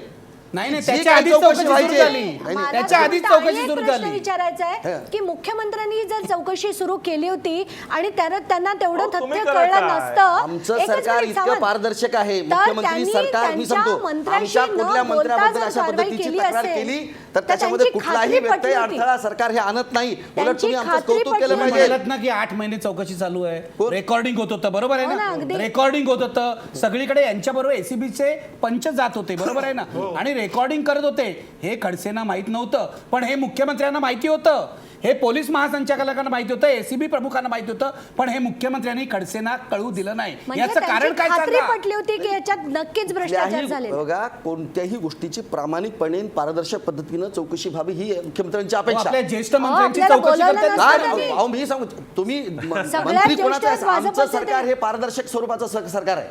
नाही नाही जी त्याच्या काही आधीच चौकशी चौकशी सुरू व्हायची झाली. आहे. नाही, मला त्याच्या आधीच फक्त आणि चौकशी एक सुरू प्रश्न झाली. विचारायचा आहे की मुख्यमंत्र्यांनी जर चौकशी सुरू केली होती आणि त्यांना तेवढं अहो, तुम्ही तथ्य करा कळलं काय? नसतं. आमचं एकच सरकार मिनिट इतकं सावंत. पारदर्शक आहे. तर मुख्यमंत्री त्यांनी सरकार मी त्यांच्या सांगतो मंत्र्याशी आमच्या न कुठल्या बोलता मंत्र्याबद्दल जर अशा कारवाई पद्धतीची केली तक्रार असेल, केली तर तर त्याच्यामध्ये त्यांची कुठलाही खात्री व्यत्यय पटली होती. अडथळा सरकार हे आणत नाही. उलट त्यांची तुम्ही आमचं खात्री कौतुक केलं पटली तुम्ही पाहिजे. म्हणालात ना की 8 महिने चौकशी चालू आहे, कोण? रेकॉर्डिंग होत होतं, बरोबर आहे हो ना, ना? अगदी. रेकॉर्डिंग होत होतं सगळीकडे. यांच्याबरोबर एसीबीचे पंच जात होते, बरोबर आहे ना? आणि रेकॉर्डिंग करत होते. हे खडसेंना माहित नव्हतं, पण हे मुख्यमंत्र्यांना माहिती होतं. हे पोलीस महासंचालकांना माहिती होतं, एसीबी प्रमुखांना माहिती होतं, पण हे मुख्यमंत्र्यांनी खडसेंना कळू दिलं नाही. म्हणजे याचं कारण त्यांची काय खात्री सांगा? पटली होती की याच्यात नक्कीच भ्रष्टाचार कुठल्याही झाले. बघा कोणत्याही गोष्टीची प्रामाणिकपणे पारदर्शक पद्धतीनं चौकशी व्हावी ही मुख्यमंत्र्यांची अहो, अपेक्षा. आपल्या ज्येष्ठ मंत्र्यांची आपल्याला चौकशी बोलावलं करतात. नसतं. काय त्यांनी- अहो, मी सांगू तुम्ही सगळ्यात मंत्री ज्येष्ठ कोणाचं आहे? आमचं भाजपचे सरकार ते. हे पारदर्शक स्वरूपाचं सरकार आहे.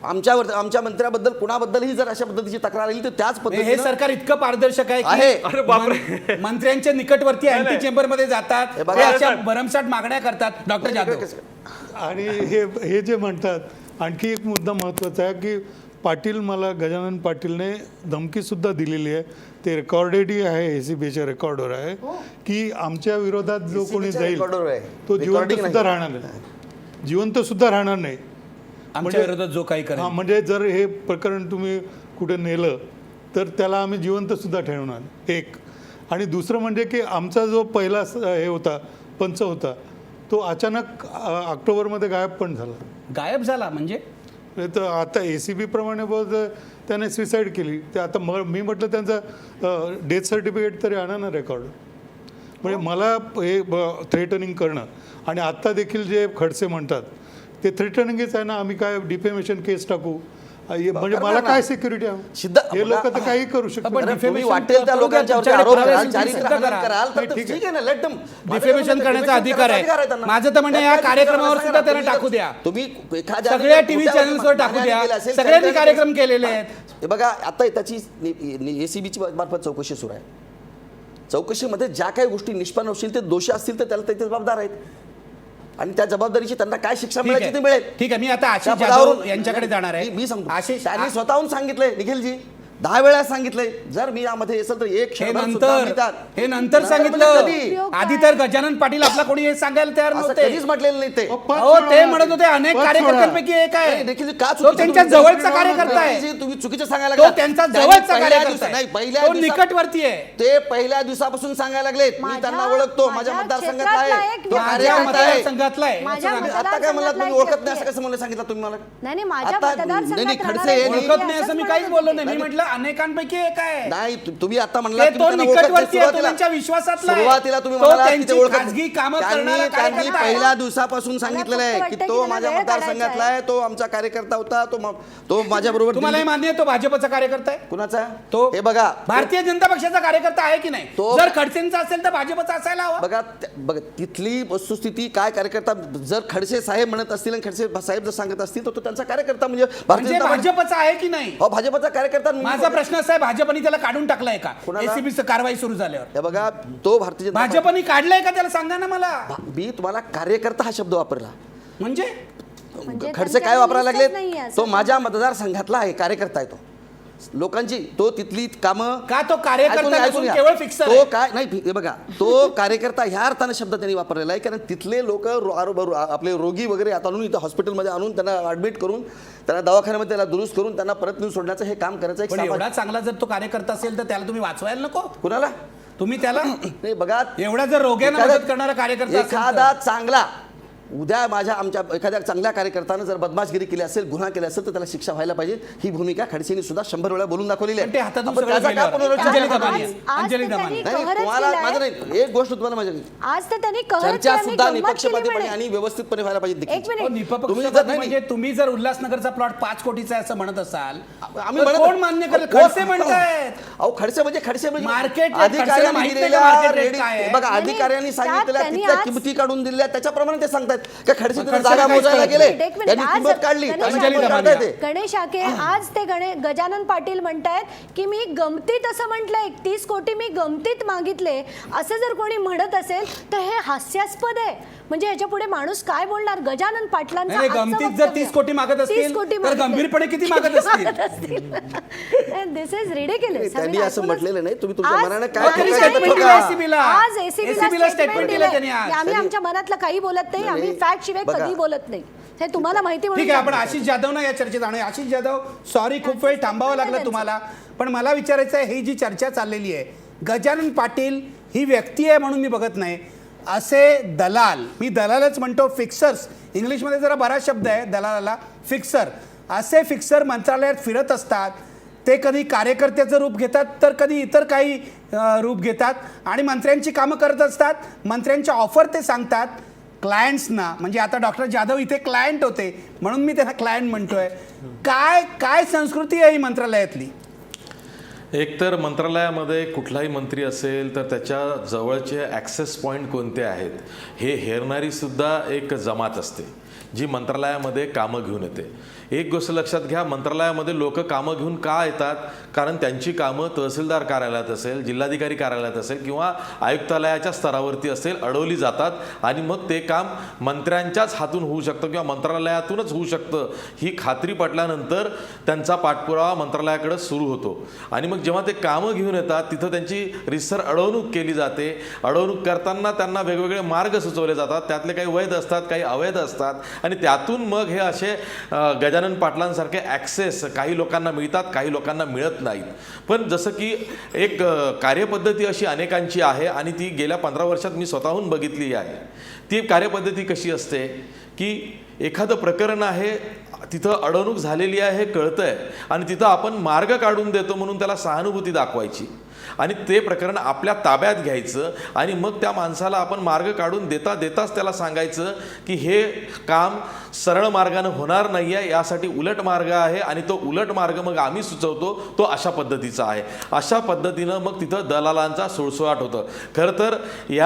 आमच्या मंत्र्याबद्दल कुणाबद्दलही जर अशा पद्धतीची तक्रार येईल तर त्याच हे पद्धतीने सरकार इतकं पारदर्शक आहे आहे. की अरे बापरे. मंत्र्यांच्या निकटवर्ती नाही, अँटी नाही. चेंबर मध्ये जातात, हे बघा, ते अशा साहेब. भरमसाठ मागण्या करतात. डॉक्टर जाधव आणि हे जे म्हणतात आणखी एक मुद्दा महत्त्वाचा आहे की पाटील मला गजानन पाटीलने धमकीसुद्धा दिलेली आहे. ते रेकॉर्डेडही आहे, एसीबीच्या रेकॉर्डवर आहे की आमच्या विरोधात जो कोणी ACB च्या जाईल रेकॉर्डवर आहे. तो रेकॉर्डिंग जिवंत सुद्धा नाही. राहणार नाही. जिवंत सुद्धा राहणार नाही. आमच्या विरोधात जो काही हा करेल. म्हणजे जर हे प्रकरण तुम्ही कुठे नेलं तर त्याला आम्ही जिवंत सुद्धा ठेवणार एक. आणि दुसरं म्हणजे की आमचा जो पहिला हे होता पंच होता तो अचानक ऑक्टोबरमध्ये गायब पण झाला. गायब झाला म्हणजे नाही तर आता ACB प्रमाणे त्याने सुसाईड केली. ते आता मी म्हटलं त्यांचं डेथ सर्टिफिकेट तरी आणा ना रेकॉर्ड. म्हणजे मला हे थ्रेटनिंग करणं आणि आत्ता देखील जे खडसे म्हणतात ते थ्रेटनिंगच आहे ना. आम्ही काय डिफेमेशन केस टाकू म्हणजे मला काय सिक्युरिटी सिद्ध- हे लोक तर काही करू शकतात. पण अरे, तुम्ही defamation वाटेल त्या करू द्या, लोकांच्यावरती तुमच्याकडे आरोप पुरावे कराल, असतील चारित्र्य सिद्ध हनन करा. कराल तर ठीक आहे. ठीक आहे ना, let them. डिफेमेशन करण्याचा अधिकार आहे. माझं तर म्हणणं या कार्यक्रमावर सुद्धा त्यांना टाकू द्या. तुम्ही एखाद्या सगळ्या टीव्ही चॅनल्सवर टाकू द्या. सगळ्यांनी कार्यक्रम केलेले आहेत. हे बघा आता त्याची एसीबीची मार्फत चौकशी सुरू आहे. चौकशीमध्ये ज्या काही गोष्टी निष्पन्न होतील ते दोषी असतील तर त्याला ते जबाबदार आहेत आणि त्या जबाबदारीची त्यांना काय शिक्षा ठीक मिळायची आहे. ती मिळेल. ठीक आहे, मी आता आशिष त्या जाधव पदावरून- यांच्याकडे जाणार आहे. मी सांगतो आशिष, त्यांनी स्वतःहून सांगितलंय, निखिलजी 10 वेळा सांगितलंय जर मी यामध्ये असेल तर एक हे क्षणभर सुद्धा मी नंतर त्यात- हे नंतर म्हणजे सांगितलं. कधी? आधी तर गजानन पाटील आपला कोणी हे सांगायला तयार असं नव्हते. कधीच म्हटलेलं नाही ते. हो, ते म्हणत होते अनेक कार्यकर्त्यांपैकी एक आहे. नाही, निखिलजी, का तो चुकीचं त्यांच्या तुम्ही- जवळचा कार्यकर्ता आहे. निखिलजी, तुम्ही चुकीचं सांगायला तो लागलात. त्यांचा त्यांनी जवळचा पहिल्या कार्यकर्ता दिवसा- आहे. नाही, पहिल्या तो दिवसा- निकटवर्ती आहे. ते पहिल्या दिवसापासून सांगायला लागलेत. मी माझ्या- त्यांना ओळखतो, माझ्या माझ्या मतदारसंघातला क्षेत्रातला आहे, एक तो व्यक्ती माझ्या कार्यकर्ता आहे. मतदारसंघातला आहे. माझ्या असं सांगा. आता काय म्हणला तुम्ही मतदारसंघातला ओळखत नाही एक असं कसं म्हणलं सांगितलं तुम्ही मला? नाही नाही, माझ्या आता- मतदारसंघात नाही, राहणारा खडसे एक यांनी- व्यक्ती ओळखत नाही असंच असं मी म्हणत काहीच होते. बोललो नाही. मी म्हटलं अनेकांपैकी एक आहे. नाही तुम्ही आता ते म्हणला तो निकटवर्ती आहे, तो त्यांच्या विश्वासातला आहे. सुरुवातीला तुम्ही तो म्हणालात की ते त्यांची ओळखत खाजगी कामं त्यांनी करणारा त्यांनी कार्यकर्ता आहे. पहिल्या दिवसापासून सांगितलेलं आहे फक्त की वाटतं तो की माझ्या त्यांना वेळ मतदारसंघातला काढायचा आहे, तो आमचा कार्यकर्ता होता, तो माझ्या बरोबर तुम्हाला हे मान्य आहे तो भाजपचा कार्यकर्ता आहे? कुणाचा तो हे बघा भारतीय जनता पक्षाचा कार्यकर्ता आहे की नाही? तो- जर खडसेंचा असेल तर भाजपचा असायला हवा. बघा तिथली वस्तुस्थिती काय कार्यकर्ता जर खडसे साहेब म्हणत असतील आणि खडसे साहेब जर सांगत असतील तर तो त्यांचा कार्यकर्ता म्हणजे भारतीय म्हणजे जनता पार्टी- भाजपचा आहे की नाही? हो भाजपचा कार्यकर्ता माझा प्रश्न असा आहे, भाजपने त्याला काढून टाकलाय का कुणाला? एसीबीचं कारवाई सुरू झाल्यावर? हे बघा तो भारतीय जनता भाजपने काढलाय का त्याला सांगा ना मला. मी तुम्हाला कार्यकर्ता हा शब्द वापरला म्हणजे म्हणजे खडसे त्यांच्याकडे काय वापरायला लिस्टच लागलेत नाहीये असं. तो माझ्या मतदारसंघातला आहे कार्यकर्ता आहे तो लोकांची तो तिथली कामं का तो कार्यकर्ता ऐकून घ्या, नसून ऐकून घ्या. केवळ फिक्सर तो आहे? काय नाही हे बघा तो कार्यकर्ता ह्या अर्थानं शब्द त्यांनी वापरलेला आहे कारण तिथले लोक आपले रोगी वगैरे आता आणून इथं हॉस्पिटलमध्ये आणून त्यांना ऍडमिट करून त्यांना दवाखान्यामध्ये त्याला दुरुस्त करून त्यांना परत नेऊन सोडण्याचं हे काम करायचं एक पण सामाजिक- एवढा चांगला जर तो कार्यकर्ता असेल तर त्याला तुम्ही वाचवायला नको? कुणाला तुम्ही त्याला नाही बघा एवढा जर रोग्यांना एखादा- मदत करणारा कार्यकर्ता असेल तर- एखादा चांगला उद्या आमच्या एखाद्या चांगल्या कार्यकर्त्यानं जर बदमाशगिरी केली असेल गुन्हा केला असेल तर त्याला शिक्षा व्हायला पाहिजे ही भूमिका खडसेंनी सुद्धा 100 वेळा बोलून दाखवलेली पण ते आहे हातातून आपण सगळं त्याचा काय गेल्यावर. पुनरुच्चार अंजली करणार? दमानी आज- आहे. आज अंजली तर दमानी. त्यांनी नाही कहरच तुम्हाला केलाय. माझं नाही एक गोष्ट तुम्हाला माझ्या आज तर त्यांनी कहर चर्चा केली, सुद्धा गंमत केली निपक्षपातीपैकी म्हणे. आणि व्यवस्थितपणे व्हायला पाहिजे देखील. एक मिनिट. हो, तुम्ही निपक्षपात जर- नाही, म्हणजे तुम्ही जर उल्हासनगरचा प्लॉट 5 कोटीचा आहे असं म्हणत असाल आम्ही तर म्हणत- कोण मान्य करेल? कोण- खडसे म्हणतायत. अहो खडसे म्हणजे Market rate, खडसेला अधिकाऱ्यांनी माहित नाही का दिलेल्या market rate रेडी- काय आहे? बघा नाही, अधिकाऱ्यांनी त्यात सांगितलेल्या त्यांनी तिथल्या आज- किमती काढून दिल्या त्याच्याप्रमाणे ते सांगतायत का खडसे तिथे खडसेला जागा काहीच मोजायला कळत गेले नाही. एक मिनिट, त्यांनी आज किंमत काढली गणेश त्यांनी अंजली किंमत दमानी. काढताय ते. गणेश आके आज ते गजानन पाटील म्हणतायत की मी गमतीत असं म्हटलंय 31 कोटी मी गमतीत मागितले असं जर कोणी म्हणत असेल तर हे हास्यास्पद आहे. म्हणजे ह्याच्या पुढे माणूस काय बोलणार? गजानन पाटलांचं नाही, आजचं गमतीत जर वक्तव्य. 30 कोटी मागत 30 असतील कोटी तर मागितले. गंभीरपणे किती मागत असतील? दिस इज रिडिक्युलस. त्यांनी असं म्हटलेलं नाही तुम्ही तुमच्या मनाने काय त्यांनी ठोकायचं statement ठोका. दिलं SCB ला. आज SCB एसीबी ला statement दिलं त्यांनी आज. आम्ही आमच्या मनातलं काही बोलत नाही. आम्ही नाही, फॅक्ट शिवाय बघा. कधी बोलत नाही. हे तुम्हाला माहिती ठीक आहे, आपण आशिष जाधवना या चर्चेत आणूया. आशिष जाधव, सॉरी खूप वेळ थांबावं लागलं तुम्हाला, पण मला विचारायचं आहे ही जी चर्चा चाललेली आहे गजानन पाटील ही व्यक्ती आहे म्हणून मी बघत नाही, असे दलाल, मी दलालच म्हणतो, फिक्सर्स, इंग्लिशमध्ये जरा बराच शब्द आहे दलालाला, फिक्सर, असे फिक्सर मंत्रालयात फिरत असतात. ते कधी कार्यकर्त्याचं रूप घेतात तर कधी इतर काही रूप घेतात आणि मंत्र्यांची कामं करत असतात. मंत्र्यांच्या ऑफर ते सांगतात क्लायंट्सना, म्हणजे आता डॉक्टर जाधव इथे क्लायंट होते म्हणून मी त्यांना क्लायंट म्हणतोय. काय संस्कृती आहे ही मंत्रालयातली? एकतर मंत्रालयामध्ये कुठलाही मंत्री असेल तर त्याच्या जवळचे ॲक्सेस पॉईंट कोणते आहेत हे हेरणारी सुद्धा एक जमात असते जी मंत्रालयामध्ये कामं घेऊन येते. एक गोष्ट लक्षात घ्या, मंत्रालयामध्ये लोक कामं घेऊन का येतात? कारण त्यांची कामं तहसीलदार कार्यालयात असेल, जिल्हाधिकारी कार्यालयात असेल किंवा आयुक्तालयाच्या स्तरावरती असेल अडवली जातात आणि मग ते काम मंत्र्यांच्याच हातून होऊ शकतं किंवा मंत्रालयातूनच होऊ शकतं ही खात्री पटल्यानंतर त्यांचा पाठपुरावा मंत्रालयाकडे सुरू होतो. आणि मग जेव्हा ते कामं घेऊन येतात तिथं त्यांची रितसर अडवणूक केली जाते. अडवणूक करताना त्यांना वेगवेगळे मार्ग सुचवले जातात, त्यातले काही वैध असतात काही अवैध असतात आणि त्यातून मग हे असे गजानन पाटलांसारखे ॲक्सेस काही लोकांना मिळतात काही लोकांना मिळत नाहीत. पण जसं की एक कार्यपद्धती अशी अनेकांची आहे आणि ती गेल्या 15 वर्षात मी स्वतःहून बघितली आहे. ती कार्यपद्धती कशी असते की एखादं प्रकरण आहे, तिथं अडवणूक झालेली आहे हे कळतंय आणि तिथं आपण मार्ग काढून देतो म्हणून त्याला सहानुभूती दाखवायची आणि ते प्रकरण आपल्या ताब्यात घ्यायचं आणि मग त्या माणसाला आपण मार्ग काढून देताच त्याला सांगायचं की हे काम सरळ मार्गानं होणार नाही आहे, यासाठी उलट मार्ग आहे आणि तो उलट मार्ग मग आम्ही सुचवतो तो अशा पद्धतीचा आहे. अशा पद्धतीनं मग तिथं दलालांचा सुळसुळाट होतं. खरं तर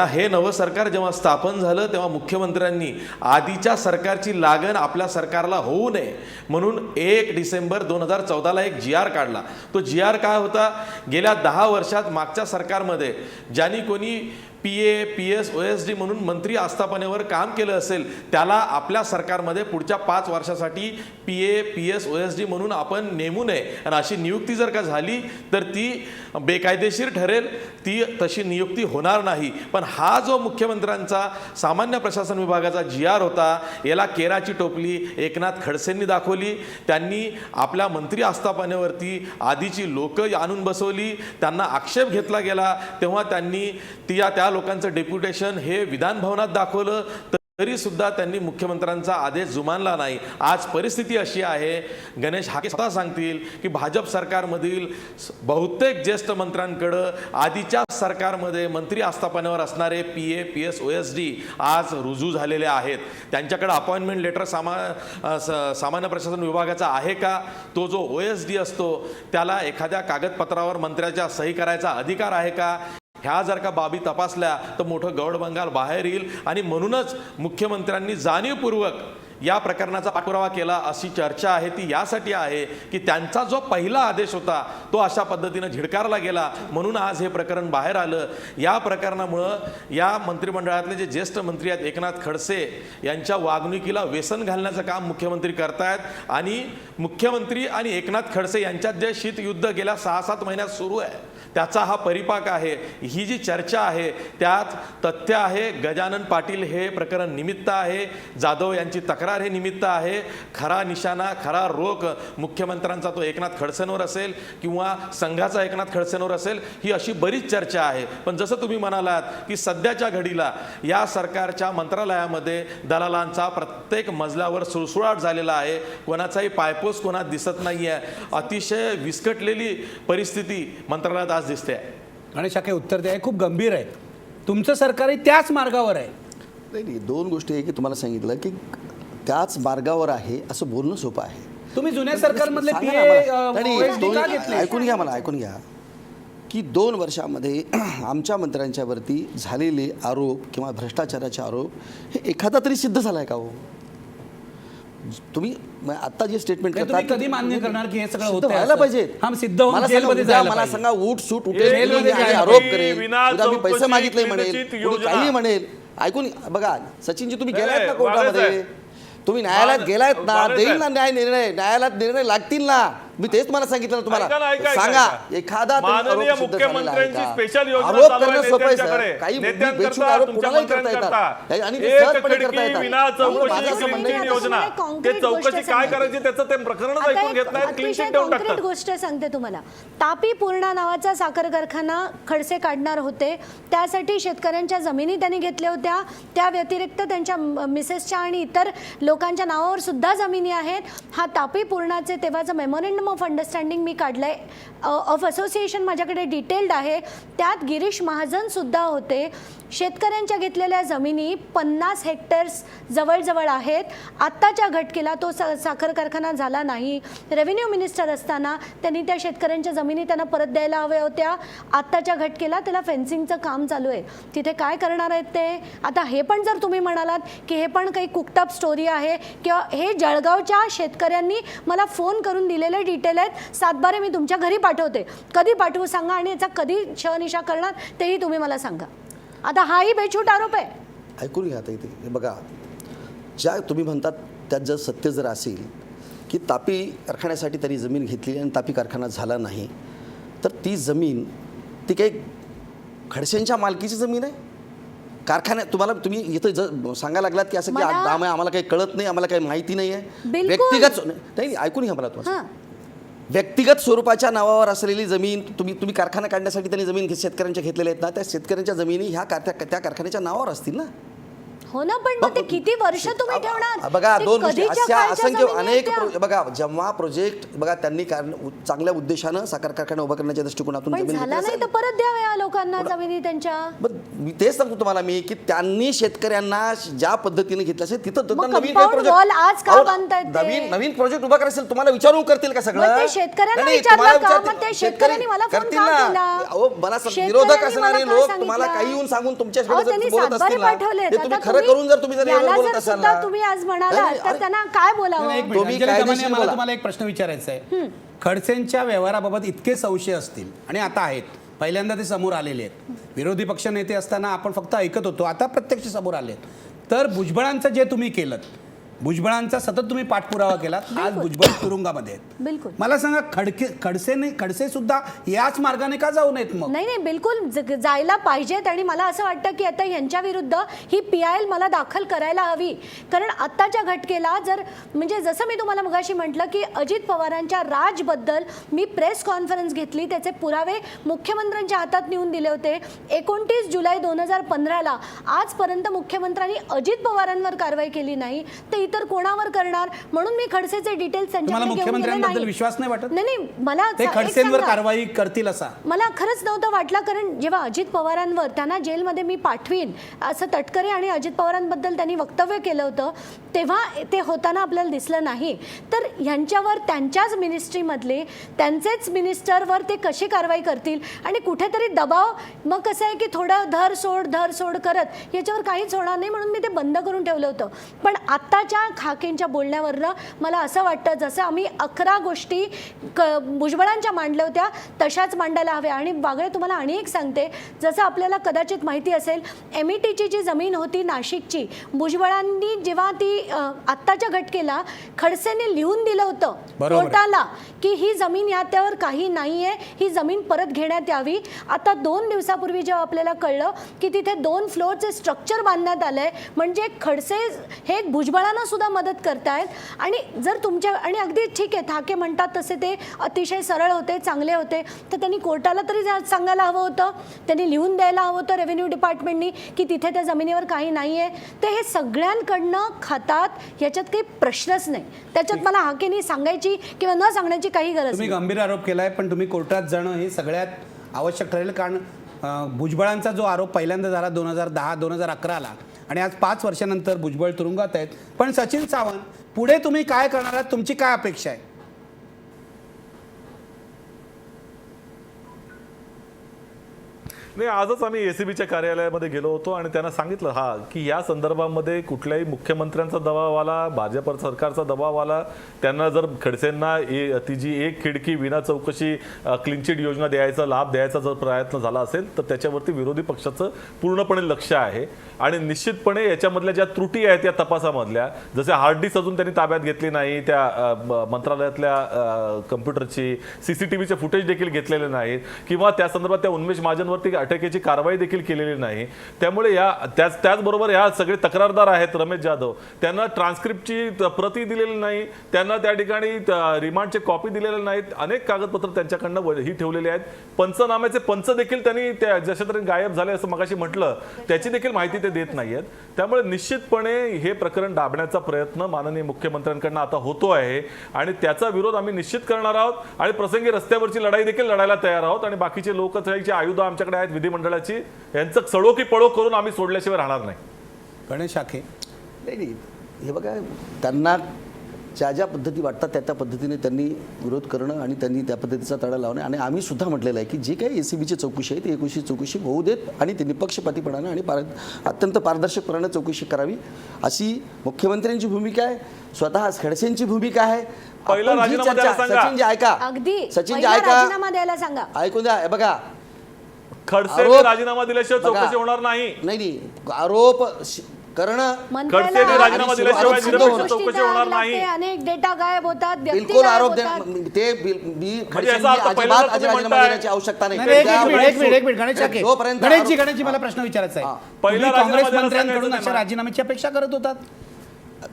हे नवं सरकार जेव्हा स्थापन झालं तेव्हा मुख्यमंत्र्यांनी आधीच्या सरकारची लागण आपल्या सरकारला होऊ नये म्हणून 1 डिसेंबर 2014ला एक GR काढला. तो GR काय होता? गेल्या 10 वर्षात वर्षात मागच्या सरकारमध्ये ज्यांनी कोणी PA, PS, OSD म्हणून मंत्री आस्थापनेवर काम केलं असेल त्याला आपल्या सरकारमध्ये पुढच्या 5 वर्षासाठी PA, PS, OSD म्हणून आपण नेमू नये आणि अशी नियुक्ती जर का झाली तर ती बेकायदेशीर ठरेल, ती तशी नियुक्ती होणार नाही. पण हा जो मुख्यमंत्र्यांचा सामान्य प्रशासन विभागाचा GR होता याला केराची टोपली एकनाथ खडसेंनी दाखवली. त्यांनी आपल्या मंत्री आस्थापनेवरती आधीची लोक आणून बसवली, त्यांना आक्षेप घेतला गेला, तेव्हा त्यांनी त्या लोकांचं डेप्युटेशन हे विधान भवनात दाखवलं तरी सुद्धा त्यांनी मुख्यमंत्र्यांचा आदेश जुमानला नाही. आज परिस्थिती अशी आहे, गणेश हाके स्वतः सांगतील की भाजप सरकारमधील बहुतेक ज्येष्ठ मंत्र्यांकडं आधीच्या सरकारमध्ये मंत्री आस्थापनेवर असणारे PA, PS, OSD आज रुजू झालेले आहेत. त्यांच्याकडे अपॉइंटमेंट लेटर सामान्य प्रशासन विभागाचा आहे का? तो जो OSD असतो त्याला एखाद्या कागदपत्रावर मंत्र्याच्या सही करायचा अधिकार आहे का? ह्या जर का बाबी तपासल्या तर मोठं गौडबंगाल बाहेर येईल आणि म्हणूनच मुख्यमंत्र्यांनी जाणीवपूर्वक या प्रकरणाचा पाठपुरावा केला अशी चर्चा आहे. ती यासाठी आहे की त्यांचा जो पहिला आदेश होता तो अशा पद्धतीनं झिडकारला गेला म्हणून आज हे प्रकरण बाहेर आलं. या प्रकरणामुळं या मंत्रिमंडळातले जे ज्येष्ठ मंत्री आहेत एकनाथ खडसे यांच्या वागणुकीला व्यसन घालण्याचं काम मुख्यमंत्री करतायत आणि मुख्यमंत्री आणि एकनाथ खडसे यांच्यात जे शीतयुद्ध गेल्या 6-7 महिन्यात सुरू आहे त्याचा हा परिपाक आहे. ही जी चर्चा आहे त्यात तथ्य आहे, गजानन पाटील हे प्रकरण निमित्त आहे, जाधव यांची तक्रार हे निमित्त आहे. खरा निशाणा, खरा रोख मुख्यमंत्र्यांचा तो एकनाथ खडसेंवर असेल किंवा संघाचा एकनाथ खडसेंवर असेल, ही अशी बरीच चर्चा आहे. पण जसं तुम्ही म्हणालात की सध्याच्या घडीला या सरकारच्या मंत्रालयामध्ये दलालांचा प्रत्येक मजल्यावर सुळसुळाट झालेला आहे, कोणाचाही पायपोस कोणात दिसत नाही आहे. अतिशय विस्कटलेली परिस्थिती मंत्रालयात आज दिसते आहे. गणेश हाके उत्तर द्या, खूप गंभीर आहे. तुमचं सरकारही त्याच मार्गावर आहे. नाही, 2 गोष्टी आहे की तुम्हाला सांगितलं की त्याच मार्गावर आहे असं बोलणं सोपं आहे. तुम्ही जुन्या सरकारमधले सांगा PA, ना मला. नाही, OSD का घेतले? ऐकून घ्या मला, ऐकून घ्या की 2 वर्षामध्ये आमच्या मंत्र्यांच्यावरती झालेले आरोप किंवा भ्रष्टाचाराचे आरोप हे एखादा तरी सिद्ध झालाय का हो? तुम्ही आता जे स्टेटमेंट तुम्ही कधी मान्य करणार की हे सगळं सिद्ध होतंय व्हायला असं? पाहिजे. हा, सिद्ध होऊन मला जेलमध्ये सांगा, जायला मला पाहिजे. सांगा, उठ सूट जेलमध्ये उठेल जायला आरोप पाहिजे. करेल, विना उद्या मी पैसे चौकशी मागितले म्हणेल, विरचित कोणी योजना. काही म्हणेल. ऐकून बघा सचिनजी, तुम्ही गेलायत ना नाही, कोर्टामध्ये, वागायचं. तुम्ही न्यायालयात गेलायत ना, वागायचं. देईल ना न्यायालयात निर्णय लागतील ना. मी तेच तुम्हाला सांगितलं ना ऐका ना, तुम्हाला. ऐका, सांगा ऐका. एखादा तरी माननीय आरोप सिद्ध झालेला आहे मुख्यमंत्र्यांची का? स्पेशल योजना आरोप चालू आहे करणं सोपं आहे सर. नेत्यांच्याकडे. काही नेत्यांकरता, बेछूट आरोप तुमच्या कुणालाही करता मंत्र्यांकरता. येतात आणि ते एक सहजपणे करता खिडकी येतात. विना म्हणून चौकशी माझं असं क्लीन म्हणणं चिट आहे, योजना. आता ते concrete चौकशी गोष्ट काय सांगते. करायची त्याचं ते प्रकरणच आता ऐकून एक घेत नाहीत, क्लीन अतिशय चिट देऊन कॉन्क्रीट टाकतात. गोष्ट सांगते तुम्हाला. तापी पूर्णा नावाचा साखर कारखाना खडसे काढणार होते, त्यासाठी शेतकऱ्यांच्या जमिनी त्यांनी घेतल्या होत्या. त्या व्यतिरिक्त त्यांच्या मिसेसच्या आणि इतर लोकांच्या नावावर सुद्धा जमिनी आहेत. हा तापी पूर्णाचे तेव्हाचं मेमोरेंडम ऑफ अंडरस्टँडिंग मी काढलंय, ऑफ असोसिएशन माझ्याकडे डिटेल्ड आहे. त्यात गिरीश महाजन सुद्धा होते. शेतकऱ्यांच्या घेतलेल्या जमिनी 50 हेक्टर्स जवळजवळ आहेत. आत्ताच्या घटकेला तो साखर कारखाना झाला नाही. रेव्हेन्यू मिनिस्टर असताना त्यांनी त्या शेतकऱ्यांच्या जमिनी त्यांना परत द्यायला हव्या होत्या. आत्ताच्या घटकेला त्याला फेन्सिंगचं काम चालू आहे. तिथे काय करणार आहेत ते? आता हे पण जर तुम्ही म्हणालात की हे पण काही कुकटअप स्टोरी आहे किंवा हे जळगावच्या शेतकऱ्यांनी मला फोन करून दिलेले डिटेल आहेत, 7/12 मी तुमच्या घरी पाठवते. कधी पाठवू सांगा आणि याचा कधी शहनिशा करणार तेही तुम्ही मला सांगा. आता हाही बेछूट आरोप आहे. ऐकून घ्या आता इथे हे बघा, ज्या तुम्ही म्हणतात त्यात जर सत्य जर असेल की तापी कारखान्यासाठी त्यांनी जमीन घेतली आणि तापी कारखाना झाला नाही, तर ती जमीन ती काही खडसेंच्या मालकीची जमीन आहे. कारखान्यात तुम्ही इथं सांगायला लागलात की असं की आम्हाला काही कळत नाही, आम्हाला काही माहिती नाही आहे. व्यक्तिगत नाही, ऐकून घ्या मला तुम्हाला. व्यक्तिगत स्वरूपाच्या नावावर असलेली जमीन तुम्ही कारखाना काढण्यासाठी त्यांनी जमीन शेतकऱ्यांच्या घेतलेल्या आहेत ना, त्या शेतकऱ्यांच्या जमिनी ह्या त्या कारखान्याच्या नावावर असतील ना. हो ना, पण मग ते किती वर्ष तुम्ही ठेवणार? बघा, ते 2 गोष्टी कधीच्या अशा काळच्या असंख्य जमिनी अनेक आहेत त्या? बघा, जेव्हा प्रोजेक्ट बघा त्यांनी चांगल्या उद्देशानं साखर कारखाना उभा करण्याच्या दृष्टिकोनातून पण जमीन झाला घेतली नाही असेल. तर परत द्याव्या या लोकांना जमिनी त्यांच्या. मी तेच सांगतो तुम्हाला की त्यांनी शेतकऱ्यांना ज्या पद्धतीने घेतलं असेल तिथं मग नवीन compound wall आज का बांधतायत ते? नवीन प्रोजेक्ट उभा करायला असेल तुम्हाला विचारून करतील का सगळं? मग ते शेतकऱ्यांना नाही, विचारलं तुम्हाला का? विचारतील. मग ते शेतकऱ्यांनी मला फोन करतील का ना. केला? अहो, मला शेतकऱ्यांनी विरोधक मला असणारे का लोक सांगितलं? तुम्हाला काही येऊन सांगून अहो, तुमच्याकडे त्यांनी बोलत सातबारे असतील ना, पाठवलेत. ते आता तुम्ही खरं करून जर तुम्ही जर याला बोलत जर असाल सुद्धा ना, तुम्ही आज म्हणाला नाही, तर त्यांना काय बोलावं? एक मिनिट, तुम्ही अंजली कायदेशीर दमाने, मला बोला. तुम्हाला एक प्रश्न विचारायचा आहे. खडसेंच्या व्यवहाराबाबत इतके संशय असतील आणि आता आहेत, पहिल्यांदा ते समोर आलेले आहेत. विरोधी पक्ष नेते असताना आपण फक्त ऐकत होतो, आता प्रत्यक्ष समोर आलेत. तर भुजबळांचं जे तुम्ही केलं, भुजबळांचा सतत तुम्ही पाठपुरावा केलात, आज भुजबळ तुरुंगामध्ये आहेत. बिलकुल. मला सांगा, खडसे सुद्धा याच मार्गाने का जाऊ नयेत मग? नाही नाही, बिलकुल जायला पाहिजेत. आणि मला असं वाटतं की आता यांच्या विरुद्ध ही PIL मला दाखल करायला हवी. कारण आत्ताच्या घटकेला जर म्हणजे जसं मी तुम्हाला मगाशी म्हटलं की अजित पवारांच्या राजबद्दल मी प्रेस कॉन्फरन्स घेतली, त्याचे पुरावे मुख्यमंत्र्यांच्या हातात नेऊन दिले होते. 29 जुलै 2015ला आजपर्यंत मुख्यमंत्र्यांनी अजित पवारांवर कारवाई केली नाही, तर इतर कोणावर करणार? म्हणून मी खडसेचे डिटेल्स तुम्हाला मुख्यमंत्र्यांबद्दल विश्वास नाही वाटत? नाही, मला ते खडसेंवर कारवाई करतील असा मला खरंच नव्हतं वाटलं. कारण जेव्हा अजित पवारांवर त्यांना जेलमध्ये मी पाठवीन असं तटकरे आणि अजित पवारांबद्दल त्यांनी वक्तव्य केलं होतं, तेव्हा ते होताना आपल्याला दिसलं नाही. तर ह्यांच्यावर त्यांच्याच मिनिस्ट्रीमधले त्यांचेच मिनिस्टरवर ते कशी कारवाई करतील? आणि कुठेतरी दबाव, मग कसं आहे की थोडं धर सोड करत याच्यावर काहीच होणार नाही, म्हणून मी ते बंद करून ठेवलं होतं. पण आत्ताच्या खाकेंच्या बोलण्यावरनं मला असं वाटतं जसं आम्ही 11 गोष्टी भुजबळांच्या मांडल्या होत्या तशाच मांडायला हव्या. आणि बागळे, तुम्हाला आणि एक सांगते, जसं आपल्याला कदाचित माहिती असेल, METची जी जमीन होती नाशिकची, भुजबळांनी जेव्हा ती आत्ताच्या घटकेला खडसेने लिहून दिलं होतं कोर्टाला की ही जमीन यावर काही नाही आहे, ही जमीन परत घेण्यात यावी. आता 2 दिवसापूर्वी जेव्हा आपल्याला कळलं की तिथे 2 फ्लोअरचे स्ट्रक्चर बांधण्यात आलं आहे, म्हणजे खडसे हे भुजबळांना सुद्धा मदत करतायत. आणि जर तुमच्या, आणि अगदी ठीक आहे, ठाके म्हणतात तसे ते अतिशय सरळ होते, चांगले होते, तर त्यांनी कोर्टाला तरी सांगायला हवं होतं, त्यांनी लिहून द्यायला हवं होतं रेव्हेन्यू डिपार्टमेंटनी की तिथे त्या जमिनीवर काही नाही आहे. तर हे सगळ्यांकडनं खातात, याच्यात काही प्रश्नच नाही. त्याच्यात मला हाकेनी सांगायची किंवा न सांगण्याची काही गरज तुम्ही नाही. गंभीर आरोप केलाय, पण तुम्ही कोर्टात जाणं हे सगळ्यात आवश्यक ठरेल. कारण भुजबळांचा जो आरोप पहिल्यांदा झाला 2010-2011ला, आणि आज 5 वर्षानंतर भुजबळ तुरुंगात आहेत. पण सचिन सावंत, पुढे तुम्ही काय करणार आहात? तुमची काय अपेक्षा आहे? नाही, आजच आम्ही ACBच्या कार्यालयामध्ये गेलो होतो आणि त्यांना सांगितलं की या संदर्भामध्ये कुठल्याही मुख्यमंत्र्यांचा दबाव आला, भाजप सरकारचा दबाव आला, त्यांना जर खडसेंना ती जी एक खिडकी विना चौकशी क्लीन चिट योजना द्यायचा, लाभ द्यायचा जर प्रयत्न झाला असेल तर त्याच्यावरती विरोधी पक्षाचं पूर्णपणे लक्ष आहे. आणि निश्चितपणे याच्यामधल्या ज्या त्रुटी आहेत या तपासामधल्या, जसे हार्ड डिस्क अजून त्यांनी ताब्यात घेतली नाही, त्या मंत्रालयातल्या कम्प्युटरची CCTVचे फुटेज देखील घेतलेले नाहीत, किंवा त्या संदर्भात त्या उन्मेष महाजनवरती अटकेची कारवाई देखील केलेली नाही. त्यामुळे त्याचबरोबर या सगळे तक्रारदार आहेत, रमेश जाधव, त्यांना ट्रान्स्क्रिप्टची प्रती दिलेली नाही, त्यांना त्या ठिकाणी रिमांडचे कॉपी दिलेले नाहीत, अनेक कागदपत्र त्यांच्याकडनं ही ठेवलेली आहेत. पंचनाम्याचे पंच देखील त्यांनी त्या जशा तरी गायब झाले असं मगाशी म्हटलं, त्याची देखील माहिती ते देत नाहीयेत. त्यामुळे निश्चितपणे हे प्रकरण दाबण्याचा प्रयत्न माननीय मुख्यमंत्र्यांकडनं आता होतो आहे आणि त्याचा विरोध आम्ही निश्चित करणार आहोत. आणि प्रसंगी रस्त्यावरची लढाई देखील लढायला तयार आहोत. आणि बाकीचे लोकशाहीची आयुध आमच्याकडे आहेत विधिमंडळाची, यांचं सडो की पळो करून आम्ही सोडल्याशिवाय राहणार नाही. गणेश शाखे, नाही, हे बघा, त्यांना ज्या पद्धती वाटतात त्या पद्धतीने त्यांनी विरोध करणं आणि त्यांनी त्या पद्धतीचा तडा लावणं. आणि आम्ही सुद्धा म्हटलेलं आहे की जे काही ACBची चौकशी आहे ती चौकशी होऊ देत आणि ती निपक्षपातीपणानं आणि अत्यंत पारदर्शकपणानं चौकशी करावी, अशी मुख्यमंत्र्यांची भूमिका आहे, स्वतः खडसेंची भूमिका आहे. पहिला राजीनामा द्यायला सांगा. सचिनजी ऐका, अगदी सचिनजी पहिला ऐका, राजीनामा द्यायला सांगा. ऐकून द्या. बघा, खडसेने राजीनामा दिल्याशिवाय चौकशी होणार नाही. नाही, आरोप करणं, खडसेने राजीनामा दिल्याशिवाय निरपेक्ष चौकशी होणार नाही. अनेक डेटा गायब होतात, बिलकुल आरोप ते अजिबात राजीनामा देण्याची आवश्यकता नाही. एक मिनिट गणेश शाखे, जोपर्यंत गणेशजी मला प्रश्न विचारायचा आहे. पहिला तुम्ही काँग्रेस राजीनामा मंत्र्यांकडून द्यायला अशा राजीनाम्याची अपेक्षा करत होतात?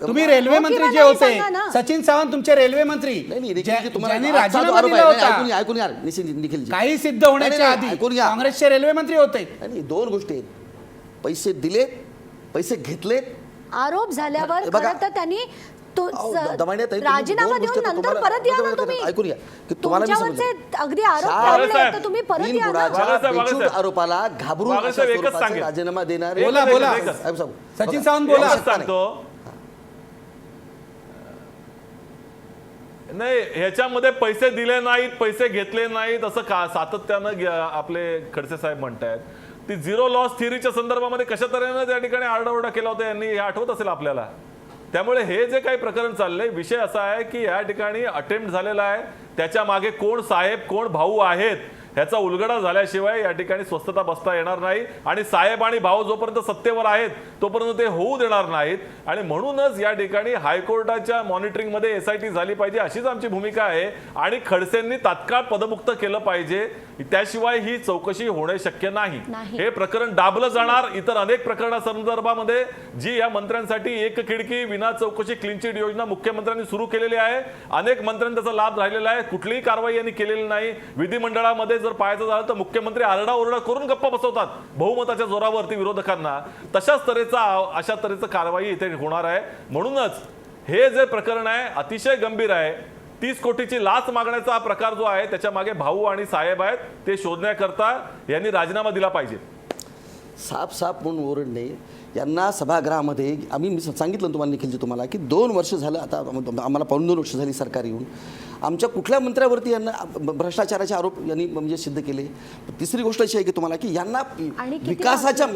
तुम्ही रेल्वे मंत्री जे होते, सचिन सावंत तुमचे रेल्वे मंत्री, ज्यांनी राजीनामा दिला होता, ऐकून यार निखिलजी, काही सिद्ध होण्याच्या आधी काँग्रेसचे रेल्वे मंत्री होते. आणि 2 गोष्टी आहेत, पैसे दिलेत, पैसे घेतलेत, आरोप झाल्यावर बघा, खरं तर त्यांनी राजीनामा देऊन नंतर परत या ना तुम्ही. ऐकून घ्या की तुम्हाला अगदी आरोप लावले तर तुम्ही परत या ना. आरोपाला घाबरून राजीनामा देणार. बोला सचिन सावंत, बोला. सांगतो नाही, ह्याच्यामध्ये पैसे दिले नाहीत, पैसे घेतले नाहीत असं सातत्यानं आपले खडसे साहेब म्हणतायत. ती झिरो लॉस थिअरीच्या संदर्भामध्ये कशा तऱ्हेनं त्या ठिकाणी आरडाओरडा केला होता यांनी, हे आठवत असेल आपल्याला. त्यामुळे हे जे काही प्रकरण चाललंय, विषय असा आहे की या ठिकाणी अटेम्प्ट झालेला आहे, त्याच्या मागे कोण साहेब कोण भाऊ आहेत ह्याचा उलगडा झाल्याशिवाय या ठिकाणी स्वस्थता बसता येणार नाही आणि साहेब आणि भाऊ जोपर्यंत सत्तेवर आहेत तोपर्यंत ते होऊ देणार नाहीत. आणि म्हणूनच या ठिकाणी हायकोर्टाच्या मॉनिटरिंगमध्ये SIT झाली पाहिजे अशीच आमची भूमिका आहे आणि खडसेंनी तात्काळ पदमुक्त केलं पाहिजे, त्याशिवाय ही चौकशी होणे शक्य नाही. हे प्रकरण दाबलं जाणार. इतर अनेक प्रकरणासंदर्भामध्ये जी या मंत्र्यांसाठी एक खिडकी विना चौकशी क्लीन चिट योजना मुख्यमंत्र्यांनी सुरू केलेली आहे, अनेक मंत्र्यांनी त्याचा लाभ राहिलेला आहे, कुठलीही कारवाई यांनी केलेली नाही. विधिमंडळामध्ये जर पाहायचं झालं तर मुख्यमंत्री आरडाओरडा करून गप्पा बसवतात बहुमताच्या जोरावरती विरोधकांना. अशा तऱ्हेचं कारवाई इथे होणार आहे. म्हणूनच हे जे प्रकरण आहे अतिशय गंभीर आहे. 30 कोटीची लाच मागण्याचा हा प्रकार जो आहे त्याच्या मागे भाऊ आणि साहेब आहेत, ते शोधण्याकरता यांनी राजीनामा दिला पाहिजे. साफ म्हणून ओरडणे यांना सभागृहामध्ये मी सांगितलं तुम्हाला निखिलजी तुम्हाला की 2 वर्ष झालं, आता आम्हाला 2.5 वर्ष झाली सरकार येऊन. आमच्या कुठल्या मंत्र्यावरती यांना भ्रष्टाचाराचे आरोप यांनी म्हणजे सिद्ध केले. तिसरी गोष्ट अशी आहे की तुम्हाला की यांना विकासाच्या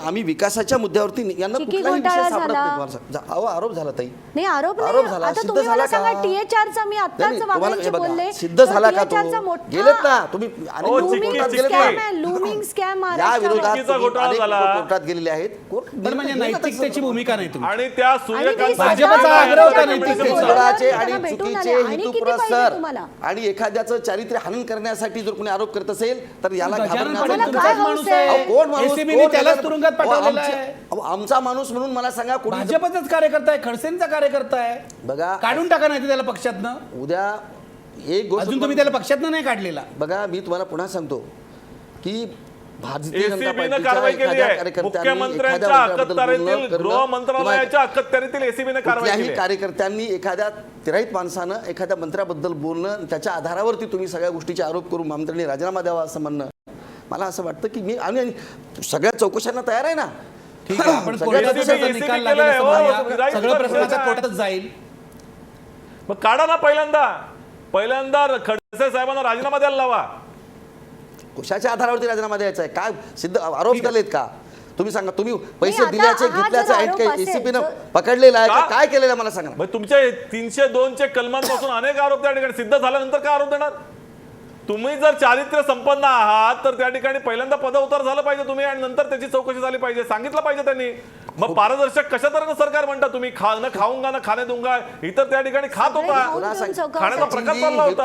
आम्ही विकासाच्या मुद्द्यावरती यांना कुठलाही विषय सापडत नाही. आरोप झाला ताई, नाही आरोप झाला, आता सिद्ध तुम्ही झाला मला सांगा का? THRचा मी आत्ताच वागण्याचे बोलले, सिद्ध झाला का तो? गेलेत ना तुम्ही लूमिंग स्कॅम या विरोधात चिक्कीचा घोटाळा झाला. कोर्टात गेलेले आहेत. पण म्हणजे नैतिकतेची भूमिका नाही तुम्ही. आणि त्या सूर्यकांत भाजपचा आग्रह होता नैतिकतेचा. मंडळाचे आणि चुकीचे आणि हेतू किती पुरस्सर पाहिजे तुम्हाला? आणि एखाद्याचं चारित्र्य हनन करण्यासाठी जर कोणी आरोप करत असेल तर याला गजानन घाबरण्याचं पाटील काय तुमचाच हौस माणूस आहे? आहे. कोण माणूस? ACB ने त्यालाच कोण? तुरुंगात पाठवलेला आहे. आमचा माणूस म्हणून मला सांगा कोणी भाजपचाच कार्यकर्ता आहे, खडसेंचा कार्यकर्ता आहे. बघा काढून टाका नाही त्याला पक्षातनं. उद्या एक गोष्ट अजून तुम्ही त्याला पक्षातनं नाही काढलेला. बघा मी तुम्हाला पुन्हा सांगतो की भारतीय जनता ACB ने पार्टीच्या कारवाई केली एखाद्या आहे. कार्यकर्त्यांनी मुख्यमंत्र्यांच्या एखाद्या मुद्द्याबद्दल अखत्यारीतील बोलणं करणं गृह मंत्रालयाच्या किंवा अखत्यारीतील ACB ने कारवाई केली कुठल्याही आहे. कार्यकर्त्यांनी एखाद्या तिराईत माणसानं एखाद्या मंत्र्याबद्दल बोलणं त्याच्या आधारावरती तुम्ही सगळ्या गोष्टीचे आरोप करून मंत्र्यांनी राजीनामा द्यावा असं म्हणणं मला असं वाटतं की मी आणि सगळ्या चौकशांना तयार आहे ना. ठीक आहे, आपण सगळ्या कोर्टाचा चौकशांचा ACB निकाल केलंय, लागेल असं हो, म्हणूया. राईट सगळं पक्षाचा प्रकरणाचा आहे. कोर्टातच जाईल. मग काढा ना पहिल्यांदा खडसे साहेबांना राजीनामा द्यायला लावा. कशाच्या आधारावरती राजीनामा द्यायचा आहे? काय सिद्ध आरोप झालेत का? तुम्ही सांगा. तुम्ही पैसे आता दिल्याचे हा घेतल्याचे जर आहेत आरोप काही असेल एसीपीनं तर- पकडलेलं आहे का? का? काय केलेलं आहे मला सांगा. मग तुमच्या 302 कलमांपासून अनेक आरोप त्या ठिकाणी सिद्ध झाल्यानंतर काय आरोप देणार? तुम्ही जर चारित्र्य संपन्न आहात तर त्या ठिकाणी पहिल्यांदा पदउत्तर झालं पाहिजे तुम्ही आणि नंतर त्याची चौकशी झाली पाहिजे, सांगितलं पाहिजे त्यांनी. मग पारदर्शक कशा तऱ्हेनं सरकार म्हणता तुम्ही? न खाऊंगा ना खाणे दूंगा, इतर त्या ठिकाणी खात होता, खाण्याचा प्रकार चालला होता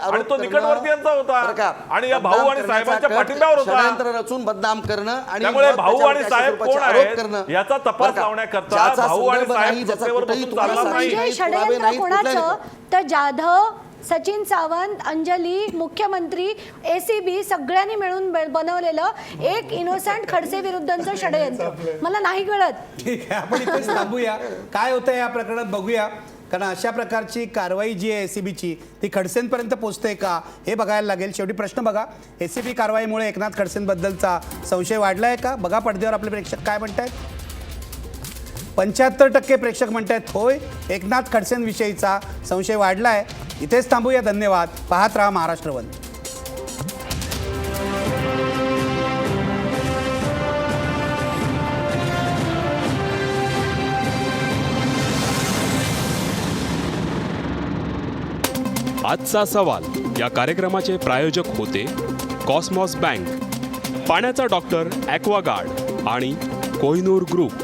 आणि तो निकटवर्तीयांचा होता आणि या भाऊ आणि साहेबांच्या पाठिंब्यावर होता. षडयंत्र रचून बदनाम करणं आणि त्यामुळे भाऊ आणि त्याच्यावर साहेब अशा कोण स्वरूपाचे आरोप आहेत करणं याचा तपास लावण्याकरता भाऊ आणि साहेब सत्तेवर बसून चालणार नाही. म्हणजे षडयंत्र कोणाचं? तर जाधव, सचिन सावंत, अंजली, मुख्यमंत्री, ACB सगळ्यांनी मिळून बनवलेलं एक इनोसंट खडसे विरुद्धचं षडयंत्र. मला नाही कळत. ठीक आहे, आपण इथेच थांबूया. काय होतं या प्रकरणात बघूया, कारण अशा प्रकारची कारवाई जी आहे ACBची ती खडसेंपर्यंत पोहोचते का हे बघायला लागेल. शेवटी प्रश्न बघा, ACB कारवाईमुळे एकनाथ खडसेंबद्दलचा संशय वाढलाय का? बघा पडद्यावर आपले प्रेक्षक काय म्हणतायत. 75% प्रेक्षक म्हणतायत होय, एकनाथ खडसेंविषयीचा संशय वाढलाय. इथेच थांबूया. धन्यवाद. पाहत राहा महाराष्ट्र वन. आजचा सवाल या कार्यक्रमाचे प्रायोजक होते कॉस्मॉस बँक, पाण्याचा डॉक्टर ॲक्वागार्ड आणि कोहिनूर ग्रुप.